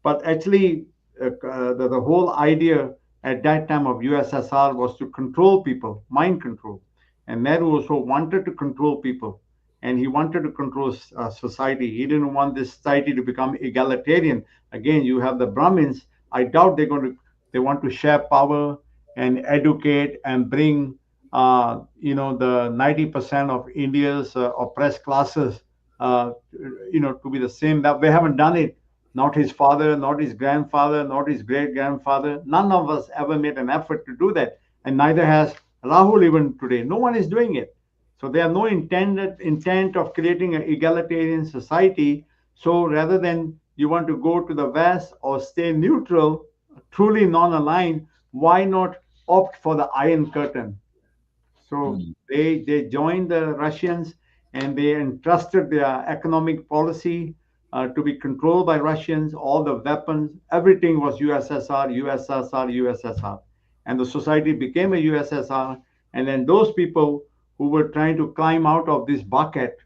But actually, the whole idea at that time of USSR was to control people, mind control. And Nehru also wanted to control people, and he wanted to control society. He didn't want this society to become egalitarian. Again, you have the Brahmins. I doubt they want to share power and educate and bring, the 90% of India's oppressed classes, to be the same. That they haven't done it. Not his father, not his grandfather, not his great grandfather. None of us ever made an effort to do that. And neither has Rahul even today. No one is doing it. So there are no intent of creating an egalitarian society. So rather than you want to go to the West or stay neutral, truly non aligned, why not opt for the Iron Curtain? So Mm. they joined the Russians, and they entrusted their economic policy to be controlled by Russians. All the weapons, everything was USSR, USSR, USSR, and the society became a USSR. And then those people who were trying to climb out of this bucket,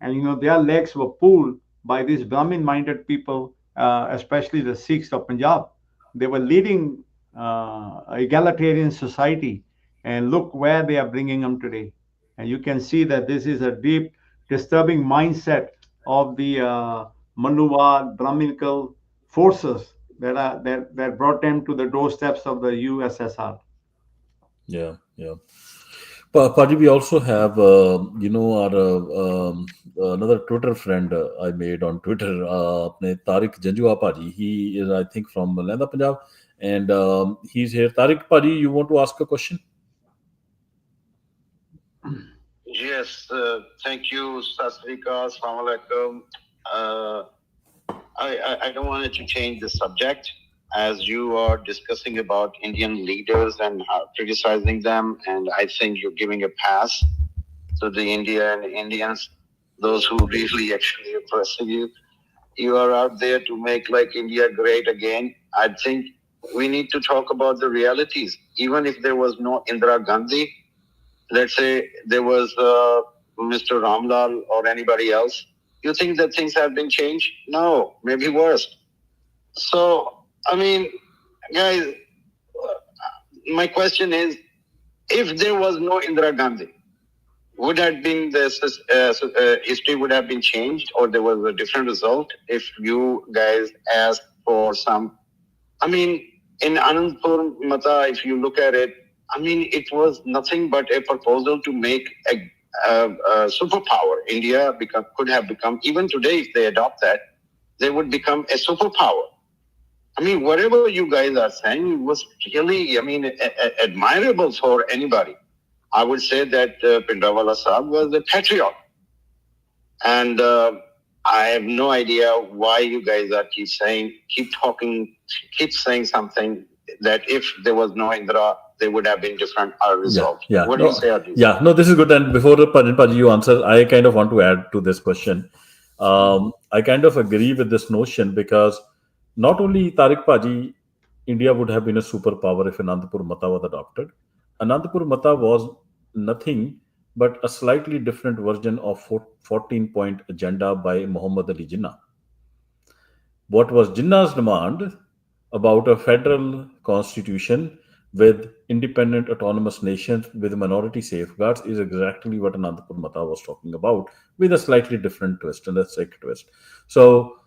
and their legs were pulled by these Brahmin-minded people, especially the Sikhs of Punjab. They were leading egalitarian society, and look where they are bringing them today. And you can see that this is a deep, disturbing mindset of the Manuwad Brahminical forces that brought them to the doorsteps of the USSR. Yeah, yeah. Paji, we also have, our another Twitter friend I made on Twitter, apne Tariq Janjua Paji. He is, I think, from Lenda, Punjab, and he's here. Tariq Paji, you want to ask a question? Yes, thank you, Sasrika, Assalamu alaikum. Uh, I don't want to change the subject as you are discussing about Indian leaders and criticizing them, and I think you're giving a pass to the Indians, those who really actually oppressing you. You are out there to make like India great again. I think we need to talk about the realities. Even if there was no Indira Gandhi, let's say there was Mr. Ramlal or anybody else, you think that things have been changed? No, maybe worse. So, I mean, guys, my question is, if there was no Indira Gandhi, would have been this history would have been changed, or there was a different result if you guys asked for some. I mean, in Anandpur Mata, if you look at it, I mean, it was nothing but a proposal to make a superpower. India could have become, even today, if they adopt that, they would become a superpower. I mean, whatever you guys are saying was really, I mean, admirable for anybody. I would say that Pindrawala Saab was a patriot. And I have no idea why you guys are keep saying something that if there was no Indra, there would have been different result. Yeah. What do you say, Arjun? Yeah, no, this is good. And before Paji, you answer, I kind of want to add to this question. I kind of agree with this notion because not only Tariq Paji, India would have been a superpower if Anandpur Mata was adopted. Anandpur Mata was nothing but a slightly different version of 14-point agenda by Muhammad Ali Jinnah. What was Jinnah's demand about a federal constitution with independent autonomous nations with minority safeguards is exactly what Anandapur Mata was talking about, with a slightly different twist and a sick twist. So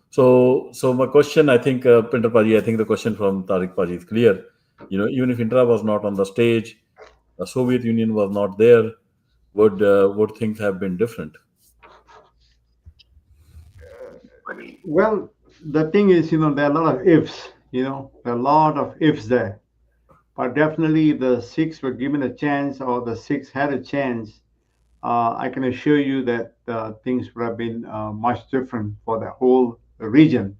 my question, I think, Pinter Paji, I think the question from Tariq Paji is clear. Even if Indira was not on the stage, the Soviet Union was not there, would things have been different? Well, the thing is, there are a lot of ifs, there are a lot of ifs there. But definitely, if the Sikhs were given a chance or the Sikhs had a chance, I can assure you that things would have been much different for the whole region.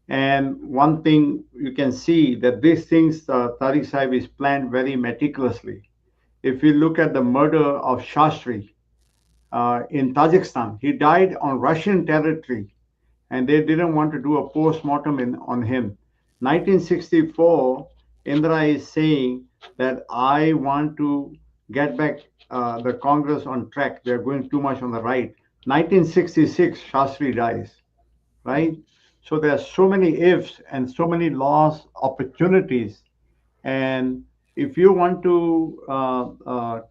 And one thing you can see that these things, Tariq Saib is planned very meticulously. If you look at the murder of Shastri in Tajikistan, he died on Russian territory and they didn't want to do a post-mortem on him. 1964, Indira is saying that I want to get back the Congress on track. They're going too much on the right. 1966, Shastri dies, right? So there are so many ifs and so many lost opportunities. And if you want to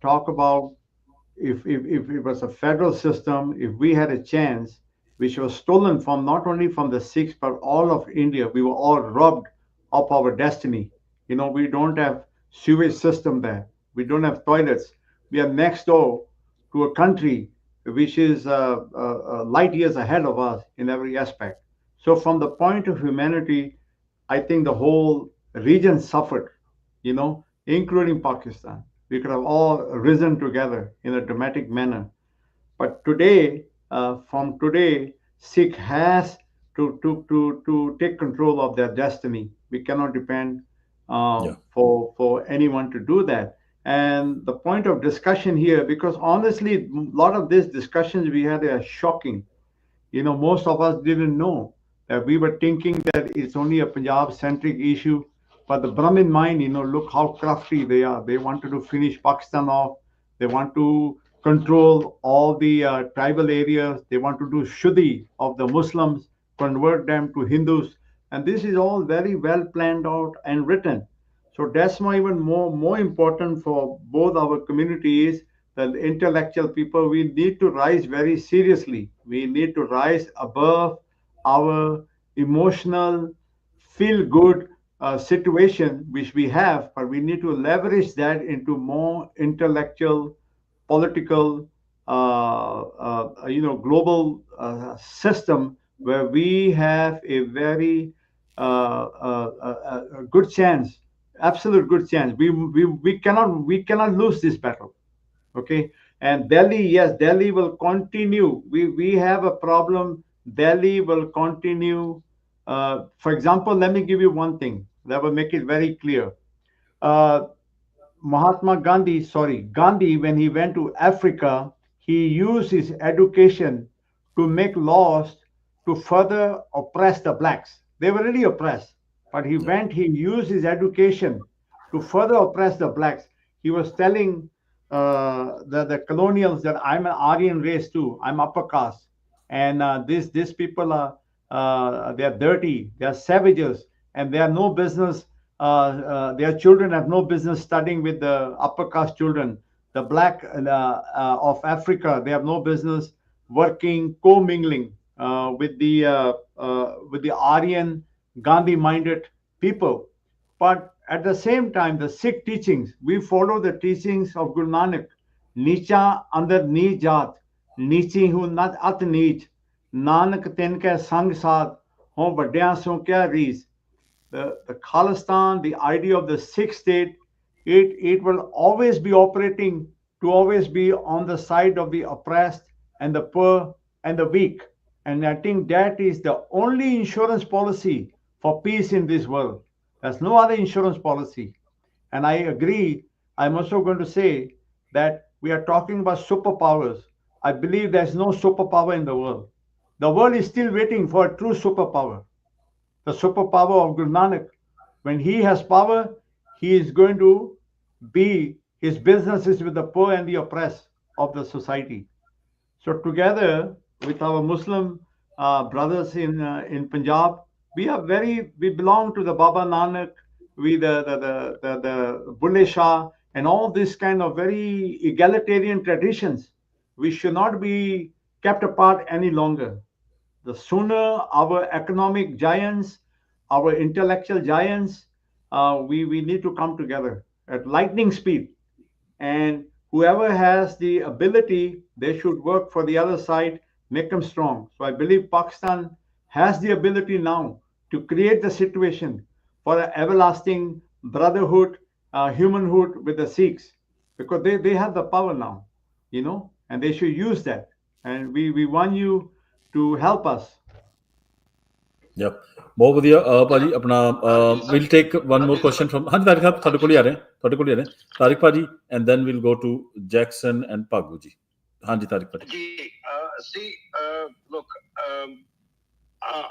talk about if it was a federal system, if we had a chance, which was stolen from not only from the Sikhs but all of India, we were all robbed of our destiny. We don't have sewage system there. We don't have toilets. We are next door to a country which is light years ahead of us in every aspect. So, from the point of humanity, I think the whole region suffered, including Pakistan. We could have all risen together in a dramatic manner. But today, from today, Sikh has to take control of their destiny. We cannot depend Yeah. for anyone to do that. And the point of discussion here, because honestly, a lot of these discussions we had are shocking. Most of us didn't know that we were thinking that it's only a Punjab centric issue. But the Brahmin mind, look how crafty they are. They wanted to finish Pakistan off. They want to control all the tribal areas. They want to do Shuddhi of the Muslims, convert them to Hindus. And this is all very well planned out and written. So that's why even more important for both our communities, the intellectual people, we need to rise very seriously. We need to rise above our emotional, feel good situation which we have, but we need to leverage that into more intellectual, political, global system where we have a very good chance, absolute good chance. We cannot lose this battle. Okay. And Delhi, yes, Delhi will continue. We have a problem. Delhi will continue. For example, let me give you one thing that will make it very clear. uh, Gandhi, when he went to Africa, he used his education to make laws to further oppress the blacks. They were really oppressed, but Yeah. he used his education to further oppress the blacks. He was telling the colonials that I'm an Aryan race too. I'm upper caste, and these people are they are dirty, they are savages, and they are no business. Their children have no business studying with the upper caste children. The black of Africa, they have no business working, co-mingling with the Aryan, Gandhi-minded people. But at the same time, the Sikh teachings, we follow the teachings of Guru Nanak. Nicha andar ni jaat, नीची हूँ नत अत नीच नानक तिन कै संग साथ हों वड्डियां सो क्या रीस. The Khalistan, the idea of the Sikh state, it will always be operating to always be on the side of the oppressed and the poor and the weak. And I think that is the only insurance policy for peace in this world. There's no other insurance policy. And I agree. I'm also going to say that we are talking about superpowers. I believe there's no superpower in the world. The world is still waiting for a true superpower, the superpower of Guru Nanak. When he has power, he is going to be his business is with the poor and the oppressed. of the society. So together with our Muslim brothers in Punjab, we belong to the Baba Nanak, we the Bulle Shah, and all this kind of very egalitarian traditions. We should not be kept apart any longer. The sooner our economic giants, our intellectual giants, we need to come together at lightning speed, and whoever has the ability, they should work for the other side, make them strong. So I believe Pakistan has the ability now to create the situation for an everlasting brotherhood, humanhood with the Sikhs, because they have the power now, and they should use that. And we want you to help us. Yep. ਬਹੁਤ ਵਧੀਆ ਭਾਜੀ ਆਪਣਾ we'll take one more question from ਹਾਂਜੀ ਤਾਰਿਕ ਸਾਹਿਬ ਤੁਹਾਡੇ ਕੋਲ ਹੀ ਆ ਰਹੇ ਤਾਰਿਕ ਭਾਜੀ and then we'll go to Jackson and Pagu ji. ਹਾਂਜੀ ਤਾਰਿਕ ਭਾਜੀ. Look,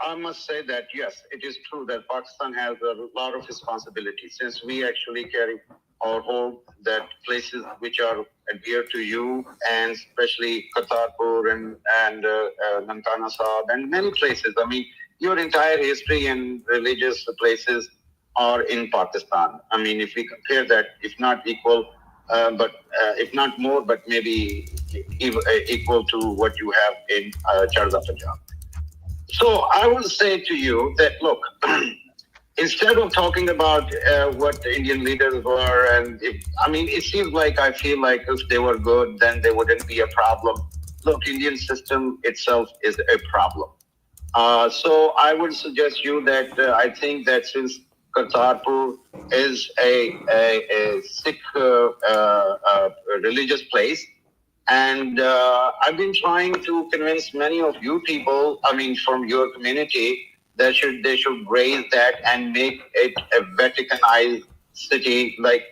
I must say that yes, it is true that Pakistan has a lot of responsibility, since we actually carry or hold that places which are dear to you, and especially Kartarpur and Nankana Sahib and many places. I mean, your entire history and religious places are in Pakistan. I mean, if we compare that, if not equal, but if not more, but maybe equal to what you have in Charda Punjab. So I will say to you that, look, instead of talking about what the Indian leaders were, and it seems like, I feel like if they were good, then there wouldn't be a problem. Look, Indian system itself is a problem. So I would suggest you that I think that since Kartarpur is a Sikh religious place, and I've been trying to convince many of you people, from your community, that they should raise that and make it a Vaticanized city like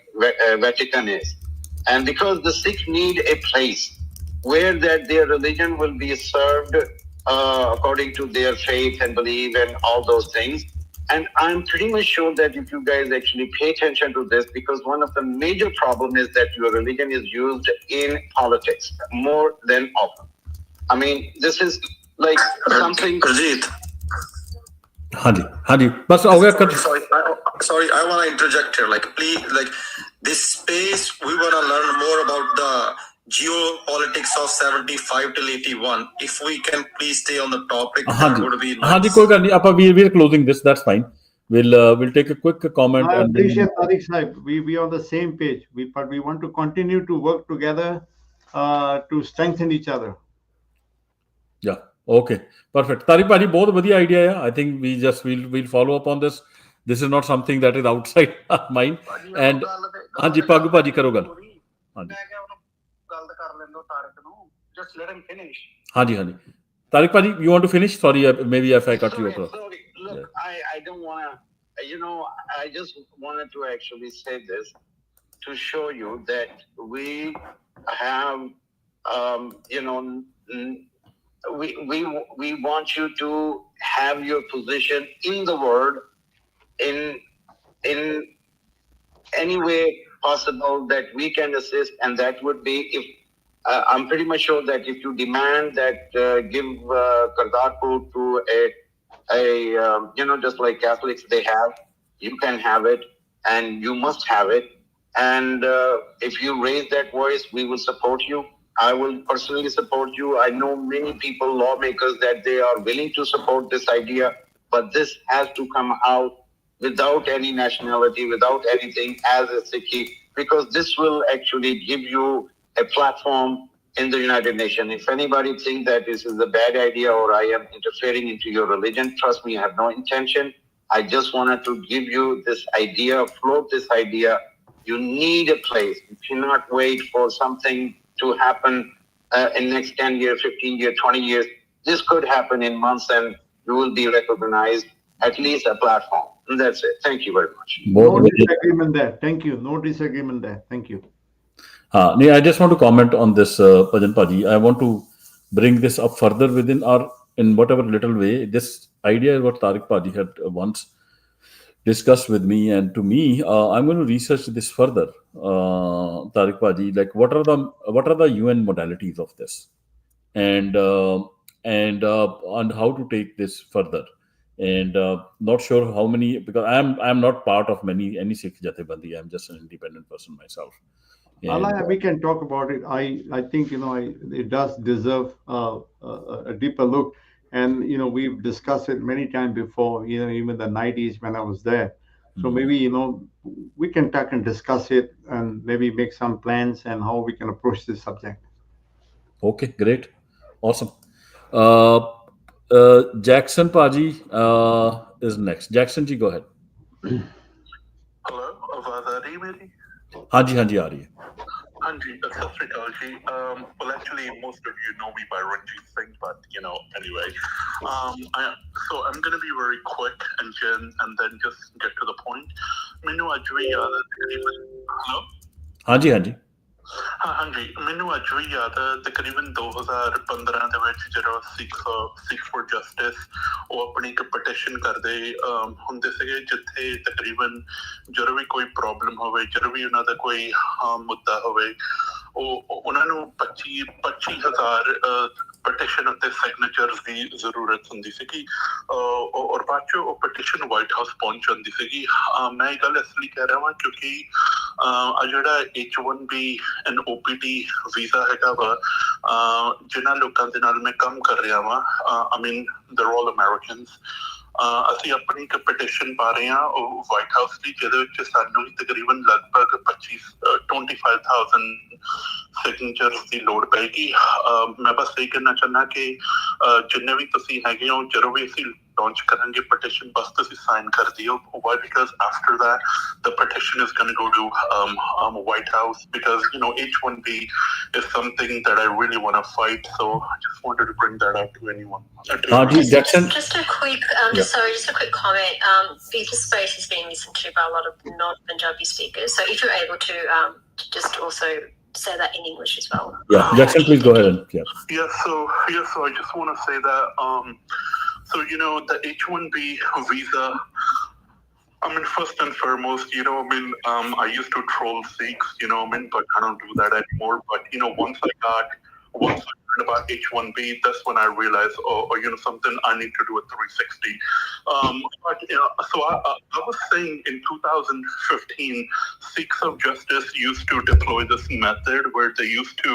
Vatican is. And because the Sikhs need a place where that their religion will be served according to their faith and belief and all those things. And I'm pretty much sure that if you guys actually pay attention to this, because one of the major problems is that your religion is used in politics more than often. I mean, this is like something. Rajit. Hanji, bas ho gaya. Sorry, I want to interject here. Like, please, like this space, we want to learn more about the geopolitics of 75 till 81. If we can please stay on the topic, that would be nice. Hanji, koi gal nahi. We are closing this. That's fine. We'll take a quick comment. I appreciate Tariq Sahib. We are on the same page. But we want to continue to work together to strengthen each other. Yeah. Okay. Perfect. Tariq Bhaji, बहुत बढ़िया idea है. I think we'll follow up on this. This is not something that is outside our mind. And Hanji, Pagu Bhaji karo gal. Hanji. Just let him finish. Hanji. Tariq Bhaji, you want to finish? Sorry, maybe if I cut you off. Sorry. Look, yeah. I don't want to, I just wanted to actually say this to show you that we have, we want you to have your position in the world in any way possible that we can assist, and that would be if I'm pretty much sure that if you demand that give Kartarpur to just like Catholics they have, you can have it, and you must have it. And if you raise that voice, we will support you. I will personally support you. I know many people, lawmakers, that they are willing to support this idea, but this has to come out without any nationality, without anything, as a Sikhi, because this will actually give you a platform in the United Nations. If anybody thinks that this is a bad idea or I am interfering into your religion, trust me, I have no intention. I just wanted to give you this idea, float this idea. You need a place. You cannot wait for something to happen in next 10 years, 15 years, 20 years. This could happen in months and you will be recognized, at least a platform. And that's it. Thank you very much. No disagreement there. Thank you. No disagreement there. Thank you. I just want to comment on this, Bhajan Paji. I want to bring this up further in whatever little way. This idea is what Tariq Paji had once discuss with me. And to me, I'm going to research this further, Tariq Paji. Like, what are the UN modalities of this, and how to take this further. And not sure how many, because I'm not part of any Sikh Jathebandi. I'm just an independent person myself. And We can talk about it. I think it does deserve a deeper look, and we've discussed it many times before. Even the '90s when I was there. So maybe we can talk and discuss it, and maybe make some plans and how we can approach this subject. okay, great, awesome. Jackson Paji is next. Jackson ji, go ahead. Hello, आवाज आ रही है मेरी? हाँ जी, आ रही है. हाँ जी, सत श्री अकाल जी. Well, actually, most of you know me by Ranjit Singh, but anyway. So I'm going to be very quick and then just get to the point. ਮੈਨੂੰ ਅੱਜ ਵੀ ਯਾਦ ਹੈ ਤਕਰੀਬਨ. Hello? हाँ जी. हाँ जी, ਮੈਨੂੰ ਅੱਜ ਵੀ ਯਾਦ ਹੈ ਤਕਰੀਬਨ 2015 ਦੇ ਵਿੱਚ ਜਦੋਂ ਸਿੱਖ ਫॉर ਜਸਟਿਸ ਉਹ ਆਪਣੀ ਇੱਕ ਪਟੀਸ਼ਨ ਕਰਦੇ ਹੁੰਦੇ ਸੀਗੇ, ਜਿੱਥੇ ਤਕਰੀਬਨ ਜਦੋਂ ਵੀ ਕੋਈ ਪ੍ਰੋਬਲਮ ਹੋਵੇ, ਜਦੋਂ ਵੀ ਉਹਨਾਂ ਦਾ ਕੋਈ ਮੁੱਦਾ ਹੋਵੇ, ਉਹ ਉਹਨਾਂ ਨੂੰ 25,000 ਪਟੀਸ਼ਨ ਅਤੇ ਸਿਗਨੇਚਰਸ ਦੀ ਜ਼ਰੂਰਤ ਹੁੰਦੀ ਸੀਗੀ, ਔਰ ਬਾਅਦ 'ਚ ਉਹ ਪਟੀਸ਼ਨ ਵਾਈਟ ਹਾਊਸ ਪਹੁੰਚ ਜਾਂਦੀ ਸੀਗੀ. ਮੈਂ ਇਹ ਗੱਲ ਇਸ ਲਈ ਕਹਿ ਰਿਹਾ ਵਾਂ ਕਿਉਂਕਿ ਆ ਜਿਹੜਾ H1B and OPT ਵੀਜ਼ਾ ਹੈਗਾ ਵਾ, ਜਿਨ੍ਹਾਂ ਲੋਕਾਂ ਦੇ ਨਾਲ ਮੈਂ ਕੰਮ ਕਰ ਰਿਹਾ ਵਾਂ, I mean they're all Americans, ਅਸੀਂ ਆਪਣੀ ਇੱਕ ਪਟੀਸ਼ਨ ਪਾ ਰਹੇ ਹਾਂ ਉਹ ਵਾਈਟ ਹਾਊਸ ਦੀ, ਜਿਹਦੇ ਵਿੱਚ ਸਾਨੂੰ ਤਕਰੀਬਨ ਲਗਭਗ 25,000 ਸਿਗਨੇਚਰਸ ਦੀ ਲੋੜ ਪਏਗੀ. ਮੈਂ ਬਸ ਇਹ ਕਹਿਣਾ ਚਾਹੁੰਦਾ ਕਿ ਜਿੰਨੇ ਵੀ ਤੁਸੀਂ ਹੈਗੇ ਹੋ, ਜਦੋਂ ਵੀ ਅਸੀਂ launch ਕਰਾਂਗੇ ਪਟੀਸ਼ਨ, ਬਸ ਤੁਸੀਂ ਸਾਈਨ ਕਰ ਦਿਓ. Why? Because after that the petition is going to go to White House, because H1B is something that I really want to fight. So I just wanted to bring that up to anyone. Just a quick just a quick comment. Visa space is being listened to by a lot of non-Punjabi speakers, so if you're able to just also say that in English as well. Yeah, Jackson, please go ahead. So I just want to say that so the H1B visa, I mean, first and foremost, I used to troll Sikhs, but I don't do that anymore. But once I learned about H1B, that's when I realized, something I need to do a 360. But so I was saying in 2015, Sikhs of Justice used to deploy this method where they used to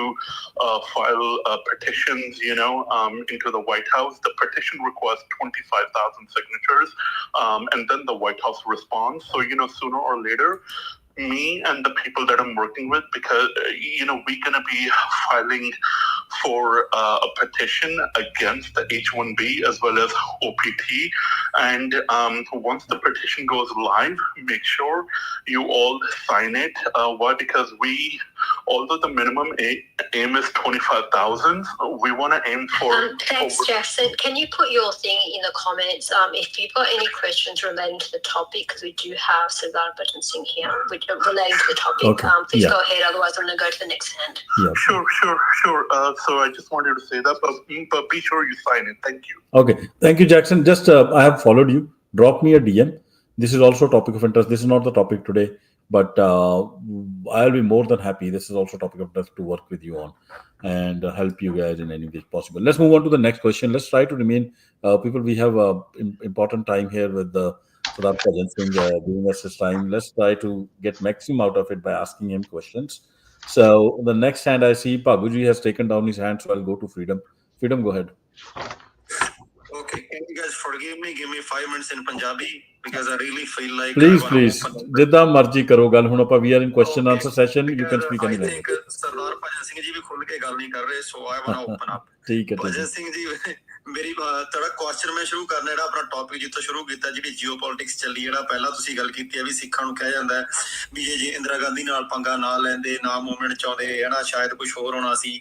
file petitions, into the White House. The petition requires 25,000 signatures, and then the White House responds. So sooner or later, me and the people that I'm working with, because we're gonna be filing for a petition against the H1B as well as OPT, and once the petition goes live, make sure you all sign it. Why? Because although the minimum aim is 25,000, we want to aim for. Thanks, Jackson. Can you put your thing in the comments if you've got any questions relating to the topic, because we do have Sardar Bhajan Singh here, which relating to the topic. Okay. Please go ahead. Otherwise, I'm going to go to the next hand. Yeah. Sure. So I just wanted to say that, but be sure you sign it. Thank you. Okay. Thank you, Jackson. Just I have followed you. Drop me a DM. This is also a topic of interest. This is not the topic today, but I'll be more than happy. This is also a topic of interest to work with you on and help you guys in any way possible. Let's move on to the next question. Let's try to remain people. We have important time here with the Sardar Bhajan Singh giving us his time. Let's try to get maximum out of it by asking him questions. So the next hand I see, Paguji has taken down his hand, so I'll go to Freedom. Freedom, go ahead. Okay, can you guys forgive me? Give me 5 minutes in Punjabi, because I really feel like. Please. Jidda marji karo gal. Hun we are in question answer session. You can speak any language. I think Sardar Bhajan Singh ji bhi khul ke gal nahi kar rahe, so I want to open up. ठीक है. Bhajan Singh ji, ਮੇਰੀ ਤੁਹਾਡਾ question ਮੈਂ ਸ਼ੁਰੂ ਕਰਨਾ, ਜਿਹੜਾ ਆਪਣਾ topic ਜਿੱਥੋਂ ਸ਼ੁਰੂ ਕੀਤਾ, ਜਿਹੜੀ ਜੀਓਪੋਲਿਟਿਕਸ ਚੱਲੀ, ਜਿਹੜਾ ਪਹਿਲਾਂ ਤੁਸੀਂ ਗੱਲ ਕੀਤੀ ਹੈ ਵੀ ਸਿੱਖਾਂ ਨੂੰ ਕਿਹਾ ਜਾਂਦਾ ਵੀ ਜੇ ਇੰਦਰਾ ਗਾਂਧੀ ਨਾਲ ਪੰਗਾ ਨਾ ਲੈਂਦੇ, ਨਾ ਮੂਵਮੈਂਟ ਚਾਹੁੰਦੇ, ਹਨਾ, ਸ਼ਾਇਦ ਕੁਝ ਹੋਰ ਹੋਣਾ ਸੀ.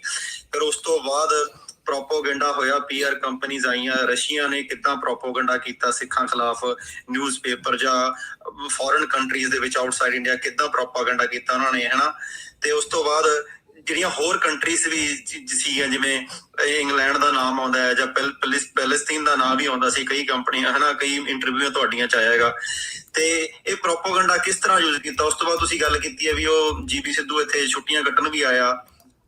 ਫਿਰ ਉਸ ਤੋਂ ਬਾਅਦ ਪ੍ਰੋਪੋਗੈਂਡਾ ਹੋਇਆ, PR ਕੰਪਨੀਜ਼ ਆਈਆਂ, ਰਸ਼ੀਆ ਨੇ ਕਿੱਦਾਂ ਪ੍ਰੋਪੋਗੈਂਡਾ ਕੀਤਾ ਸਿੱਖਾਂ ਖਿਲਾਫ, ਨਿਊਜ਼ਪੇਪਰ ਜਾਂ ਫੋਰਨ ਕੰਟਰੀਜ਼ ਦੇ ਵਿੱਚ ਆਊਟਸਾਈਡ ਇੰਡੀਆ ਕਿੱਦਾਂ ਪ੍ਰੋਪੋਗੈਂਡਾ ਕੀਤਾ ਉਹਨਾਂ ਨੇ, ਹਨਾ. ਤੇ ਉਸ ਤੋਂ ਬਾਅਦ ਜਿਹੜੀਆਂ ਹੋਰ ਕੰਟਰੀਜ਼ ਵੀ ਸੀਗੀਆਂ, ਜਿਵੇਂ ਇੰਗਲੈਂਡ ਦਾ ਨਾਮ ਆਉਂਦਾ ਹੈ ਜਾਂ ਪੈਲਸਤੀਨ ਦਾ ਨਾਮ ਵੀ ਆਉਂਦਾ ਸੀ, ਕਈ ਕੰਪਨੀਆਂ ਹਨਾ, ਕਈ ਇੰਟਰਵਿਊ ਤੁਹਾਡੀਆਂ ਚ ਆਇਆ ਹੈਗਾ। ਤੇ ਇਹ ਪ੍ਰੋਪੋਗੰਡਾ ਕਿਸ ਤਰ੍ਹਾਂ ਯੂਜ਼ ਕੀਤਾ? ਉਸ ਤੋਂ ਬਾਅਦ ਤੁਸੀਂ ਗੱਲ ਕੀਤੀ ਹੈ ਵੀ ਉਹ GB ਸਿੱਧੂ ਇੱਥੇ ਛੁੱਟੀਆਂ ਕੱਟਣ ਵੀ ਆਇਆ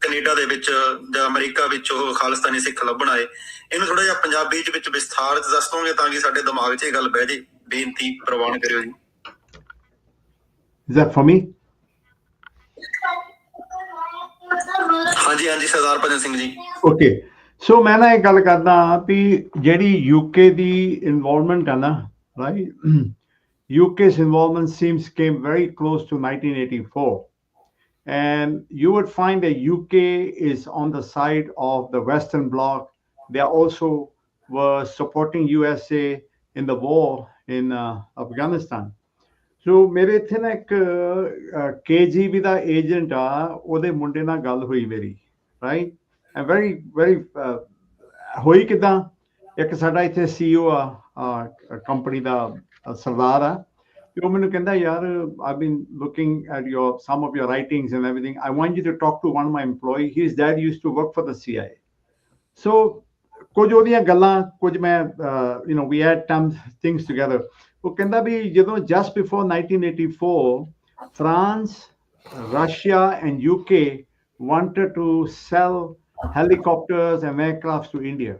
ਕੈਨੇਡਾ ਦੇ ਵਿੱਚ ਜਾਂ ਅਮਰੀਕਾ ਵਿੱਚ, ਉਹ ਖਾਲਿਸਤਾਨੀ ਸਿੱਖ ਲੱਭਣ ਆਏ। ਇਹਨੂੰ ਥੋੜਾ ਜਿਹਾ ਪੰਜਾਬੀ ਚ ਵਿੱਚ ਵਿਸਥਾਰ ਚ ਦੱਸ ਦੋਗੇ ਤਾਂ ਕਿ ਸਾਡੇ ਦਿਮਾਗ 'ਚ ਇਹ ਗੱਲ ਬਹਿ ਜੇ? ਬੇਨਤੀ ਪ੍ਰਵਾਨ ਕਰਿਓ ਜੀ। Is that for me? ਹਾਂਜੀ ਹਾਂਜੀ, ਸਰਦਾਰ ਭਜਨ ਸਿੰਘ ਜੀ। Okay. So ਮੈਂ ਨਾ ਇਹ ਗੱਲ ਕਰਦਾ ਵੀ ਜਿਹੜੀ UK ਦੀ ਇਨਵੋਲਵਮੈਂਟ ਹੈ ਨਾ, right? UK's involvement seems came very close to 1984. And you would find that UK is on the side of the Western Bloc. They also were supporting USA in the war in Afghanistan. So ਮੇਰੇ ਇੱਥੇ ਨਾ ਇੱਕ KGB ਦਾ agent ਆ, ਉਹਦੇ ਮੁੰਡੇ ਨਾਲ ਗੱਲ ਹੋਈ ਮੇਰੀ, ਰਾਈਟ? ਐਂਡ ਵੈਰੀ ਹੋਈ ਕਿਦਾਂ, ਇੱਕ ਸਾਡਾ ਇੱਥੇ CEO ਆ ਕੰਪਨੀ ਦਾ ਸਰਦਾਰ ਆ, ਤੇ ਉਹ ਮੈਨੂੰ ਕਹਿੰਦਾ, ਯਾਰ I've been looking at some of your writings and everything. I want you to talk to one of my employees. His dad used to work for the CIA. So ਕੁਝ ਉਹਦੀਆਂ ਗੱਲਾਂ, ਕੁਝ ਮੈਂ we had things together. ਉਹ ਕਹਿੰਦਾ ਵੀ ਜਦੋਂ just before 1984, France, Russia and UK wanted to sell helicopters and aircrafts to India.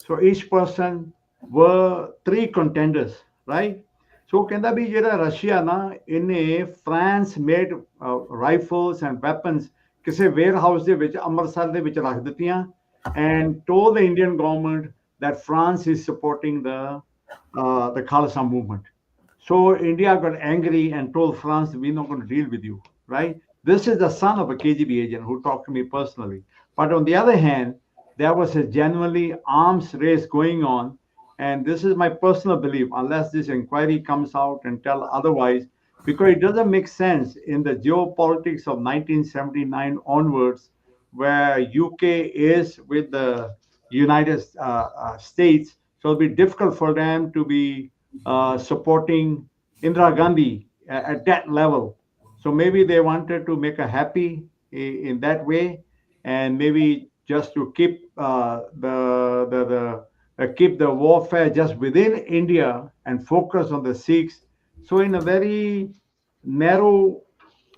So each person were 3 contenders, right? So ਉਹ ਕਹਿੰਦਾ ਵੀ ਜਿਹੜਾ ਰਸ਼ੀਆ ਨਾ, ਇਹਨੇ France made rifles and weapons ਕਿਸੇ wear house ਦੇ ਵਿੱਚ ਅੰਮ੍ਰਿਤਸਰ ਦੇ ਵਿੱਚ ਰੱਖ ਦਿੱਤੀਆਂ, and told the Indian government that France is supporting the Khalsa movement. So India got angry and told France, we're not going to deal with you, right? This is the son of a KGB agent who talked to me personally. But on the other hand, there was a genuinely arms race going on. And this is my personal belief, unless this inquiry comes out and tell otherwise, because it doesn't make sense in the geopolitics of 1979 onwards, where UK is with the United States. So it'll be difficult for them to be supporting Indira Gandhi at that level. So maybe they wanted to make her happy in that way, and maybe just to keep keep the warfare just within India and focus on the Sikhs. So in a very narrow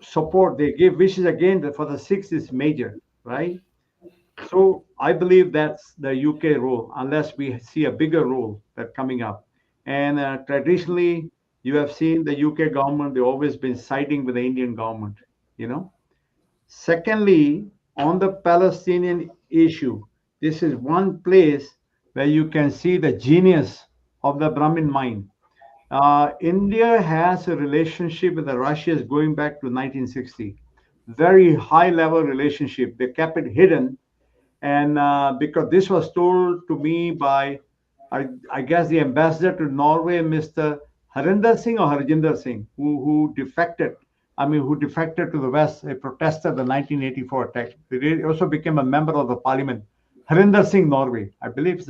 support they give, which is again for the Sikhs is major, right? So I believe that's the UK role, unless we see a bigger role that coming up. And traditionally, you have seen the UK government, they've always been siding with the Indian government, you know. Secondly, on the Palestinian issue, this is one place where you can see the genius of the Brahmin mind. India has a relationship with the Russians going back to 1960. Very high level relationship. They kept it hidden. And because this was told to me by, I guess, the ambassador to Norway, Mr. Harinder Singh or Harjinder Singh, who defected. Who defected to the West, a protester the 1984 attack. He also became a member of the parliament. Harinder Singh, Norway. I believe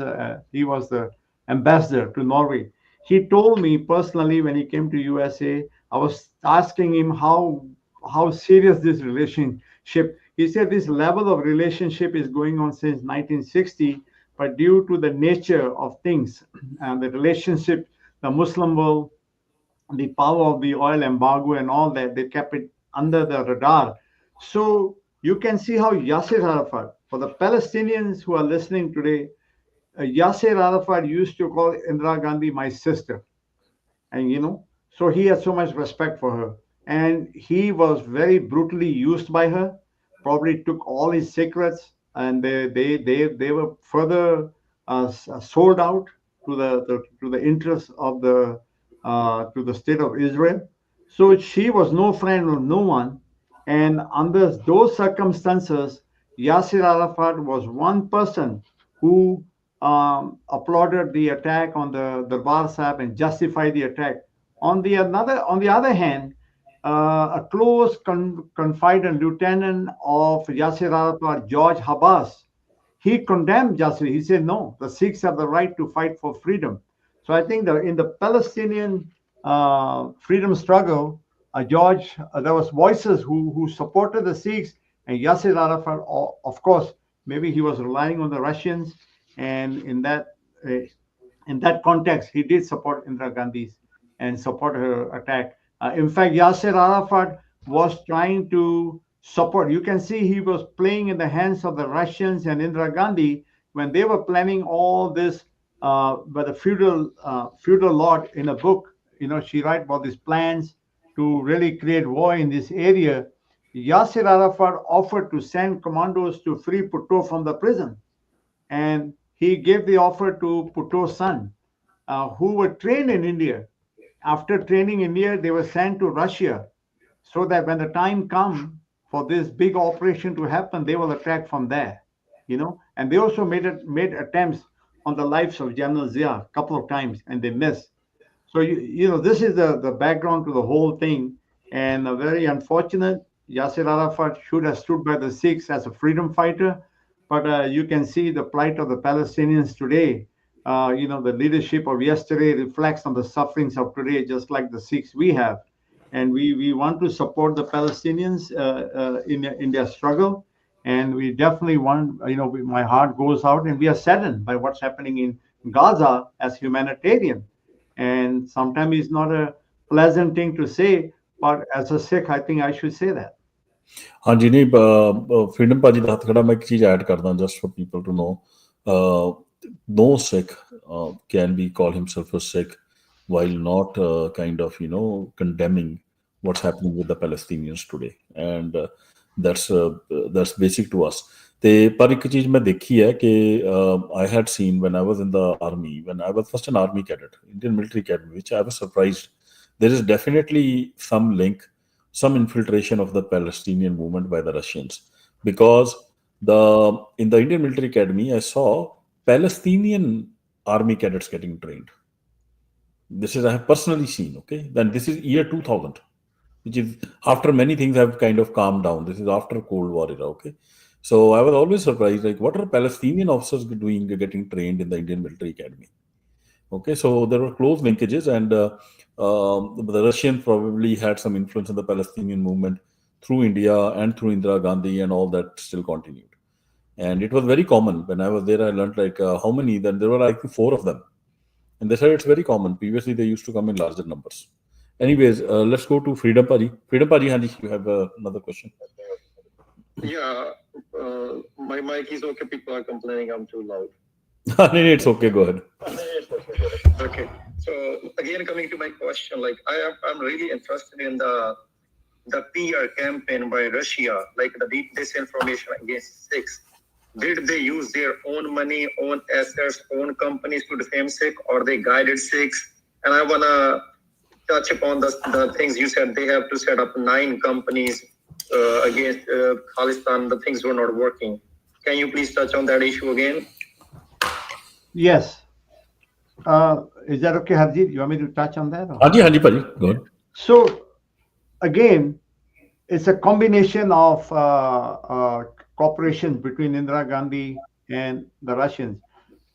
he was the ambassador to Norway. He told me personally when he came to USA, I was asking him how serious this relationship. He said this level of relationship is going on since 1960, but due to the nature of things and the relationship, the Muslim world, the power of the oil embargo and all that, they kept it under the radar. So you can see how Yasser Arafat, for the Palestinians who are listening today, Yasser Arafat used to call Indira Gandhi my sister. And so he had so much respect for her. And he was very brutally used by her, probably took all his secrets, and they were further sold out to the interests of to the state of Israel. So she was no friend of no one. And under those circumstances, Yasser Arafat was one person who applauded the attack on the Darbar Sahib and justified the attack. On the other hand, a close confidant lieutenant of Yasser Arafat, George Habas, he condemned Yasser. He said, no, the Sikhs have the right to fight for freedom. So I think that in the Palestinian freedom struggle, there was voices who supported the Sikhs And Yasser Arafat, of course, maybe he was relying on the Russians, and uh, in that context, he did support Indira Gandhi's and support her attack. In fact, Yasser Arafat was trying to support. You can see he was playing in the hands of the Russians and Indira Gandhi when they were planning all this. But the feudal lord in a book, she write about these plans to really create war in this area. Yasser Arafat offered to send commandos to free Bhutto from the prison, and he gave the offer to Bhutto's son, who were trained in India. After training in India, they were sent to Russia so that when the time come for this big operation to happen, they will attack from there. And they also made attempts on the lives of General Zia a couple of times, and they missed. So this is the background to the whole thing, and very unfortunate. Yasser Arafat should have stood by the Sikhs as a freedom fighter, but you can see the plight of the Palestinians today. The leadership of yesterday reflects on the sufferings of today, just like the Sikhs we have, and we want to support the Palestinians in their struggle, and we definitely want. My heart goes out, and we are saddened by what's happening in Gaza as humanitarian, and sometimes it's not a pleasant thing to say, but as a Sikh, I think I should say that. ਹਾਂਜੀ ਨਹੀਂ freedom ਭਾਜੀ ਦਾ ਹੱਥ ਖੜਾ ਮੈਂ ਇੱਕ ਚੀਜ਼ add ਕਰਦਾ just for people to know no Sikh can be call himself a Sikh while not kind of condemning what's happening with the Palestinians today, and that's basic to us. ਤੇ ਪਰ ਇੱਕ ਚੀਜ਼ ਮੈਂ ਦੇਖੀ ਹੈ ਕਿ I had seen when I was in the army, when I was first an army cadet, Indian military academy, which I was surprised. There is definitely some link, some infiltration of the Palestinian movement by the Russians, because in the Indian military academy I saw Palestinian army cadets getting trained. This is I have personally seen. Okay, then this is year 2000, which is after many things have kind of calmed down. This is after Cold War era. Okay, so I was always surprised, like what are Palestinian officers doing getting trained in the Indian military academy? Okay, so there were close linkages, and the Russians probably had some influence in the Palestinian movement through India and through Indira Gandhi, and all that still continued. And it was very common. When I was there, I learned like how many. Then there were like 4 of them, and they said it's very common. Previously, they used to come in larger numbers. Anyways, let's go to Freedom Pari. Freedom Pari, Hanji, you have another question. Yeah, my mic is okay. People are complaining I'm too loud. No, it's okay. Go ahead. Okay. So again, coming to my question, like I'm really interested in the PR campaign by Russia, like the deep disinformation against Sikhs. Did they use their own money, own assets, own companies to defame Sikh, or they guided Sikhs? And I wanna touch upon the things you said. They have to set up 9 companies against Khalistan. The things were not working. Can you please touch on that issue again? Yes. Is that okay, Harjeet? You want me to touch on that? Hanji, Pari, go ahead. So, again, it's a combination of cooperation between Indira Gandhi and the Russians.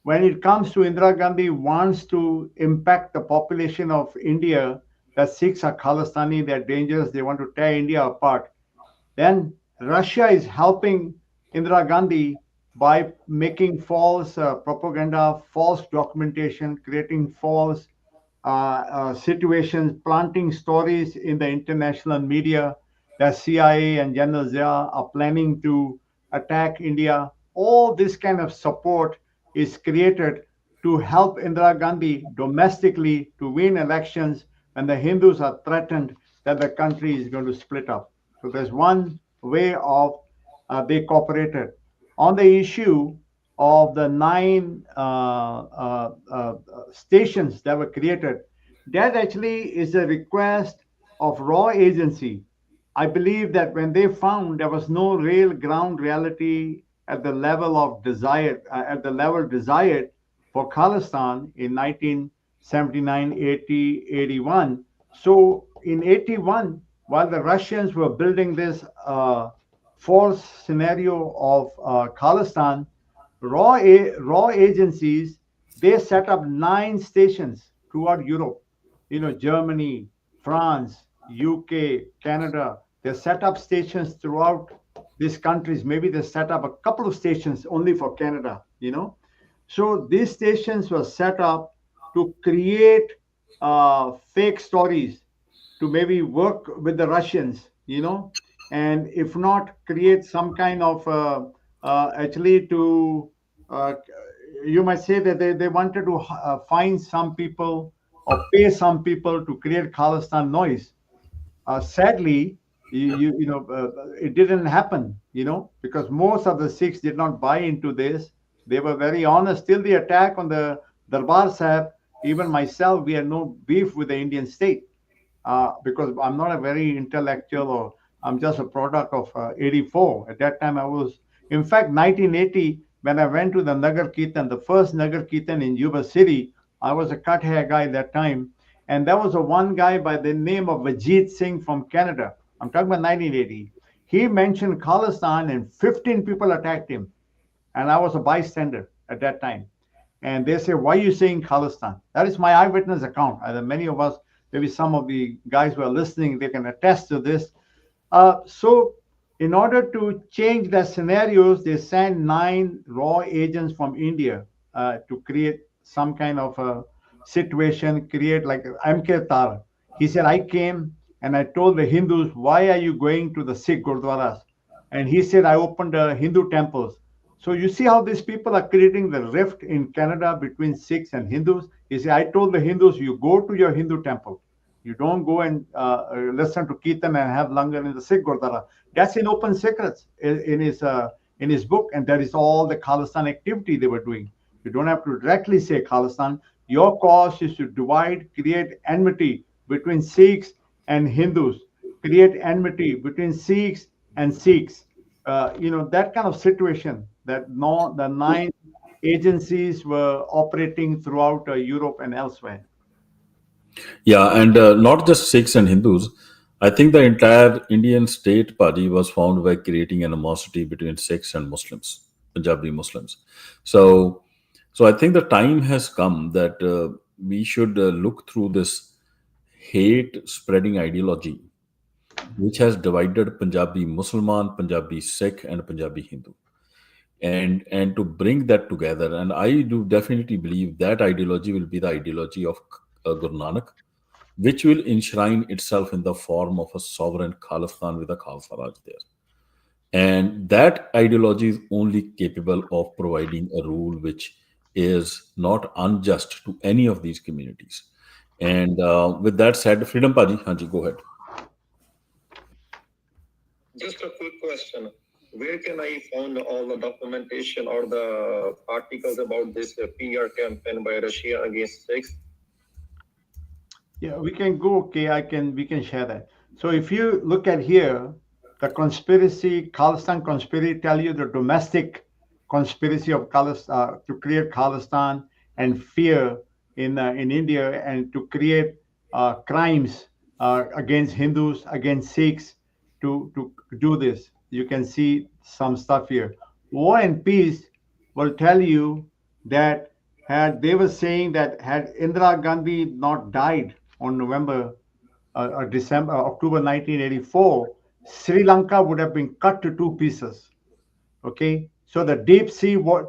When it comes to Indira Gandhi wants to impact the population of India, that Sikhs are Khalistani, they're dangerous, they want to tear India apart. Then Russia is helping Indira Gandhi by making false propaganda, false documentation, creating false situations, planting stories in the international media that CIA and General Zia are planning to attack India. All this kind of support is created to help Indira Gandhi domestically to win elections when the Hindus are threatened that the country is going to split up. So there's one way of they cooperated. On the issue of the 9 stations that were created, that actually is a request of raw agency. I believe that when they found there was no real ground reality at the level of desired for Khalistan in 1979, 80, 81. So in 81, while the Russians were building this false scenario of Khalistan, raw agencies, they set up 9 stations throughout Europe, Germany, France, UK, Canada. They set up stations throughout these countries. Maybe they set up a couple of stations only for Canada, you know. So these stations were set up to create fake stories, to maybe work with the Russians, you know, and if not, create some kind of actually to, uh, you might say that they wanted to find some people or pay some people to create Khalistan noise. Sadly, it didn't happen, you know, because most of the Sikhs did not buy into this. They were very honest. Till the attack on the Darbar Sahib, even myself, we had no beef with the Indian state, because I'm not a very intellectual, or I'm just a product of 84. At that time, I was, in fact, 1980, when I went to the Nagar Kirtan, the first Nagar Kirtan in Yuba City, I was a cut hair guy that time. And there was a one guy by the name of Vajit Singh from Canada. I'm talking about 1980. He mentioned Khalistan and 15 people attacked him. And I was a bystander at that time. And they say, why are you saying Khalistan? That is my eyewitness account. Many of us, maybe some of the guys who are listening, they can attest to this. So, in order to change the scenarios, they sent 9 raw agents from India to create some kind of a situation, create like M.K. Tar. He said, I came and I told the Hindus, why are you going to the Sikh Gurdwaras? And he said, I opened Hindu temples. So you see how these people are creating the rift in Canada between Sikhs and Hindus. He said, I told the Hindus, you go to your Hindu temple. You don't go and listen to Kirtan and have langar in the Sikh Gurdwara. That's in open secrets in his book, and that is all the Khalistan activity they were doing. You don't have to directly say Khalistan. Your cause is to divide, create enmity between Sikhs and Hindus, create enmity between Sikhs and Sikhs. That kind of situation that no, the 9 agencies were operating throughout Europe and elsewhere. Yeah, and not just Sikhs and Hindus. I think the entire Indian state party was found by creating animosity between Sikhs and Muslims, Punjabi Muslims. So, so I think the time has come that we should look through this hate spreading ideology, which has divided Punjabi Musliman, Punjabi Sikh, and Punjabi Hindu, and to bring that together. And I do definitely believe that ideology will be the ideology of Guru Nanak, which will enshrine itself in the form of a sovereign Khalistan with a Khalsa Raj there. And that ideology is only capable of providing a rule which is not unjust to any of these communities. And with that said, Freedom Paji, Hanji, go ahead. Just a quick question. Where can I find all the documentation or the articles about this PR campaign by Russia against Sikhs? Yeah, we can go. Okay, we can share that. So if you look at here, the conspiracy, Khalistan conspiracy, tell you the domestic conspiracy of Khalistan to create Khalistan and fear in India, and to create crimes against Hindus, against Sikhs, to do this. You can see some stuff here. War and Peace will tell you that had they were saying that had Indira Gandhi not died on October 1984, Sri Lanka would have been cut to 2 pieces. Okay, so the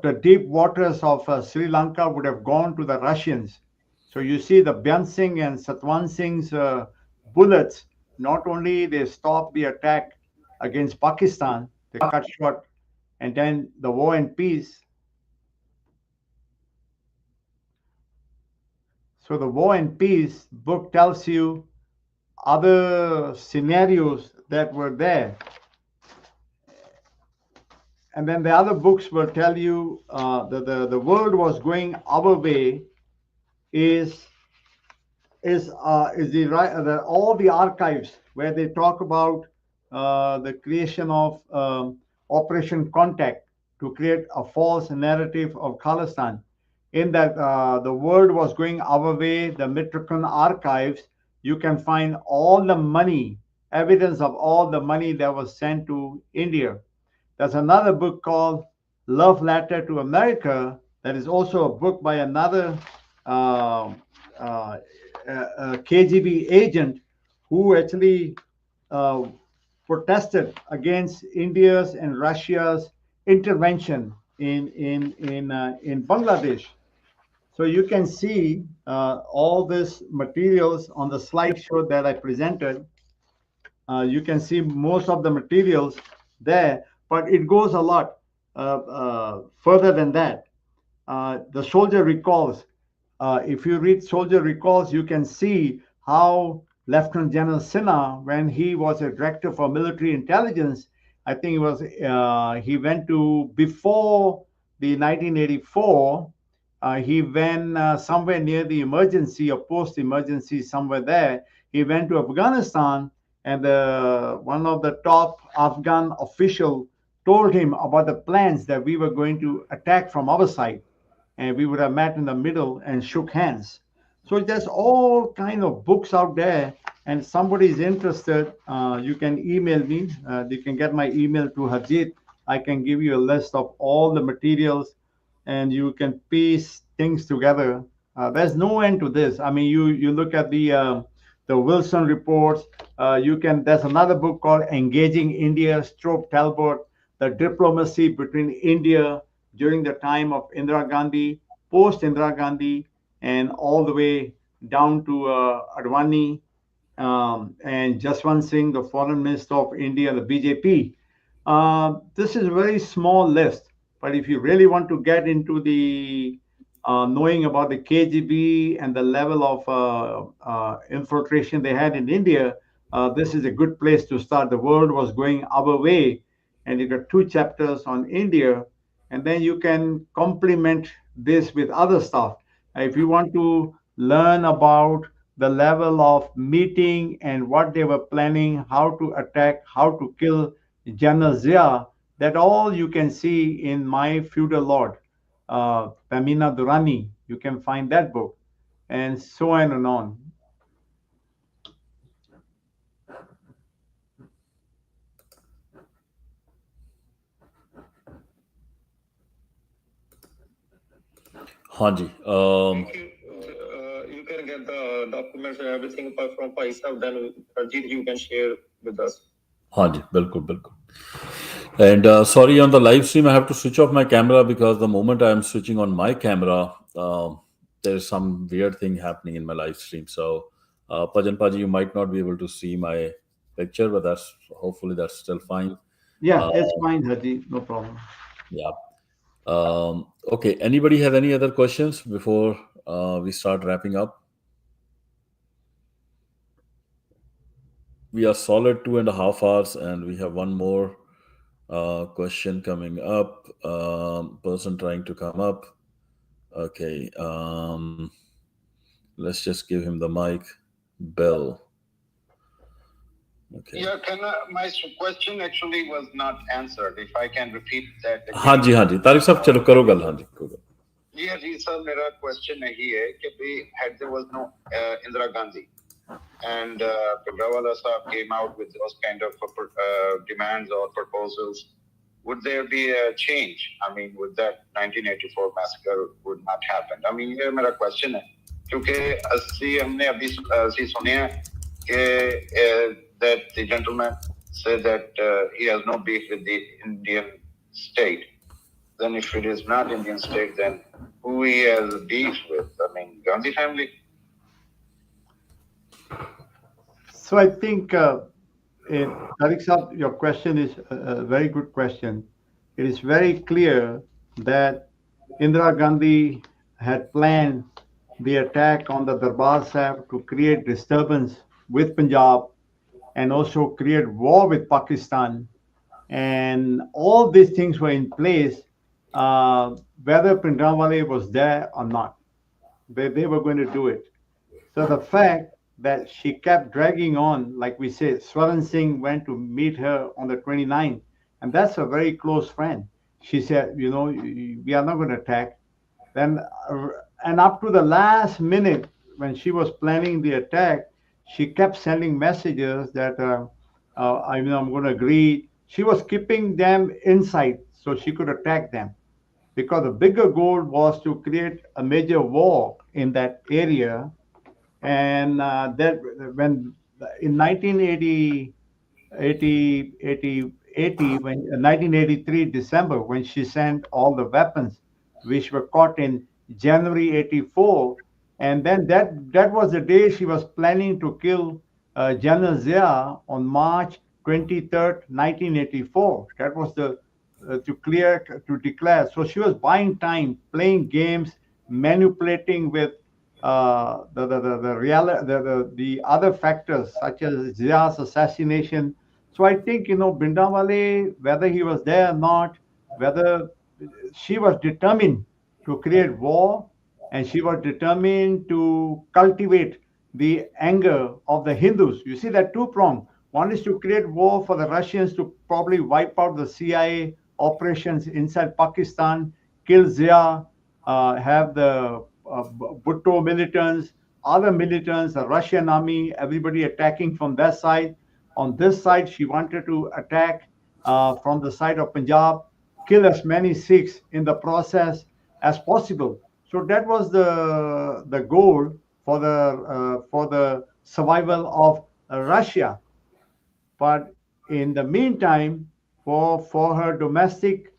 the deep waters of Sri Lanka would have gone to the Russians. So you see the Byan Singh and Satwan Singh's bullets. Not only they stopped the attack against Pakistan, they cut short, and then the War and Peace. So the War and Peace book tells you other scenarios that were there. And then the other books will tell you that the world was going our way is all the archives where they talk about the creation of Operation Contact to create a false narrative of Khalistan. In that the world was going our way, the Mitrakan archives, you can find all the money, evidence of all the money that was sent to India. There's another book called Love Letter to America, that is also a book by another uh, KGB agent who actually uh, protested against India's and Russia's intervention in Bangladesh. So you can see all these materials on the slideshow that I presented. You can see most of the materials there, but it goes a lot further than that. The soldier recalls. If you read soldier recalls, you can see how Lieutenant General Sinha, when he was a director for military intelligence, I think it was he went to before the 1984. He went somewhere near the emergency or post emergency, somewhere there. He went to Afghanistan, and one of the top Afghan official told him about the plans that we were going to attack from our side, and we would have met in the middle and shook hands. So there's all kind of books out there, and somebody is interested, you can email me. You can get my email to Harjeet. I can give you a list of all the materials, and you can piece things together. There's no end to this. I mean, you look at the Wilson reports. You can. There's another book called Engaging India, Stroke Talbot, the diplomacy between India during the time of Indira Gandhi, post Indira Gandhi, and all the way down to Advani and Jaswant Singh, the foreign minister of India, the BJP. This is a very small list, but if you really want to get into the knowing about the KGB and the level of infiltration they had in India, this is a good place to start. The world was going our way, and you got two chapters on India, and then you can complement this with other stuff. If you want to learn about the level of meeting and what they were planning, how to attack, how to kill General Zia, that all you can see in My Feudal Lord, Pamina Durrani. You can find that book, and so on and on. हाँ जी Thank you. You can get the documents and everything apart from Pai Sahib, then Arjit, you can share with us. हाँ जी बिल्कुल बिल्कुल and sorry on the live stream I have to switch off my camera because the moment I am switching on my camera there's some weird thing happening in my live stream, so Pajan Paji, you might not be able to see my picture, but hopefully that's still fine. Yeah, it's fine, Haji. No problem. Yeah. Okay, anybody have any other questions before we start wrapping up? We are solid 2.5 hours and we have one more question coming up. Person trying to come up. Okay, let's just give him the mic. Bill. Okay. Yeah, my question actually was not answered. If I can repeat that again. हाँ जी तारिक साहब चलो करो गल हाँ जी जी जी sir, मेरा question यही है कि had there was no Indira Gandhi and Pindrawala Sahab came out with those kind of demands or proposals, would there be a change? I mean, would that 1984 massacre would not happen? I mean, ये मेरा question है क्योंकि हमने अभी सुने कि that the gentleman said that he has no beef with the Indian state. Then if it is not Indian state, then who he has beef with? I mean, Gandhi family? So I think, Tariq Saab, your question is a very good question. It is very clear that Indira Gandhi had planned the attack on the Darbar Sahib to create disturbance with Punjab and also create war with Pakistan. And all these things were in place, whether Pindrawale was there or not. They were going to do it. So the fact that she kept dragging on, like we said, Swaran Singh went to meet her on the 29th, and that's a very close friend. She said, we are not going to attack. Then, and up to the last minute, when she was planning the attack, she kept sending messages that I'm going to agree. She was keeping them inside so she could attack them, because the bigger goal was to create a major war in that area. And that when in 1980, when 1983 December, when she sent all the weapons which were caught in January 84. And then that was the day she was planning to kill General Zia on March 23rd, 1984. That was the to declare. So she was buying time, playing games, manipulating with the other factors such as Zia's assassination. So I think, Bindawale, whether he was there or not, whether she was determined to create war, and she was determined to cultivate the anger of the Hindus. You see that two prong. One is to create war for the Russians to probably wipe out the CIA operations inside Pakistan, kill Zia, have the Bhutto militants, other militants, the Russian army, everybody attacking from that side. On this side, she wanted to attack from the side of Punjab, kill as many Sikhs in the process as possible. So that was the goal for the survival of Russia. But in the meantime, for her domestic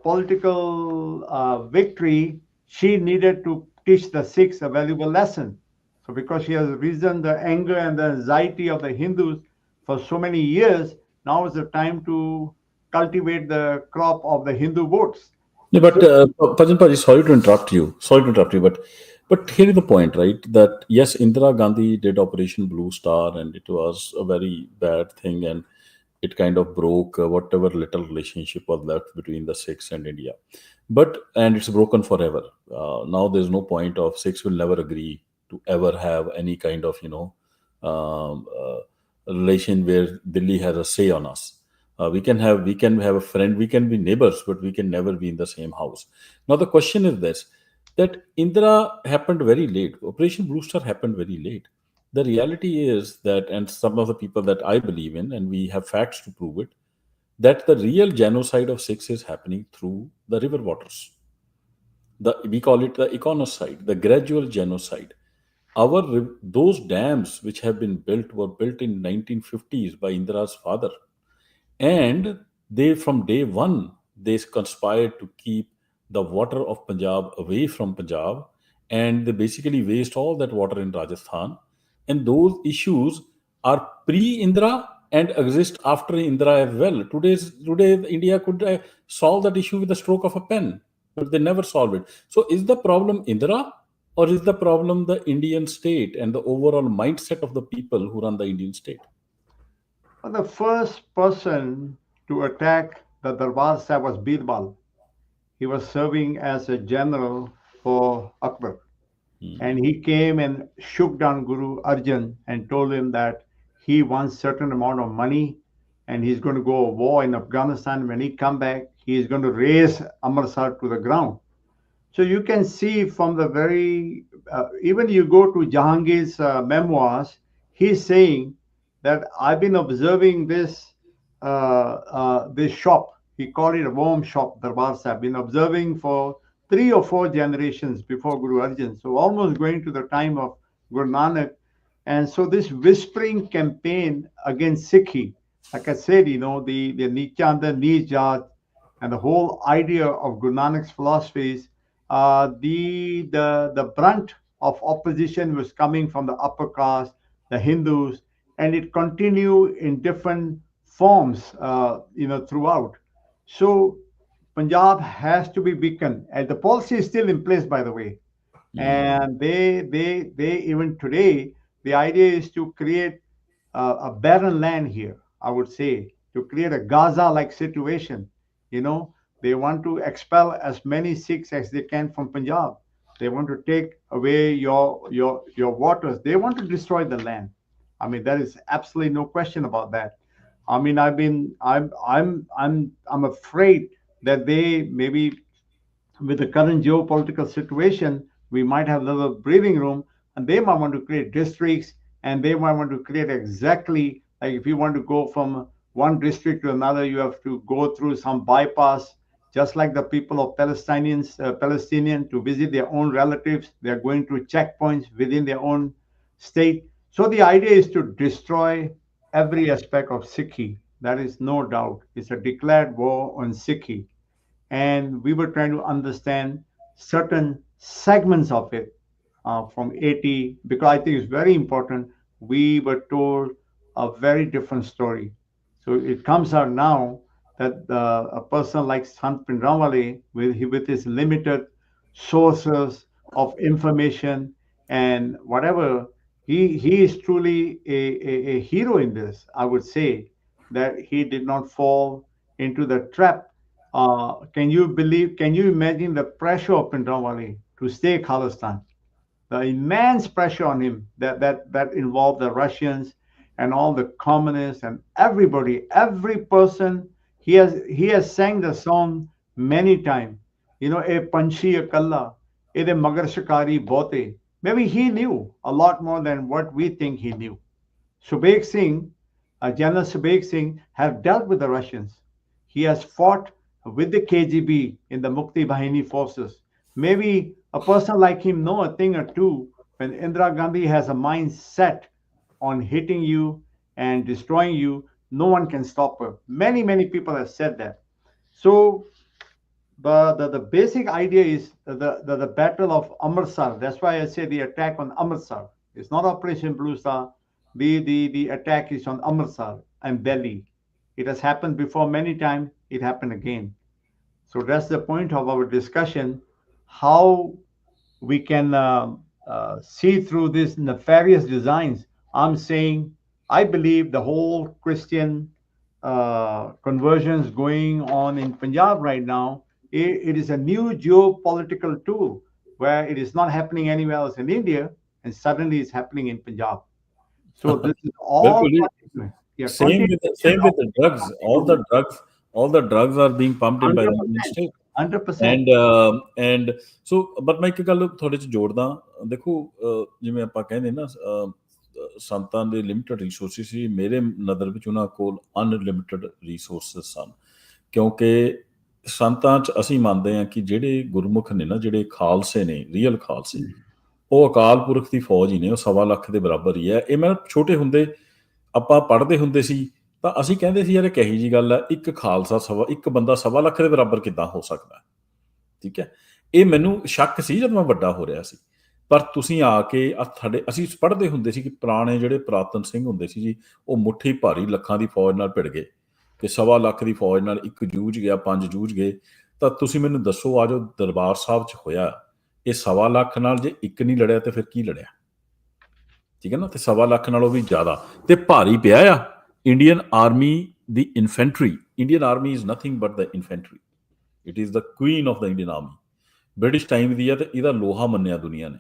political victory, she needed to teach the Sikhs a valuable lesson. So, because she has risen the anger and the anxiety of the Hindus for so many years, now is the time to cultivate the crop of the Hindu votes. Yeah, but Pajanpaji, sorry to interrupt you. Sorry to interrupt you, but here is the point, right? That yes, Indira Gandhi did Operation Blue Star, and it was a very bad thing, and it kind of broke whatever little relationship was left between the Sikhs and India. But and it's broken forever. Now there's no point of Sikhs will never agree to ever have any kind of um, uh, relation where Delhi has a say on us. We can have a friend, we can be neighbors, but we can never be in the same house. Now the question is this: that Indra happened very late. Operation Blue Star happened very late. The reality is that, and some of the people that I believe in, and we have facts to prove it, that the real genocide of Sikhs is happening through the river waters. We call it the econocide, the gradual genocide. Those dams which have been built were built in 1950s by Indira's father, and they from day one they conspired to keep the water of Punjab away from Punjab, and they basically waste all that water in Rajasthan. And those issues are pre-Indra and exist after Indra as well. Today India could solve that issue with the stroke of a pen, but they never solve it. So is the problem Indra, or is the problem the Indian state and the overall mindset of the people who run the Indian state? But the first person to attack the Darbar Sahib was Birbal. He was serving as a general for Akbar. And he came and shook down Guru Arjan and told him that he wants certain amount of money and he's going to go to war in Afghanistan. When he come back, he is going to raise Amritsar to the ground. So you can see from the very, even you go to Jahangir's memoirs, he's saying that I've been observing this shop. He called it a warm shop, Darbar Sahib. Been observing for 3 or 4 generations before Guru Arjan. So almost going to the time of Guru Nanak. And so this whispering campaign against Sikhi, like I said, the Nichanda, Nijat, and the whole idea of Guru Nanak's philosophies, the brunt of opposition was coming from the upper caste, the Hindus, and it continued in different forms, throughout. So Punjab has to be beacon, and the policy is still in place, by the way. And they even today, the idea is to create a barren land here, I would say, to create a Gaza-like situation. You know, they want to expel as many Sikhs as they can from Punjab. They want to take away your waters. They want to destroy the land. I mean, there is absolutely no question about that. I mean, I'm afraid that they maybe, with the current geopolitical situation, we might have a little breathing room, and they might want to create districts, and they might want to create exactly like if you want to go from one district to another, you have to go through some bypass, just like the people of Palestinian to visit their own relatives. They are going through checkpoints within their own state. So the idea is to destroy every aspect of Sikhi. That is no doubt. It's a declared war on Sikhi. And we were trying to understand certain segments of it from 80, because I think it's very important. We were told a very different story. So it comes out now that a person like Sant Pindramwale, with his limited sources of information and whatever, he is truly a hero in this. I would say that he did not fall into the trap. Can you believe? Can you imagine the pressure of Pindramwale to stay Khalistan? The immense pressure on him that involved the Russians and all the communists and everybody, every person. He has sang the song many times. You know, a panchi a kalla, ede magar shikari bote. Maybe he knew a lot more than what we think he knew. Subek Singh, General Subek Singh, have dealt with the Russians. He has fought with the KGB in the Mukti Bahini forces. Maybe a person like him know a thing or two when Indira Gandhi has a mind set on hitting you and destroying you. No one can stop her. Many people have said that. So the basic idea is the battle of Amritsar. That's why I say the attack on Amritsar. It's not Operation Blue Star. The attack is on Amritsar and Delhi. It has happened before many times. It happened again. So that's the point of our discussion. How we can see through these nefarious designs. I'm saying I believe the whole Christian conversions going on in Punjab right now, it is a new geopolitical tool where it is not happening anywhere else in India and suddenly it's happening in Punjab. So this is all yeah, same with the drugs. All the drugs are being pumped in by the Indian state. 100%. And so, but ਮੈਂ ਇੱਕ ਗੱਲ ਤੁਹਾਡੇ 'ਚ ਜੋੜਦਾ, ਦੇਖੋ ਜਿਵੇਂ ਆਪਾਂ ਕਹਿੰਦੇ ਨਾ ਸੰਤਾਂ ਦੇ ਲਿਮਿਟਡ ਰਿਸੋਰਸਿਸ ਸੀ, ਮੇਰੇ ਨਜ਼ਰ ਵਿੱਚ ਉਹਨਾਂ ਕੋਲ ਅਨਲਿਮਿਟਡ ਰਿਸੋਰਸਿਸ ਸਨ, ਕਿਉਂਕਿ ਸੰਤਾਂ 'ਚ ਅਸੀਂ ਮੰਨਦੇ ਹਾਂ ਕਿ ਜਿਹੜੇ ਗੁਰਮੁਖ ਨੇ ਨਾ, ਜਿਹੜੇ ਖਾਲਸੇ ਨੇ, ਰੀਅਲ ਖਾਲਸੇ, ਉਹ ਅਕਾਲ ਪੁਰਖ ਦੀ ਫੌਜ ਹੀ ਨੇ, ਉਹ 1.25 ਲੱਖ ਦੇ ਬਰਾਬਰ ਹੀ ਹੈ। ਇਹ ਮੈਂ ਛੋਟੇ ਹੁੰਦੇ ਆਪਾਂ ਪੜ੍ਹਦੇ ਹੁੰਦੇ ਸੀ ਤਾਂ ਅਸੀਂ ਕਹਿੰਦੇ ਸੀ ਯਾਰ ਇਹ ਕਹੀ ਜੀ ਗੱਲ ਹੈ, ਇੱਕ ਖਾਲਸਾ ਇੱਕ ਬੰਦਾ 1.25 ਲੱਖ ਦੇ ਬਰਾਬਰ ਕਿੱਦਾਂ ਹੋ ਸਕਦਾ, ਠੀਕ ਹੈ। ਇਹ ਮੈਨੂੰ ਸ਼ੱਕ ਸੀ ਜਦ ਮੈਂ ਵੱਡਾ ਹੋ ਰਿਹਾ ਸੀ। ਪਰ ਤੁਸੀਂ ਆ ਕੇ ਅਸੀਂ ਪੜ੍ਹਦੇ ਹੁੰਦੇ ਸੀ ਕਿ ਪੁਰਾਣੇ ਜਿਹੜੇ ਪੁਰਾਤਨ ਸਿੰਘ ਹੁੰਦੇ ਸੀ ਜੀ, ਉਹ ਮੁੱਠੀ ਭਾਰੀ ਲੱਖਾਂ ਦੀ ਫੌਜ ਨਾਲ ਭਿੜ ਗਏ, ਕਿ 1.25 ਲੱਖ ਦੀ ਫੌਜ ਨਾਲ ਇੱਕ ਜੂਝ ਗਿਆ, 5 ਜੂਝ ਗਏ। ਤਾਂ ਤੁਸੀਂ ਮੈਨੂੰ ਦੱਸੋ, ਆ ਜੋ ਦਰਬਾਰ ਸਾਹਿਬ 'ਚ ਹੋਇਆ, ਇਹ 1.25 ਲੱਖ ਨਾਲ ਜੇ ਇੱਕ ਨਹੀਂ ਲੜਿਆ ਤੇ ਫਿਰ ਕੀ ਲੜਿਆ, ਠੀਕ ਹੈ ਨਾ। ਤੇ 1.25 ਲੱਖ ਨਾਲੋਂ ਵੀ ਜ਼ਿਆਦਾ ਤੇ ਭਾਰੀ ਪਿਆ ਆ Indian army the infantry. Indian army is nothing but the infantry, it is the Queen of the Indian army. British time ਦੀ ਹੈ ਤੇ ਇਹਦਾ ਲੋਹਾ ਮੰਨਿਆ ਦੁਨੀਆ ਨੇ।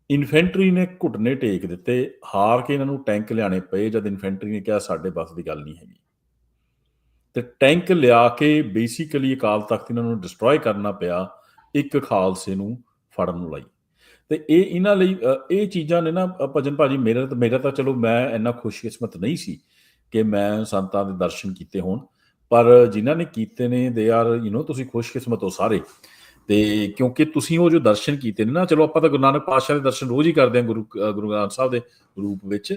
ਇਨਫੈਂਟਰੀ ਨੇ ਘੁਟਨੇ ਟੇਕ ਦਿੱਤੇ, ਹਾਰ ਕੇ ਇਹਨਾਂ ਨੂੰ ਟੈਂਕ ਲਿਆਣੇ ਪਏ ਜਦ ਇਨਫੈਂਟਰੀ ਨੇ ਕਿਹਾ ਸਾਡੇ ਬਸ ਦੀ ਗੱਲ ਨਹੀਂ ਹੈਗੀ। ਤੇ ਟੈਂਕ ਲਿਆ ਕੇ ਬੇਸਿਕਲੀ ਅਕਾਲ ਤਖਤ ਇਹਨਾਂ ਨੂੰ ਡਿਸਟਰੋਏ ਕਰਨਾ ਪਿਆ, ਇੱਕ ਖਾਲਸੇ ਨੂੰ ਫੜਨ ਨੂੰ ਲਈ। ਤੇ ਇਹ ਇਹਨਾਂ ਲਈ ਇਹ ਚੀਜ਼ਾਂ ਨੇ ਨਾ ਭਜਨ ਭਾਜੀ, ਮੇਰਾ ਤਾਂ ਚਲੋ ਮੈਂ ਇੰਨਾ ਖੁਸ਼ਕਿਸਮਤ ਨਹੀਂ ਸੀ ਕਿ ਮੈਂ ਸੰਤਾਂ ਦੇ ਦਰਸ਼ਨ ਕੀਤੇ ਹੋਣ, ਪਰ ਜਿਨ੍ਹਾਂ ਨੇ ਕੀਤੇ ਨੇ ਦੇ ਆਰ ਤੁਸੀਂ ਖੁਸ਼ਕਿਸਮਤ ਹੋ ਸਾਰੇ। ਤੇ ਕਿਉਂਕਿ ਤੁਸੀਂ ਉਹ ਜੋ ਦਰਸ਼ਨ ਕੀਤੇ ਨੇ ਨਾ, ਚਲੋ ਆਪਾਂ ਤਾਂ ਗੁਰੂ ਨਾਨਕ ਪਾਤਸ਼ਾਹ ਦੇ ਦਰਸ਼ਨ ਰੋਜ਼ ਹੀ ਕਰਦੇ ਹਾਂ ਗੁਰੂ ਗ੍ਰੰਥ ਸਾਹਿਬ ਦੇ ਰੂਪ ਵਿੱਚ,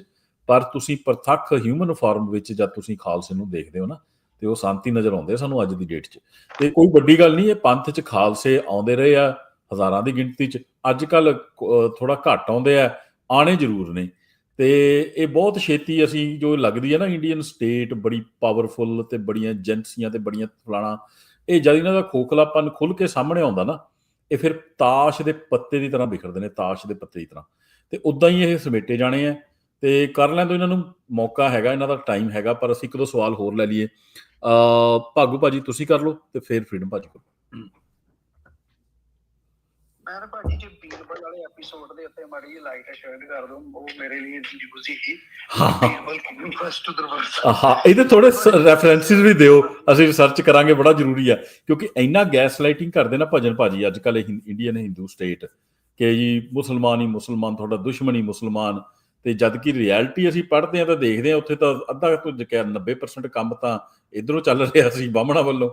ਪਰ ਤੁਸੀਂ ਪ੍ਰਤੱਖ ਹਿਊਮਨ ਫਾਰਮ ਵਿੱਚ ਜਦ ਤੁਸੀਂ ਖਾਲਸੇ ਨੂੰ ਦੇਖਦੇ ਹੋ ਨਾ, ਤੇ ਉਹ ਸ਼ਾਂਤੀ ਨਜ਼ਰ ਆਉਂਦੇ ਸਾਨੂੰ ਅੱਜ ਦੀ ਡੇਟ 'ਚ। ਤੇ ਕੋਈ ਵੱਡੀ ਗੱਲ ਨਹੀਂ, ਇਹ ਪੰਥ 'ਚ ਖਾਲਸੇ ਆਉਂਦੇ ਰਹੇ ਆ ਹਜ਼ਾਰਾਂ ਦੀ ਗਿਣਤੀ 'ਚ। ਅੱਜ ਕੱਲ੍ਹ ਥੋੜ੍ਹਾ ਘੱਟ ਆਉਂਦੇ ਆ, ਆਣੇ ਜ਼ਰੂਰ ਨੇ। ਤੇ ਇਹ ਬਹੁਤ ਛੇਤੀ ਅਸੀਂ ਜੋ ਲੱਗਦੀ ਹੈ ਨਾ ਇੰਡੀਅਨ ਸਟੇਟ ਬੜੀ ਪਾਵਰਫੁਲ ਤੇ ਬੜੀਆਂ ਏਜੰਸੀਆਂ ਤੇ ਬੜੀਆਂ ਫਲਾਣਾ, ਇਹ ਜਦ ਇਹਨਾਂ ਦਾ ਖੋਖਲਾਪਨ ਖੁੱਲ੍ਹ ਕੇ ਸਾਹਮਣੇ ਆਉਂਦਾ ਨਾ, ਇਹ ਫਿਰ ਤਾਸ਼ ਦੇ ਪੱਤੇ ਦੀ ਤਰ੍ਹਾਂ ਬਿਖਰਦੇ ਨੇ, ਤਾਸ਼ ਦੇ ਪੱਤੇ ਦੀ ਤਰ੍ਹਾਂ। ਤੇ ਉੱਦਾਂ ਹੀ ਇਹ ਸਮੇਟੇ ਜਾਣੇ ਆ। ਤੇ ਕਰ ਲੈਣ ਤੋਂ ਇਹਨਾਂ ਨੂੰ ਮੌਕਾ ਹੈਗਾ, ਇਹਨਾਂ ਦਾ ਟਾਈਮ ਹੈਗਾ। ਪਰ ਅਸੀਂ ਇੱਕ ਦੋ ਸਵਾਲ ਹੋਰ ਲੈ ਲਈਏ। ਭਾਗੂ ਭਾਜੀ ਤੁਸੀਂ ਕਰ ਲਓ ਤੇ ਫਿਰ ਫਰੀडम ਭਾਜੀ ਕਰੋ। ਮੈਂ ਭਾਜੀ ਜੇ ਬੀਰਬਲ ਵਾਲੇ ਐਪੀਸੋਡ ਦੇ ਉੱਤੇ ਮਾੜੀ ਜਿਹੀ ਲਾਈਟ ਸ਼ੇਅਰ ਕਰ ਦੋ, ਉਹ ਮੇਰੇ ਲਈ ਨਿਊਜ਼ ਹੀ ਸੀ। ਬੀਰਬਲ ਕਿੰਨੀ ਫਸਟ ਦਰਬਾਰ ਸਾਹਿਬ। ਹਾਂ, ਇਹਦੇ ਥੋੜੇ ਰੈਫਰੈਂਸਿਸ ਵੀ ਦਿਓ, ਅਸੀਂ ਰਿਸਰਚ ਕਰਾਂਗੇ, ਬੜਾ ਜ਼ਰੂਰੀ ਆ। ਕਿਉਂਕਿ ਇੰਨਾ ਗੈਸ ਲਾਈਟਿੰਗ ਕਰਦੇ ਨਾ ਭਜਨ ਭਾਜੀ ਅੱਜ ਕੱਲ੍ਹ ਇੰਡੀਅਨ ਹਿੰਦੂ ਸਟੇਟ, ਕਿ ਜੀ ਮੁਸਲਮਾਨ ਹੀ ਮੁਸਲਮਾਨ, ਤੁਹਾਡਾ ਦੁਸ਼ਮਣ ਹੀ ਮੁਸਲਮਾਨ। ਤੇ ਜਦ ਕਿ ਰਿਐਲਿਟੀ ਅਸੀਂ ਪੜ੍ਹਦੇ ਹਾਂ ਤਾਂ ਦੇਖਦੇ ਹਾਂ ਉੱਥੇ ਤਾਂ ਅੱਧਾ ਤੋਂ 90% ਕੰਮ ਤਾਂ ਇੱਧਰੋਂ ਚੱਲ ਰਿਹਾ ਸੀ ਬਾਹਮਣਾ ਵੱਲੋਂ।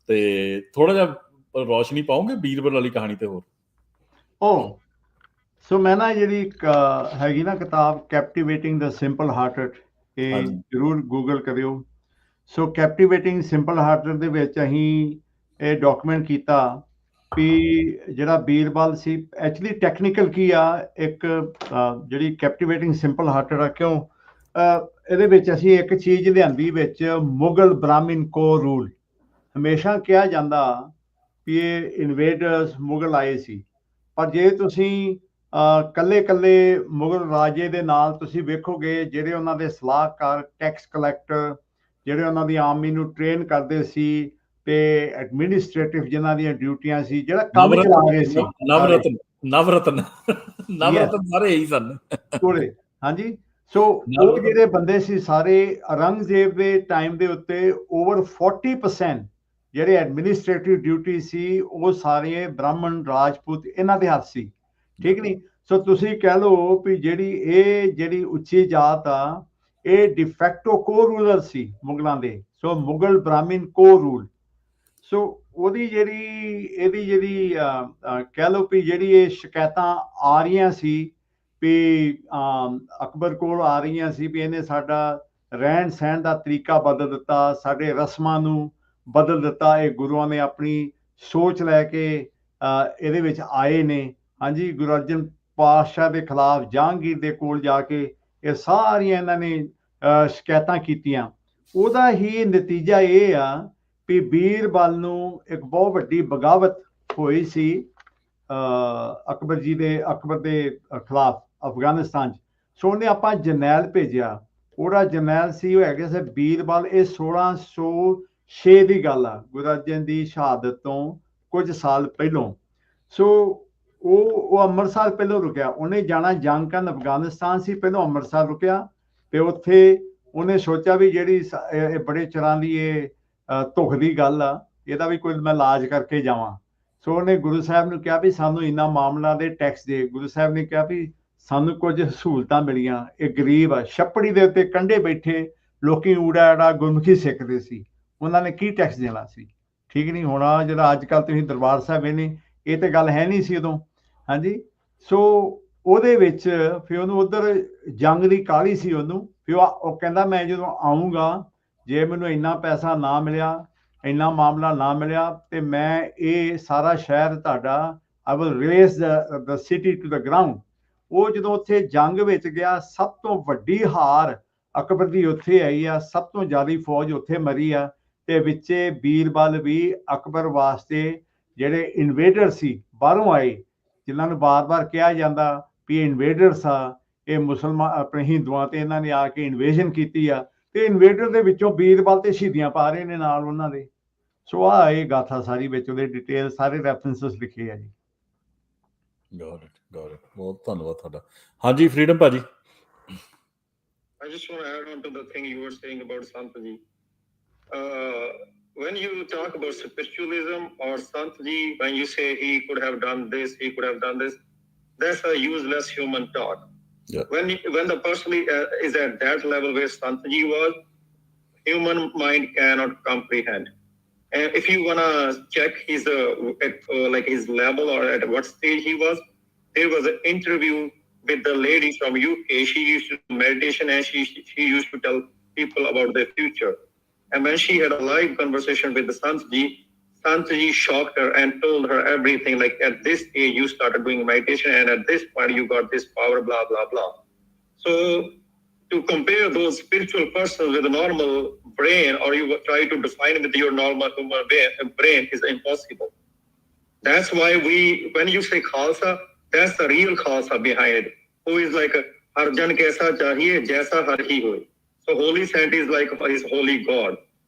ਤੇ ਥੋੜਾ ਜਿਹਾ ਰੋਸ਼ਨੀ ਪਾਓਗੇ ਬੀਰਬਲ ਵਾਲੀ ਕਹਾਣੀ ਤੇ ਹੋਰ? ਸੋ ਮੈਂ ਨਾ ਜਿਹੜੀ ਹੈਗੀ ਨਾ ਕਿਤਾਬ ਕੈਪਟੀਵੇਟਿੰਗ ਦ ਸਿੰਪਲ ਹਾਰਟਡ, ਇਹ ਜ਼ਰੂਰ ਗੂਗਲ ਕਰਿਓ। ਸੋ ਕੈਪਟੀਵੇਟਿੰਗ ਸਿੰਪਲ ਹਾਰਟਡ ਦੇ ਵਿੱਚ ਅਸੀਂ ਇਹ ਡਾਕੂਮੈਂਟ ਕੀਤਾ ਵੀ ਜਿਹੜਾ ਬੀਰਬਲ ਸੀ ਐਕਚੁਅਲੀ ਟੈਕਨੀਕਲ ਕੀ ਆ ਇੱਕ ਜਿਹੜੀ ਕੈਪਟੀਵੇਟਿੰਗ ਸਿੰਪਲ ਹਾਰਟਡ ਆ ਕਿਉਂ ਇਹਦੇ ਵਿੱਚ ਅਸੀਂ ਇੱਕ ਚੀਜ਼ ਲਿਆਂਦੀ ਵਿੱਚ ਮੁਗਲ ਬ੍ਰਾਹਮਣ ਕੋ ਰੂਲ। ਹਮੇਸ਼ਾ ਕਿਹਾ ਜਾਂਦਾ ਵੀ ਇਹ ਇਨਵੇਡਰਸ ਮੁਗਲ ਆਏ ਸੀ, ਪਰ ਜੇ ਤੁਸੀਂ ਕੱਲੇ ਮੁਗਲ ਰਾਜੇ ਦੇ ਨਾਲ ਤੁਸੀਂ ਵੇਖੋਗੇ ਜਿਹੜੇ ਉਹਨਾਂ ਦੇ ਸਲਾਹਕਾਰ ਟੈਕਸ ਕਲੈਕਟਰ ਜਿਹੜੇ ਉਹਨਾਂ ਦੀ ਆਰਮੀ ਨੂੰ ਟ੍ਰੇਨ ਕਰਦੇ ਸੀ ਤੇ ਐਡਮਿਨਿਸਟ੍ਰੇਟਿਵ ਜਿਨ੍ਹਾਂ ਦੀਆਂ ਡਿਊਟੀਆਂ ਸੀ ਜਿਹੜਾ ਕੰਮ ਚਲਾ ਰਹੇ ਸੀ ਨਵਰਤਨ ਸਾਰੇ ਇਹੀ ਸਨ ਪੂਰੇ। ਹਾਂਜੀ, ਸੋ ਉਹ ਜਿਹੜੇ ਬੰਦੇ ਸੀ ਸਾਰੇ ਔਰੰਗਜ਼ੇਬ ਦੇ ਟਾਈਮ ਦੇ ਉੱਤੇ ਓਵਰ 40% ਜਿਹੜੇ ਐਡਮਿਨਿਸਟ੍ਰੇਟਿਵ ਡਿਊਟੀ ਸੀ ਉਹ ਸਾਰੇ ਬ੍ਰਾਹਮਣ ਰਾਜਪੂਤ ਇਹਨਾਂ ਦੇ ਹੱਥ ਸੀ, ਠੀਕ ਨਹੀਂ। ਸੋ ਤੁਸੀਂ ਕਹਿ ਲਓ ਵੀ ਜਿਹੜੀ ਉੱਚੀ ਜਾਤ ਆ ਇਹ ਡਿਫੈਕਟੋ ਕੋ ਰੂਲਰ ਸੀ ਮੁਗਲਾਂ ਦੇ। ਸੋ ਮੁਗਲ ਬ੍ਰਾਹਮਣ ਕੋ ਰੂਲ। ਸੋ ਇਹਦੀ ਜਿਹੜੀ ਕਹਿ ਲਓ ਵੀ ਜਿਹੜੀ ਇਹ ਸ਼ਿਕਾਇਤਾਂ ਆ ਰਹੀਆਂ ਸੀ ਵੀ ਅਕਬਰ ਕੋਲ ਆ ਰਹੀਆਂ ਸੀ ਵੀ ਇਹਨੇ ਸਾਡਾ ਰਹਿਣ ਸਹਿਣ ਦਾ ਤਰੀਕਾ ਬਦਲ ਦਿੱਤਾ, ਸਾਡੇ ਰਸਮਾਂ ਨੂੰ ਬਦਲ ਦਿੱਤਾ। ਇਹ ਗੁਰੂਆਂ ਨੇ ਆਪਣੀ ਸੋਚ ਲੈ ਕੇ ਇਹਦੇ ਵਿੱਚ ਆਏ ਨੇ। ਹਾਂਜੀ, ਗੁਰੂ ਅਰਜਨ ਪਾਤਸ਼ਾਹ ਦੇ ਖਿਲਾਫ ਜਹਾਂਗੀਰ ਦੇ ਕੋਲ ਜਾ ਕੇ ਇਹ ਸਾਰੀਆਂ ਇਹਨਾਂ ਨੇ ਸ਼ਿਕਾਇਤਾਂ ਕੀਤੀਆਂ। ਉਹਦਾ ਹੀ ਨਤੀਜਾ ਇਹ ਆ ਵੀ ਬੀਰਬਲ ਨੂੰ ਇੱਕ ਬਹੁਤ ਵੱਡੀ ਬਗਾਵਤ ਹੋਈ ਸੀ ਅਕਬਰ ਦੇ ਖਿਲਾਫ ਅਫਗਾਨਿਸਤਾਨ 'ਚ। ਸੋ ਉਹਨੇ ਆਪਾਂ ਜਰਨੈਲ ਭੇਜਿਆ। ਉਹਦਾ ਜਰਨੈਲ ਸੀ ਉਹ ਹੈਗੇ ਸੀ ਬੀਰਬਲ। ਇਹ 1606 ਦੀ ਗੱਲ ਆ, ਗੁਰੂ ਅਰਜਨ ਦੀ ਸ਼ਹਾਦਤ ਤੋਂ ਕੁਝ ਸਾਲ ਪਹਿਲੋਂ। ਸੋ ਉਹ ਅੰਮ੍ਰਿਤਸਰ ਪਹਿਲੋਂ ਰੁਕਿਆ। ਉਹਨੇ ਜਾਣਾ ਜੰਗ ਕਰਨ ਅਫਗਾਨਿਸਤਾਨ ਸੀ, ਪਹਿਲੋਂ ਅੰਮ੍ਰਿਤਸਰ ਰੁਕਿਆ ਤੇ ਉੱਥੇ ਉਹਨੇ ਸੋਚਿਆ ਵੀ ਜਿਹੜੀ ਇਹ ਬੜੇ ਚਿਰਾਂ ਦੀ ਇਹ ਧੁੱਖ ਦੀ ਗੱਲ ਆ, ਇਹਦਾ ਵੀ ਕੋਈ ਮੈਂ ਇਲਾਜ ਕਰਕੇ ਜਾਵਾਂ। ਸੋ ਉਹਨੇ ਗੁਰੂ ਸਾਹਿਬ ਨੂੰ ਕਿਹਾ ਵੀ ਸਾਨੂੰ ਇੰਨਾ ਮਾਮਲਾ ਦੇ ਟੈਕਸ ਦੇ। ਗੁਰੂ ਸਾਹਿਬ ਨੇ ਕਿਹਾ ਵੀ ਸਾਨੂੰ ਕੁਝ ਸਹੂਲਤਾਂ ਮਿਲੀਆਂ, ਇਹ ਗਰੀਬ ਆ। ਛੱਪੜੀ ਦੇ ਉੱਤੇ ਕੰਢੇ ਬੈਠੇ ਲੋਕੀ ਊੜਾ ਗੁਰਮੁਖੀ ਸਿੱਖਦੇ ਸੀ, ਉਹਨਾਂ ਨੇ ਕੀ ਟੈਕਸ ਦੇਣਾ ਸੀ, ਠੀਕ ਨਹੀਂ। ਹੁਣ ਜਿਹੜਾ ਅੱਜ ਕੱਲ੍ਹ ਤੁਸੀਂ ਦਰਬਾਰ ਸਾਹਿਬ ਨੇ, ਇਹ ਤੇ ਗੱਲ ਹੈ ਨਹੀਂ ਸੀ ਉਦੋਂ। ਹਾਂਜੀ, ਸੋ ਉਹਦੇ ਵਿੱਚ ਫਿਰ ਉਹਨੂੰ ਉੱਧਰ ਜੰਗ ਦੀ ਕਾਹਲੀ ਸੀ ਉਹਨੂੰ। ਫਿਰ ਉਹ ਕਹਿੰਦਾ ਮੈਂ ਜਦੋਂ ਆਊਂਗਾ, ਜੇ ਮੈਨੂੰ ਇੰਨਾ ਪੈਸਾ ਨਾ ਮਿਲਿਆ, ਇੰਨਾ ਮਾਮਲਾ ਨਾ ਮਿਲਿਆ, ਤੇ ਮੈਂ ਇਹ ਸਾਰਾ ਸ਼ਹਿਰ ਤੁਹਾਡਾ I will raze the city to the ground. ਉਹ ਜਦੋਂ ਉੱਥੇ ਜੰਗ ਵਿੱਚ ਗਿਆ, ਸਭ ਤੋਂ ਵੱਡੀ ਹਾਰ ਅਕਬਰ ਦੀ ਉੱਥੇ ਆਈ ਆ, ਸਭ ਤੋਂ ਜ਼ਿਆਦਾ ਫੌਜ ਉੱਥੇ ਮਰੀ ਆ। ਤੇ ਵਿੱਚੇ ਬੀਰਬਲ ਵੀ ਅਕਬਰ ਵਾਸਤੇ ਜਿਹੜੇ ਇਨਵੇਡਰ ਸੀ ਬਾਹਰੋਂ ਆਏ, ਜਿਨ੍ਹਾਂ ਨੂੰ ਬਾਰ-ਬਾਰ ਕਿਹਾ ਜਾਂਦਾ ਵੀ ਇਹ ਇਨਵੇਡਰਸ ਆ, ਇਹ ਮੁਸਲਮਾਨ ਆਪਣੇ ਹਿੰਦੂਆਂ ਤੇ ਇਹਨਾਂ ਨੇ ਆ ਕੇ ਇਨਵੇਜਨ ਕੀਤੀ ਆ, ਤੇ ਇਨਵੇਡਰ ਦੇ ਵਿੱਚੋਂ ਬੀਰਬਲ ਤੇ ਸ਼ਹੀਦੀਆਂ ਪਾ ਰਹੇ ਨੇ ਨਾਲ ਉਹਨਾਂ ਦੇ। ਸੋ ਆ ਇਹ ਗਾਥਾ ਸਾਰੀ ਵਿੱਚ ਉਹਦੇ ਡਿਟੇਲ ਸਾਰੇ ਰੈਫਰੈਂਸਸ ਲਿਖੇ ਆ ਜੀ। ਗੌਟ ਇਟ ਬਹੁਤ ਧੰਨਵਾਦ ਤੁਹਾਡਾ। ਹਾਂਜੀ ਫਰੀडम ਭਾਜੀ। I just want to add on to the thing you were saying about Sant Ji. When you talk about spiritualism or Sant Ji, when you say he could have done this, he could have done this, that's a useless human talk. Yeah. When the person is at that level where Sant Ji was, human mind cannot comprehend. And if you wanna check his like his level or at what stage he was, there was an interview with the lady from UK. She used to do meditation and she used to tell people about their future. And when she had a live conversation with the Sant Ji shocked her and told her everything. Like, at this age, you started doing meditation, and at this point, you got this power, blah, blah, blah. So to compare those spiritual persons with a normal brain, or you try to define with your normal human brain, is impossible. That's why when you say Khalsa, that's the real Khalsa behind it. Who is like, Arjan kaisa chahiye, jaisa har hi hoye. So Holy Saint is like his holy God.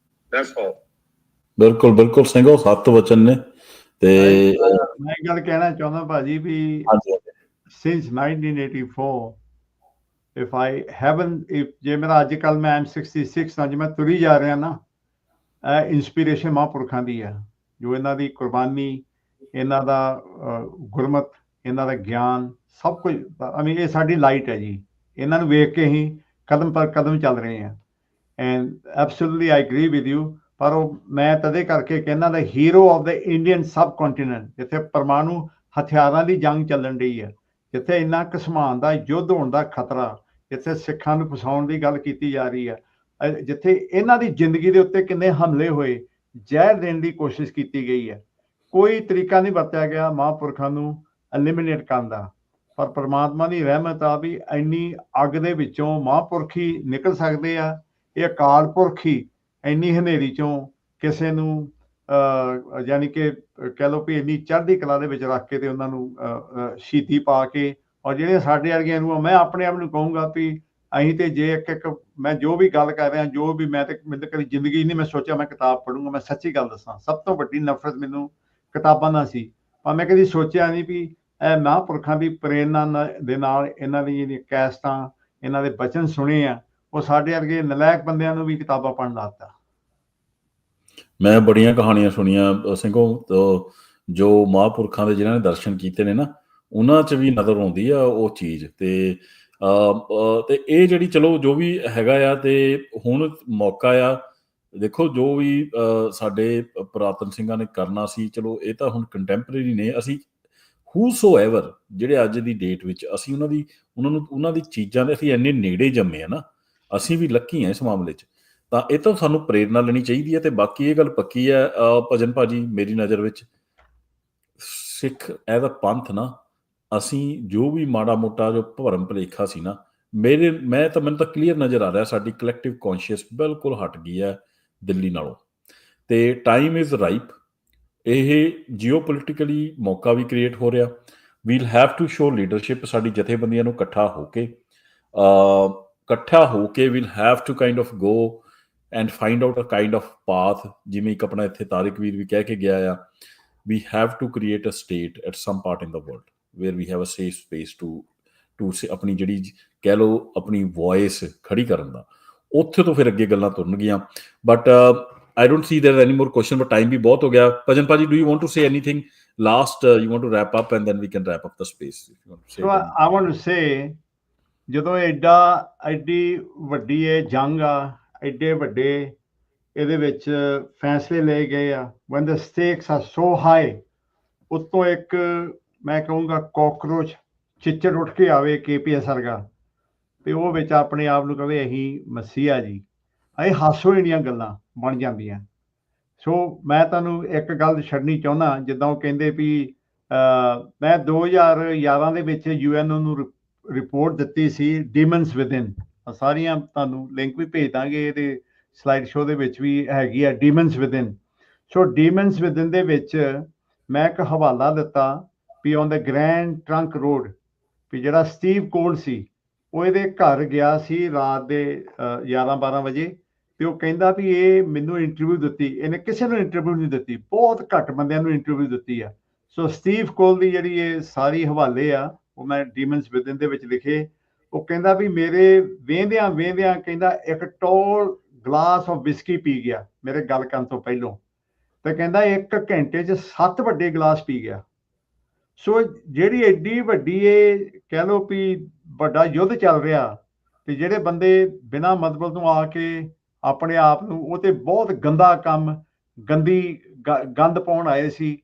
That's all. ਬਿਲਕੁਲ ਸਿੰਘੋ ਸੱਤ ਵਚਨ ਨੇ। ਤੇ ਮੈਂ ਗੱਲ ਕਹਿਣਾ ਚਾਹੁੰਦਾ ਭਾਜੀ ਵੀ since 1984 ਜੇ ਮੇਰਾ ਅੱਜ ਕੱਲ ਮੈਂ 66 ਅੱਜ ਮੈਂ ਤੁਰੀ ਜਾ ਰਿਹਾ ਨਾ, ਇੰਸਪੀਰੇਸ਼ਨ ਮਹਾਂਪੁਰਖਾਂ ਦੀ ਆ, ਜੋ ਇਹਨਾਂ ਦੀ ਕੁਰਬਾਨੀ, ਇਹਨਾਂ ਦਾ ਗੁਰਮਤ, ਇਹਨਾਂ ਦਾ ਗਿਆਨ, ਸਭ ਕੁਝ। ਇਹ ਸਾਡੀ ਲਾਈਟ ਹੈ ਜੀ। ਇਹਨਾਂ ਨੂੰ ਵੇਖ ਕੇ ਹੀ ਕਦਮ ਪਰ ਕਦਮ ਚੱਲ ਰਹੇ ਹਾਂ। And absolutely I agree with you. ਪਰ ਉਹ ਮੈਂ ਤਦੇ ਕਰਕੇ ਕਹਿੰਦਾ ਦਾ hero of the Indian subcontinent, ਜਿੱਥੇ ਪਰਮਾਣੂ ਹਥਿਆਰਾਂ ਦੀ ਜੰਗ ਚੱਲਣ ਡਈ ਹੈ, ਜਿੱਥੇ ਇੰਨਾ ਘਸਮਾਨ ਦਾ ਯੁੱਧ ਹੋਣ ਦਾ ਖਤਰਾ, ਇੱਥੇ ਸਿੱਖਾਂ ਨੂੰ ਫਸਾਉਣ ਦੀ ਗੱਲ ਕੀਤੀ ਜਾ ਰਹੀ ਹੈ, ਜਿੱਥੇ ਇਹਨਾਂ ਦੀ ਜ਼ਿੰਦਗੀ ਦੇ ਉੱਤੇ ਕਿੰਨੇ ਹਮਲੇ ਹੋਏ, ਜ਼ਹਿਰ ਦੇਣ ਦੀ ਕੋਸ਼ਿਸ਼ ਕੀਤੀ ਗਈ ਹੈ। ਕੋਈ ਤਰੀਕਾ ਨਹੀਂ ਵਰਤਿਆ ਗਿਆ ਮਹਾਂਪੁਰਖਾਂ ਨੂੰ ਐਲੀਮੀਨੇਟ ਕਰਨ ਦਾ, ਪਰ ਪਰਮਾਤਮਾ ਦੀ ਰਹਿਮਤ ਆ ਵੀ ਇੰਨੀ ਅੱਗ ਦੇ ਵਿੱਚੋਂ ਮਹਾਂਪੁਰਖ ਹੀ ਨਿਕਲ ਸਕਦੇ ਆ। ਇਹ ਅਕਾਲ ਪੁਰਖ ਹੀ ਇੰਨੀ ਹਨੇਰੀ ਚੋਂ ਕਿਸੇ ਨੂੰ ਯਾਨੀ ਕਿ ਕਹਿ ਲਓ ਵੀ ਇੰਨੀ ਚੜ੍ਹਦੀ ਕਲਾ ਦੇ ਵਿੱਚ ਰੱਖ ਕੇ ਤੇ ਉਹਨਾਂ ਨੂੰ ਸ਼ਹੀਦੀ ਪਾ ਕੇ, ਔਰ ਜਿਹੜੀਆਂ ਸਾਡੇ ਵਰਗੀਆਂ ਨੂੰ, ਮੈਂ ਆਪਣੇ ਆਪ ਨੂੰ ਕਹੂੰਗਾ ਵੀ ਅਸੀਂ ਤੇ ਜੇ ਇੱਕ ਮੈਂ ਜੋ ਵੀ ਗੱਲ ਕਰ ਰਿਹਾ, ਜੋ ਵੀ ਮੈਂ ਤੇ ਮੈਨੂੰ ਕਦੀ ਜ਼ਿੰਦਗੀ ਨਹੀਂ ਮੈਂ ਸੋਚਿਆ ਮੈਂ ਕਿਤਾਬ ਪੜ੍ਹੂੰਗਾ। ਮੈਂ ਸੱਚੀ ਗੱਲ ਦੱਸਾਂ, ਸਭ ਤੋਂ ਵੱਡੀ ਨਫ਼ਰਤ ਮੈਨੂੰ ਕਿਤਾਬਾਂ ਨਾਲ ਸੀ, ਪਰ ਮੈਂ ਕਦੀ ਸੋਚਿਆ ਨਹੀਂ ਵੀ ਇਹ ਮਹਾਂਪੁਰਖਾਂ ਦੀ ਪ੍ਰੇਰਨਾ ਦੇ ਨਾਲ ਇਹਨਾਂ ਦੀ ਜਿਹੜੀਆਂ ਕੈਸਟਾਂ, ਇਹਨਾਂ ਦੇ ਬਚਨ ਸੁਣੇ ਆ, ਉਹ ਸਾਡੇ ਵਰਗੇ ਨਲਾਇਕ ਬੰਦਿਆਂ ਨੂੰ ਵੀ ਕਿਤਾਬਾਂ ਪੜ੍ਹਨ ਲਾਤਾ। ਮੈਂ ਬੜੀਆਂ ਕਹਾਣੀਆਂ ਸੁਣੀਆਂ ਸਿੰਘੋ, ਜੋ ਮਹਾਂਪੁਰਖਾਂ ਦੇ ਜਿਨ੍ਹਾਂ ਨੇ ਦਰਸ਼ਨ ਕੀਤੇ ਨੇ ਨਾ, ਉਹਨਾਂ 'ਚ ਵੀ ਨਜ਼ਰ ਆਉਂਦੀ ਆ ਉਹ ਚੀਜ਼। ਤੇ ਇਹ ਜਿਹੜੀ ਚਲੋ ਜੋ ਵੀ ਹੈਗਾ ਆ, ਤੇ ਹੁਣ ਮੌਕਾ ਆ, ਦੇਖੋ ਜੋ ਵੀ ਸਾਡੇ ਪੁਰਾਤਨ ਸਿੰਘਾਂ ਨੇ ਕਰਨਾ ਸੀ, ਚਲੋ ਇਹ ਤਾਂ ਹੁਣ ਕੰਟੈਂਪਰੇਰੀ ਨੇ। ਅਸੀਂ ਹੂਸੋ ਐਵਰ ਜਿਹੜੇ ਅੱਜ ਦੀ ਡੇਟ ਵਿੱਚ ਅਸੀਂ ਉਹਨਾਂ ਦੀ ਚੀਜ਼ਾਂ ਦੇ ਅਸੀਂ ਇੰਨੇ ਨੇੜੇ ਜੰਮੇ ਆ ਨਾ, ਅਸੀਂ ਵੀ ਲੱਕੀ ਆ ਇਸ ਮਾਮਲੇ 'ਚ। ਤਾਂ ਇਹ ਤਾਂ ਸਾਨੂੰ ਪ੍ਰੇਰਨਾ ਲੈਣੀ ਚਾਹੀਦੀ ਹੈ। ਤੇ ਬਾਕੀ ਇਹ ਗੱਲ ਪੱਕੀ ਹੈ ਭਜਨ ਭਾਜੀ, ਮੇਰੀ ਨਜ਼ਰ ਵਿੱਚ ਸਿੱਖ ਐਜ਼ ਅ ਪੰਥ ਨਾ, ਅਸੀਂ ਜੋ ਵੀ ਮਾੜਾ ਮੋਟਾ ਜੋ ਭਰਮ ਭੁਲੇਖਾ ਸੀ ਨਾ, ਮੈਨੂੰ ਤਾਂ ਕਲੀਅਰ ਨਜ਼ਰ ਆ ਰਿਹਾ ਸਾਡੀ ਕਲੈਕਟਿਵ ਕੌਨਸ਼ੀਅਸ ਬਿਲਕੁਲ ਹਟ ਗਈ ਹੈ ਦਿੱਲੀ ਨਾਲੋਂ। ਤੇ ਟਾਈਮ ਇਜ਼ ਰਾਈਪ। ਇਹ ਜੀਓ ਪੋਲੀਟੀਕਲੀ ਮੌਕਾ ਵੀ ਕ੍ਰੀਏਟ ਹੋ ਰਿਹਾ। We'll have to show leadership. ਸਾਡੀ ਜਥੇਬੰਦੀਆਂ ਨੂੰ ਇਕੱਠਾ ਹੋ ਕੇ we'll have to kind of go and find out a kind of path. ਜਿਵੇਂ ਇੱਕ ਆਪਣਾ ਇੱਥੇ ਤਾਰਿਕ ਵੀਰ ਵੀ ਕਹਿ ਕੇ ਗਿਆ ਆ, we have to create a state at some part in the world where we have a safe space to ਆਪਣੀ ਜਿਹੜੀ ਕਹਿ ਲਓ ਆਪਣੀ ਵੋਇਸ ਖੜੀ ਕਰਨ ਦਾ। ਉੱਥੇ ਤੋਂ ਫਿਰ ਅੱਗੇ ਗੱਲਾਂ ਤੁਰਨਗੀਆਂ। But I don't see there any more question, but time ਵੀ ਬਹੁਤ ਹੋ ਗਿਆ। ਭਜਨ ਭਾਜੀ, do you want to say anything last? You want to wrap up and then we can wrap up the space. So I want to say, ਜਦੋਂ ਐਡੀ ਵੱਡੀ ਇਹ ਜੰਗ ਆ, ਐਡੇ ਵੱਡੇ ਇਹਦੇ ਵਿੱਚ ਫੈਸਲੇ ਲਏ ਗਏ ਆ, when the stakes are so high, ਉੱਤੋਂ ਇੱਕ ਮੈਂ ਕਹੂੰਗਾ ਕਾਕਰੋਚ ਚਿੱਚੜ ਉੱਠ ਕੇ ਆਵੇ KPS ਵਰਗਾ, ਤੇ ਉਹ ਵਿੱਚ ਆਪਣੇ ਆਪ ਨੂੰ ਕਹੇ ਅਸੀਂ ਮਸੀਹਾ ਜੀ, ਇਹ ਹਾਸੋ ਜਿਹੜੀਆਂ ਗੱਲਾਂ ਬਣ ਜਾਂਦੀਆਂ। ਸੋ ਮੈਂ ਤੁਹਾਨੂੰ ਇੱਕ ਗੱਲ ਛੱਡਣੀ ਚਾਹੁੰਦਾ, ਜਿੱਦਾਂ ਉਹ ਕਹਿੰਦੇ ਵੀ ਮੈਂ 2011 ਦੇ ਵਿੱਚ UN ਨੂੰ ਰਿਪੋਰਟ ਦਿੱਤੀ ਸੀ ਡੀਮਨਸ ਵਿਦਿਨ। ਸਾਰੀਆਂ ਤੁਹਾਨੂੰ ਲਿੰਕ ਵੀ ਭੇਜ ਦਾਂਗੇ, ਇਹਦੇ ਸਲਾਈਡ ਸ਼ੋ ਦੇ ਵਿੱਚ ਵੀ ਹੈਗੀ ਆ ਡੀਮਨਸ ਵਿਦਿਨ। ਸੋ ਡੀਮਨਸ ਵਿਦਿਨ ਦੇ ਵਿੱਚ ਮੈਂ ਇੱਕ ਹਵਾਲਾ ਦਿੱਤਾ ਵੀ on the Grand Trunk Road, ਵੀ ਜਿਹੜਾ ਸਟੀਵ ਕੋਲ ਸੀ ਉਹ ਇਹਦੇ ਘਰ ਗਿਆ ਸੀ ਰਾਤ ਦੇ 11-12 ਵਜੇ, ਤੇ ਉਹ ਕਹਿੰਦਾ ਵੀ ਇਹ ਮੈਨੂੰ ਇੰਟਰਵਿਊ ਦਿੱਤੀ। ਇਹਨੇ ਕਿਸੇ ਨੂੰ ਇੰਟਰਵਿਊ ਨਹੀਂ ਦਿੱਤੀ, ਬਹੁਤ ਘੱਟ ਬੰਦਿਆਂ ਨੂੰ ਇੰਟਰਵਿਊ ਦਿੱਤੀ ਆ। ਸੋ ਸਟੀਵ ਕੋਲ ਦੀ ਜਿਹੜੀ ਇਹ ਸਾਰੀ ਹਵਾਲੇ ਆ ਉਹ ਮੈਂ ਡੀਮਨਸ ਵਿਦਿਨ ਦੇ ਵਿੱਚ ਲਿਖੇ। ਉਹ ਕਹਿੰਦਾ ਵੀ ਮੇਰੇ ਵੇਂਦਿਆਂ ਕਹਿੰਦਾ ਇੱਕ ਟੋਲ ਗਲਾਸ ਆਫ ਵਿਸਕੀ ਪੀ ਗਿਆ ਮੇਰੇ ਗੱਲ ਕਰਨ ਤੋਂ ਪਹਿਲੋਂ, ਤੇ ਕਹਿੰਦਾ 1 ਘੰਟੇ 'ਚ 7 ਵੱਡੇ ਗਲਾਸ ਪੀ ਗਿਆ। ਸੋ ਜਿਹੜੀ ਐਡੀ ਵੱਡੀ ਇਹ ਕਹਿ ਲਓ ਵੀ ਵੱਡਾ ਯੁੱਧ ਚੱਲ ਰਿਹਾ, ਤੇ ਜਿਹੜੇ ਬੰਦੇ ਬਿਨਾਂ ਮਤਲਬ ਤੋਂ ਆ ਕੇ ਆਪਣੇ ਆਪ ਨੂੰ ਉਹ ਤੇ ਬਹੁਤ ਗੰਦਾ ਕੰਮ, ਗੰਦ ਪਾਉਣ ਆਏ ਸੀ,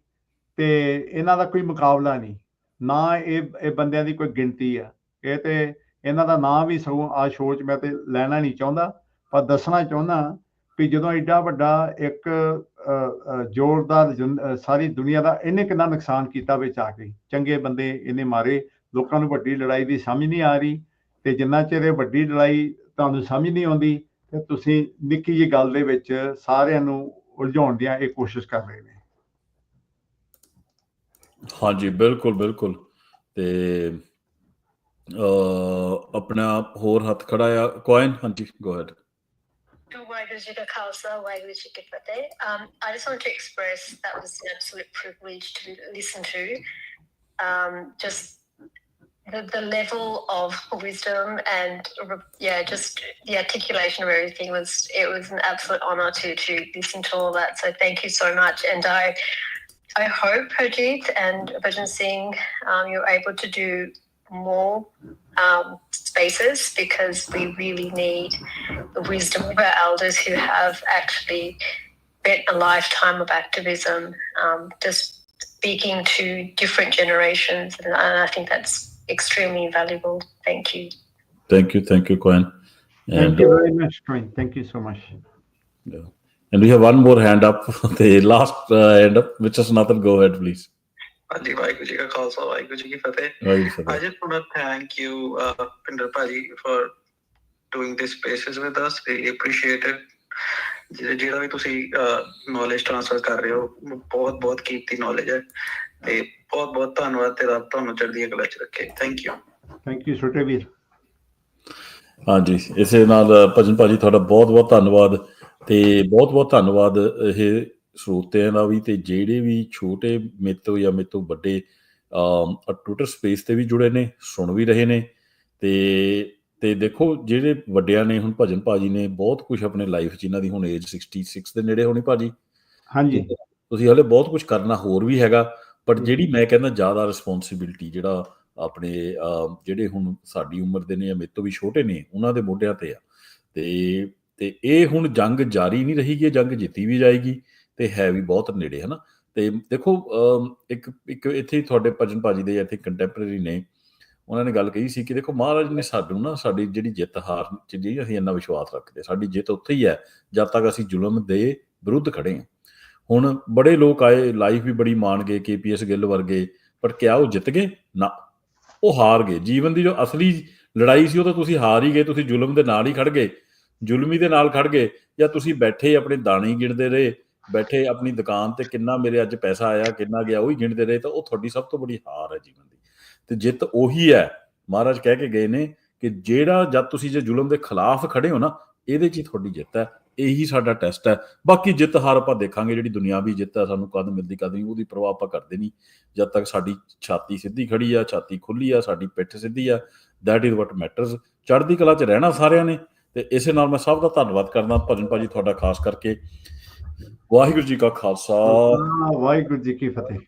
ਤੇ ਇਹਨਾਂ ਦਾ ਕੋਈ ਮੁਕਾਬਲਾ ਨਹੀਂ ਨਾ। ਇਹ ਬੰਦਿਆਂ ਦੀ ਕੋਈ ਗਿਣਤੀ ਆ। ਇਹ ਤੇ ਇਹਨਾਂ ਦਾ ਨਾਂ ਵੀ ਸਗੋਂ ਆ ਸ਼ੋਅ 'ਚ ਮੈਂ ਤੇ ਲੈਣਾ ਨਹੀਂ ਚਾਹੁੰਦਾ, ਪਰ ਦੱਸਣਾ ਚਾਹੁੰਦਾ ਵੀ ਜਦੋਂ ਐਡਾ ਵੱਡਾ ਇੱਕ ਜ਼ੋਰਦਾਰ ਸਾਰੀ ਦੁਨੀਆ ਦਾ ਇਹਨੇ ਕਿੰਨਾ ਨੁਕਸਾਨ ਕੀਤਾ ਵਿੱਚ ਆ ਕੇ, ਚੰਗੇ ਬੰਦੇ ਇਹਨੇ ਮਾਰੇ। ਲੋਕਾਂ ਨੂੰ ਵੱਡੀ ਲੜਾਈ ਦੀ ਸਮਝ ਨਹੀਂ ਆ ਰਹੀ, ਤੇ ਜਿੰਨਾ ਚਿਰ ਇਹ ਵੱਡੀ ਲੜਾਈ ਤੁਹਾਨੂੰ ਸਮਝ ਨਹੀਂ ਆਉਂਦੀ, ਤੇ ਤੁਸੀਂ ਨਿੱਕੀ ਜਿਹੀ ਗੱਲ ਦੇ ਵਿੱਚ ਸਾਰਿਆਂ ਨੂੰ ਉਲਝਾਉਣ ਦੀਆਂ ਇਹ ਕੋਸ਼ਿਸ਼ ਕਰ ਰਹੇ ਨੇ। ਹਾਂਜੀ, ਬਿਲਕੁਲ। ਤੇ ਆਪਣਾ ਹੋਰ ਹੱਥ ਖੜਾ ਆ ਕੋਇਨ। ਹਾਂਜੀ, ਗੋ ਹੈਡ। ਵਾਹਿਗੁਰੂ ਜੀ ਕਾ ਖਾਲਸਾ, ਵਾਹਿਗੁਰੂ ਜੀ ਕੀ ਫਤਿਹ। I just want to express that was an absolute privilege to listen to. Just the level of wisdom and just the articulation of everything was an absolute honor to listen to all that. So thank you so much. And I hope Harjeet and Bhajan Singh, you're able to do more spaces, because we really need the wisdom of our elders who have actually spent a lifetime of activism, just speaking to different generations, and I think that's extremely valuable. Thank you. Thank you, Cohen. Thank you very much, Cohen. Thank you so much. Yeah. And we have one more hand up, the last hand up, which is Nathan. Go ahead, please. ਹਾਂਜੀ ਵਾਹਿਗੁਰੂ ਜੀ ਕਾ ਖਾਲਸਾ ਵਾਹਿਗੁਰੂ ਜੀ ਕੀ ਫਤਿਹ I just want to thank you Bhinder Bhaji for doing these spaces with us. Really appreciate it. ਜਿਹੜਾ ਵੀ ਤੁਸੀਂ knowledge transfer ਕਰ ਰਹੇ ਹੋ ਬਹੁਤ ਬਹੁਤ ਕੀਮਤੀ knowledge ਹੈ ਤੇ ਬਹੁਤ ਬਹੁਤ ਧੰਨਵਾਦ ਤੇ ਰੱਬ ਤੁਹਾਨੂੰ ਚੜ੍ਹਦੀ ਕਲਾ ਚ ਰੱਖੇ ਥੈਂਕ ਯੂ ਛੋਟੇ ਵੀਰ ਹਾਂਜੀ ਇਸੇ ਨਾਲ ਭਜਨ ਭਾਜੀ ਤੁਹਾਡਾ ਬਹੁਤ ਬਹੁਤ ਧੰਨਵਾਦ ਤੇ ਬਹੁਤ ਬਹੁਤ ਧੰਨਵਾਦ ਇਹ ਸਰੋਤਿਆਂ ਦਾ ਵੀ ਤੇ ਜਿਹੜੇ ਵੀ ਛੋਟੇ ਮੇਤੋਂ ਜਾਂ ਮੇਤੋਂ ਵੱਡੇ ਟਵਿੱਟਰ ਸਪੇਸ ਤੇ ਵੀ ਜੁੜੇ ਨੇ ਸੁਣ ਵੀ ਰਹੇ ਨੇ ਤੇ ਦੇਖੋ ਜਿਹੜੇ ਵੱਡਿਆਂ ਨੇ ਹੁਣ ਭਜਨ ਭਾਜੀ ਨੇ ਬਹੁਤ ਕੁਝ ਆਪਣੇ ਲਾਈਫ 'ਚ ਇਹਨਾਂ ਦੀ ਹੁਣ ਏਜ 66 ਦੇ ਨੇੜੇ ਹੋਣੀ ਭਾਜੀ ਹਾਂਜੀ ਤੁਸੀਂ ਹਾਲੇ ਬਹੁਤ ਕੁਝ ਕਰਨਾ ਹੋਰ ਵੀ ਹੈਗਾ ਪਰ ਜਿਹੜੀ ਮੈਂ ਕਹਿੰਦਾ ਜ਼ਿਆਦਾ ਰਿਸਪੋਂਸੀਬਿਲਿਟੀ ਜਿਹੜਾ ਆਪਣੇ ਜਿਹੜੇ ਹੁਣ ਸਾਡੀ ਉਮਰ ਦੇ ਨੇ ਜਾਂ ਮੇਰੇ ਤੋਂ ਵੀ ਛੋਟੇ ਨੇ ਉਹਨਾਂ ਦੇ ਮੋਢਿਆਂ ਤੇ ਆ ਤੇ ਇਹ ਹੁਣ ਜੰਗ ਜਾਰੀ ਨਹੀਂ ਰਹੇਗੀ ਇਹ ਜੰਗ ਜਿੱਤੀ ਵੀ ਜਾਏਗੀ ਤੇ ਹੈ ਵੀ ਬਹੁਤ ਨੇੜੇ ਹੈ ਨਾ ਤੇ ਦੇਖੋ ਇੱਕ ਇੱਥੇ ਤੁਹਾਡੇ ਭਜਨ ਭਾਜੀ ਦੇ ਇੱਥੇ ਕੰਟੈਂਪਰੇਰੀ ਨੇ ਉਹਨਾਂ ਨੇ ਗੱਲ ਕਹੀ ਸੀ ਕਿ ਦੇਖੋ ਮਹਾਰਾਜ ਨੇ ਸਾਨੂੰ ਨਾ ਸਾਡੀ ਜਿਹੜੀ ਜਿੱਤ ਹਾਰ 'ਚ ਜੀ ਅਸੀਂ ਇੰਨਾ ਵਿਸ਼ਵਾਸ ਰੱਖਦੇ ਸਾਡੀ ਜਿੱਤ ਉੱਥੇ ਹੀ ਹੈ ਜਦ ਤੱਕ ਅਸੀਂ ਜ਼ੁਲਮ ਦੇ ਵਿਰੁੱਧ ਖੜੇ ਹਾਂ ਹੁਣ ਬੜੇ ਲੋਕ ਆਏ ਲਾਈਫ ਵੀ ਬੜੀ ਮਾਣ ਗਏ KPS ਗਿੱਲ ਵਰਗੇ ਪਰ ਕਿਆ ਉਹ ਜਿੱਤ ਗਏ ਨਾ ਉਹ ਹਾਰ ਗਏ ਜੀਵਨ ਦੀ ਜੋ ਅਸਲੀ ਲੜਾਈ ਸੀ ਉਹ ਤਾਂ ਤੁਸੀਂ ਹਾਰ ਹੀ ਗਏ ਤੁਸੀਂ ਜ਼ੁਲਮ ਦੇ ਨਾਲ ਹੀ ਖੜ ਗਏ ਜ਼ੁਲਮੀ ਦੇ ਨਾਲ ਖੜ ਗਏ ਜਾਂ ਤੁਸੀਂ ਬੈਠੇ ਆਪਣੇ ਦਾਣੇ ਗਿਣਦੇ ਰਹੇ ਬੈਠੇ ਆਪਣੀ ਦੁਕਾਨ ਤੇ ਕਿੰਨਾ ਮੇਰੇ ਅੱਜ ਪੈਸਾ ਆਇਆ ਕਿੰਨਾ ਗਿਆ ਉਹੀ ਗਿਣਦੇ ਰਹੇ ਤਾਂ ਉਹ ਤੁਹਾਡੀ ਸਭ ਤੋਂ ਬੜੀ ਹਾਰ ਹੈ ਜੀਵਨ ਦੀ ਤੇ ਜਿੱਤ ਉਹੀ ਹੈ ਮਹਾਰਾਜ ਕਹਿ ਕੇ ਗਏ ਨੇ ਕਿ ਜਿਹੜਾ ਜਦ ਤੁਸੀਂ ਜੇ ਜ਼ੁਲਮ ਦੇ ਖਿਲਾਫ ਖੜੇ ਹੋ ਨਾ ਇਹਦੇ 'ਚ ਹੀ ਤੁਹਾਡੀ ਜਿੱਤ ਹੈ ਇਹੀ ਸਾਡਾ ਟੈਸਟ ਹੈ ਬਾਕੀ ਜਿੱਤ ਹਾਰ ਆਪਾਂ ਦੇਖਾਂਗੇ ਜਿਹੜੀ ਦੁਨਿਆਵੀ ਜਿੱਤ ਹੈ ਸਾਨੂੰ ਕਦ ਮਿਲਦੀ ਕਦ ਨਹੀਂ ਉਹਦੀ ਪਰਵਾਹ ਆਪਾਂ ਕਰਦੇ ਨਹੀਂ ਜਦ ਤੱਕ ਸਾਡੀ ਛਾਤੀ ਸਿੱਧੀ ਖੜੀ ਆ ਛਾਤੀ ਖੁੱਲੀ ਆ ਸਾਡੀ ਪਿੱਠ ਸਿੱਧੀ ਆ ਦੈਟ ਇਜ਼ ਵਾਟ ਮੈਟਰਸ ਚੜ੍ਹਦੀ ਕਲਾ 'ਚ ਰਹਿਣਾ ਸਾਰਿਆਂ ਨੇ ਤੇ ਇਸੇ ਨਾਲ ਮੈਂ ਸਭ ਦਾ ਧੰਨਵਾਦ ਕਰਦਾ ਭਜਨ ਭਾਜੀ ਤੁਹਾਡਾ ਖਾਸ ਕਰਕੇ ਵਾਹਿਗੁਰੂ ਜੀ ਕਾ ਖਾਲਸਾ ਵਾਹਿਗੁਰੂ ਜੀ ਕੀ ਫਤਿਹ